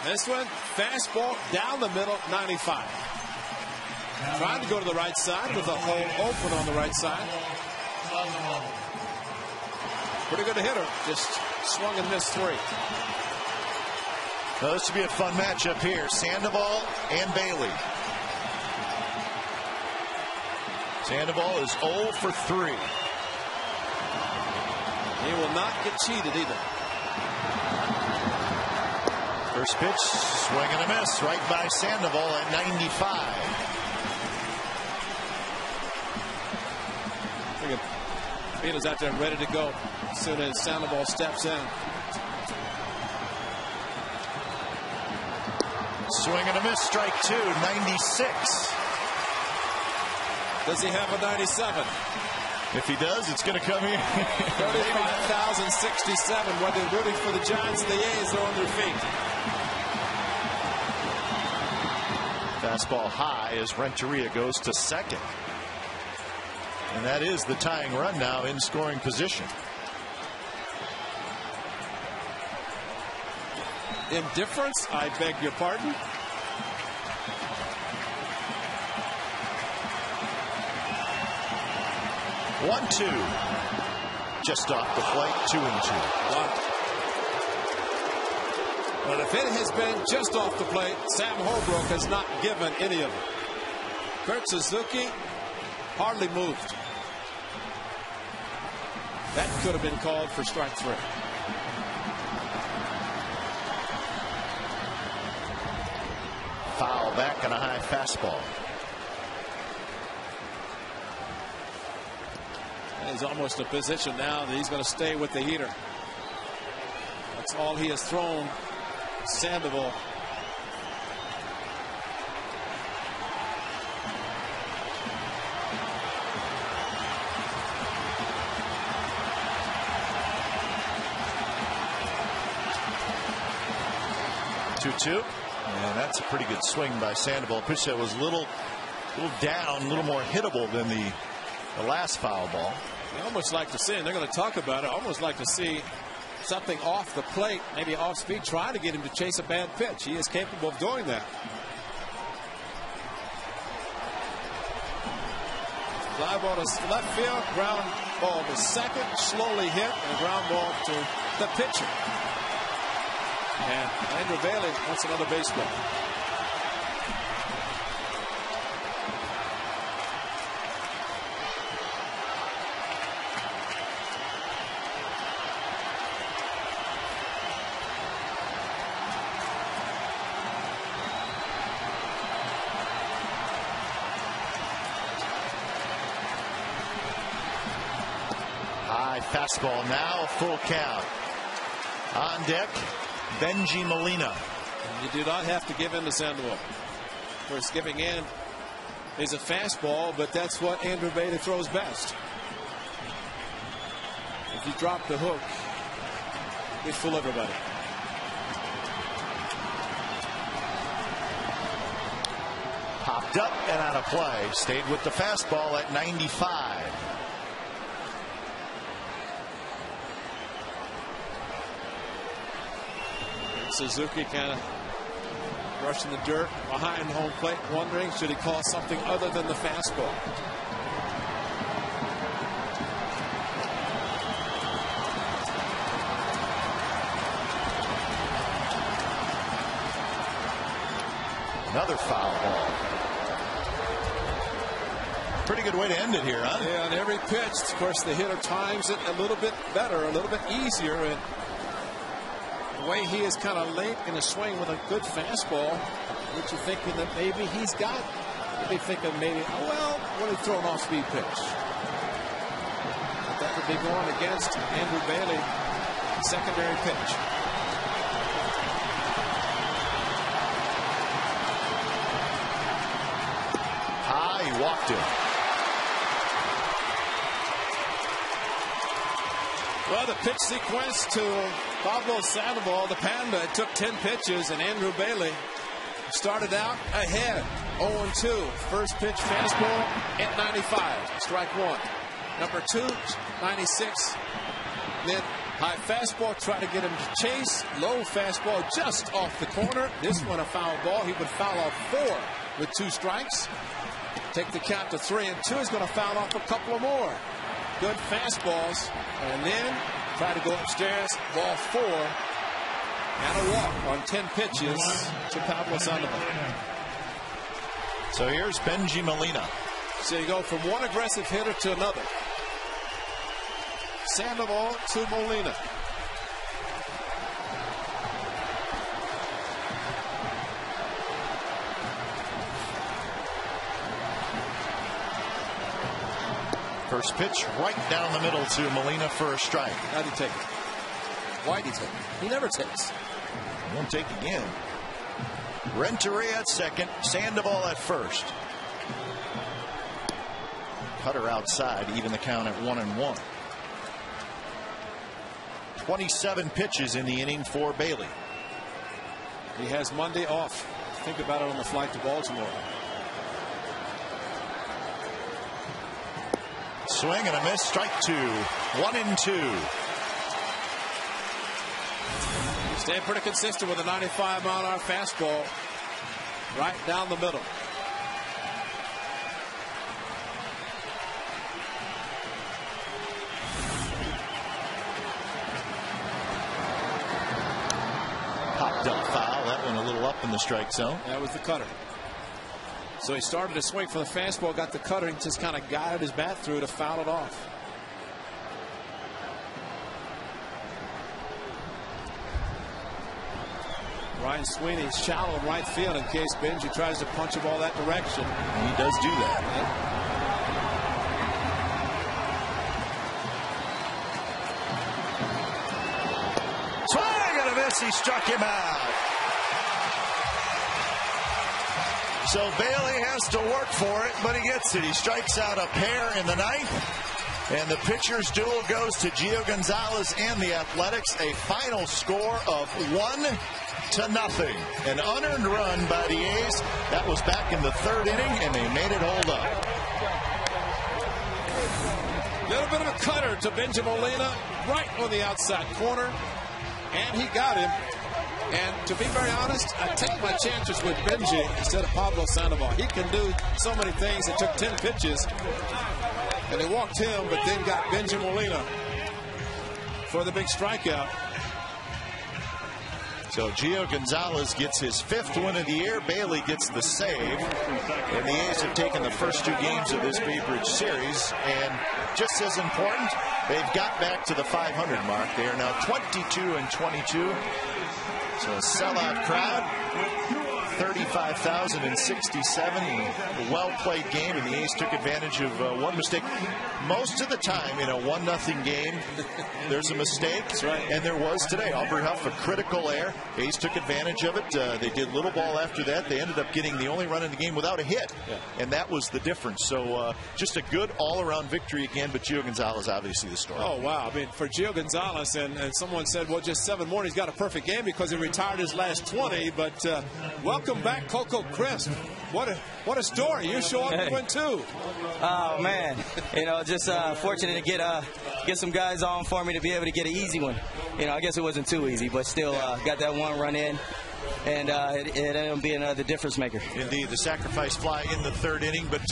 This one, fastball down the middle, 95. Trying to go to the right side with a hole open on the right side. Pretty good hitter. Just swung and missed 3. Well, this should be a fun matchup here. Sandoval and Bailey. Sandoval is 0 for 3. He will not get cheated either. First pitch, swing and a miss, right by Sandoval at 95. Beatles out there ready to go as soon as Sandoval steps in. Swing and a miss, strike 2, 96. Does he have a 97? If he does, it's going to come here. 35,067. Whether rooting for the Giants or the A's are on their feet. Fastball high as Renteria goes to second. And that is the tying run now in scoring position. Indifference? I beg your pardon? One, 2. Just off the plate, 2-2. Wow. But if it has been just off the plate, Sam Holbrook has not given any of it. Kurt Suzuki hardly moved. That could have been called for strike 3. Foul back and a high fastball. He's almost in a position now that he's going to stay with the heater. That's all he has thrown. Sandoval. And that's a pretty good swing by Sandoval. A pitch that was a little down, a little more hittable than the last foul ball. I almost like to see, and they're going to talk about it, I almost like to see something off the plate, maybe off speed, try to get him to chase a bad pitch. He is capable of doing that. Fly ball to left field, ground ball to second, slowly hit, and ground ball to the pitcher. And Andrew Bailey wants another baseball. High fastball now, full count. On deck, Benji Molina. You do not have to give in to Sandoval. Of course, giving in is a fastball, but that's what Andrew Bailey throws best. If you drop the hook, you fool everybody. Popped up and out of play. Stayed with the fastball at 95. Suzuki kind of brushing the dirt behind home plate, wondering should he call something other than the fastball. Another foul ball. Pretty good way to end it here, huh? Yeah, on every pitch, of course, the hitter times it a little bit better, a little bit easier, and the way he is kind of late in a swing with a good fastball, which you're thinking that maybe he's got. You'd be thinking maybe, oh, well, what if he throw an off-speed pitch? But that could be going against Andrew Bailey, secondary pitch. High, he walked him. Well, the pitch sequence to Pablo Sandoval, the Panda, it took 10 pitches, and Andrew Bailey started out ahead, 0-2. First pitch fastball at 95, strike one. Number 2, 96. Then high fastball, try to get him to chase. Low fastball just off the corner. This one a foul ball. He would foul off 4 with 2 strikes. Take the count to 3-2. He's going to foul off a couple more. Good fastballs, and then try to go upstairs, ball 4, and a walk on 10 pitches to Pablo Sandoval. So here's Benji Molina. So you go from one aggressive hitter to another. Sandoval to Molina. First pitch right down the middle to Molina for a strike. How'd he take it? Why'd he take it? He never takes. He won't take again. Renteria at second, Sandoval at first. Cutter outside, even the count at 1-1. 27 pitches in the inning for Bailey. He has Monday off. Think about it on the flight to Baltimore. Swing and a miss, strike 2. 1-2. Staying pretty consistent with a 95-mile-an-hour fastball right down the middle. Popped up foul. That one a little up in the strike zone. That was the cutter. So he started to swing for the fastball, got the cutter, and just kind of guided his bat through to foul it off. Ryan Sweeney shallow in right field in case Benji tries to punch a ball that direction. And he does do that. Yes, he struck him out. So Bailey has to work for it, but he gets it. He strikes out a pair in the ninth. And the pitcher's duel goes to Gio Gonzalez and the Athletics. A final score of 1-0. An unearned run by the A's. That was back in the third inning, and they made it hold up. Little bit of a cutter to Benjamin Molina right on the outside corner, and he got him. And to be very honest, I take my chances with Benji instead of Pablo Sandoval. He can do so many things. It took 10 pitches, and they walked him, but then got Benjamin Molina for the big strikeout. So Gio Gonzalez gets his 5th win of the year. Bailey gets the save. And the A's have taken the first 2 games of this Bay Bridge series. And just as important, they've got back to the 500 mark. They are now 22-22. So a sellout crowd, 35,067. A well-played game, and the A's took advantage of one mistake. Most of the time in a 1-0 game, there's a mistake. That's right. And there was today. Aubrey Huff, a critical error. A's took advantage of it. They did little ball after that. They ended up getting the only run in the game without a hit. Yeah. And that was the difference. So just a good all-around victory again, but Gio Gonzalez obviously the story. Oh, wow. I mean, for Gio Gonzalez, and someone said, well, just 7 more, he's got a perfect game because he retired his last 20. But welcome back, Coco Crisp. What a story. You show up and win 2. Oh, man. You know, just fortunate to get some guys on for me to be able to get an easy one. You know, I guess it wasn't too easy, but still got that 1 run in. And it ended up being the difference maker. Indeed, the sacrifice fly in the 3rd inning, but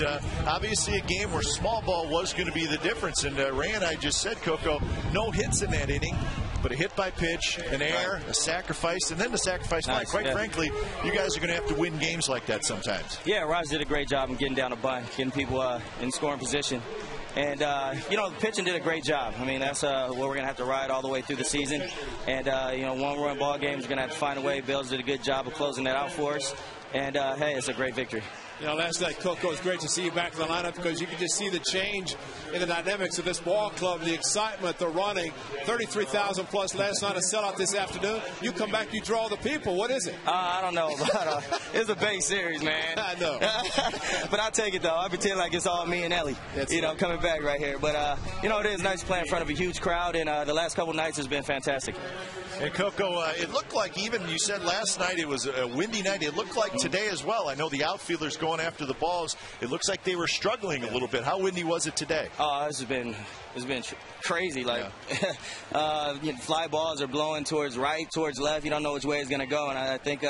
obviously a game where small ball was going to be the difference. And Ray and I just said, Coco, no hits in that inning, but a hit by pitch, an error, a sacrifice, and then the sacrifice fly. Quite frankly, you guys are going to have to win games like that sometimes. Yeah, Raj did a great job in getting down a bunt, getting people in scoring position. And, you know, the pitching did a great job. I mean, that's what we're going to have to ride all the way through the season. And, you know, 1-run ball games, we're going to have to find a way. Bills did a good job of closing that out for us. And, hey, it's a great victory. You know, last night, Coco, it's great to see you back in the lineup because you can just see the change in the dynamics of this ball club, the excitement, the running. 33,000 plus last night, a sellout this afternoon. You come back, you draw the people. What is it? I don't know, but it's a base series, man. I know. But I'll take it, though. I pretend like it's all me and Ellie, coming back right here. But, you know, it is nice playing in front of a huge crowd, and the last couple nights has been fantastic. And Coco, it looked like, even you said last night it was a windy night. It looked like today as well. I know the outfielders going after the balls. It looks like they were struggling a little bit. How windy was it today? Oh, it's been crazy. Like, you know, fly balls are blowing towards right, towards left. You don't know which way it's going to go. And I think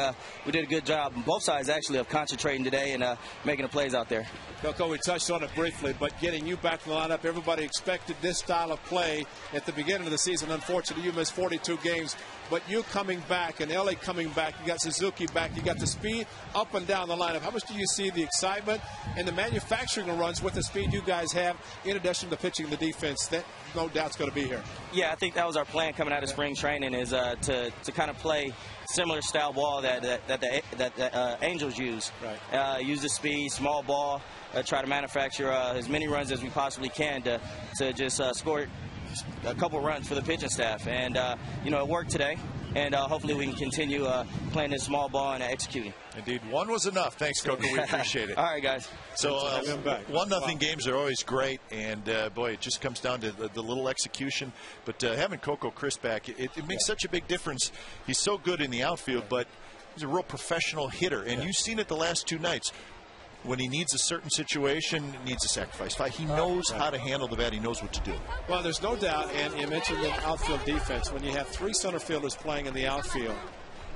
we did a good job on both sides, actually, of concentrating today and making the plays out there. Coco, we touched on it briefly, but getting you back in the lineup, everybody expected this style of play at the beginning of the season. Unfortunately, you missed 42 games. But you coming back and Ellie coming back, you got Suzuki back, you got the speed up and down the lineup. How much do you see the excitement and the manufacturing runs with the speed you guys have, in addition to pitching the defense? That no doubt's going to be here. Yeah, I think that was our plan coming out of spring training, is to kind of play similar style ball that the Angels use. Right. Use the speed, small ball, try to manufacture as many runs as we possibly can to just score a couple runs for the pitching staff. And, you know, it worked today. And hopefully we can continue playing this small ball and executing. Indeed. 1 was enough. Thanks, Coco. We appreciate it. All right, guys. So 1-0 games are always great. And, boy, it just comes down to the little execution. But having Coco Crisp back, it makes such a big difference. He's so good in the outfield, but he's a real professional hitter. And you've seen it the last 2 nights. When he needs a certain situation, needs a sacrifice fly, he knows how to handle the bat. He knows what to do. Well, there's no doubt, and you mentioned the outfield defense. When you have 3 center fielders playing in the outfield,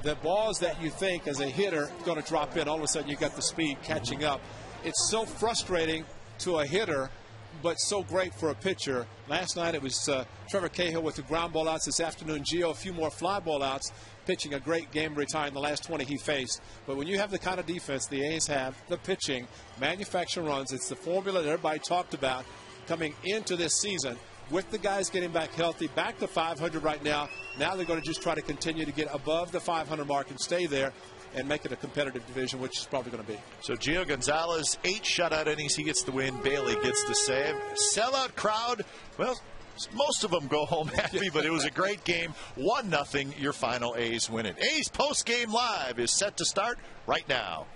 the balls that you think as a hitter going to drop in, all of a sudden you got the speed catching up. It's so frustrating to a hitter, but so great for a pitcher. Last night it was Trevor Cahill with the ground ball outs. This afternoon, Gio, a few more fly ball outs, pitching a great game, retiring the last 20 he faced. But when you have the kind of defense the A's have, the pitching, manufacturing runs, it's the formula that everybody talked about coming into this season. With the guys getting back healthy, back to 500 right now. Now they're going to just try to continue to get above the 500 mark and stay there and make it a competitive division, which is probably going to be. So Gio Gonzalez, 8 shutout innings. He gets the win. Bailey gets the save. Sellout crowd. Well, most of them go home happy, but it was a great game. 1-0, your final A's win it. A's post-game live is set to start right now.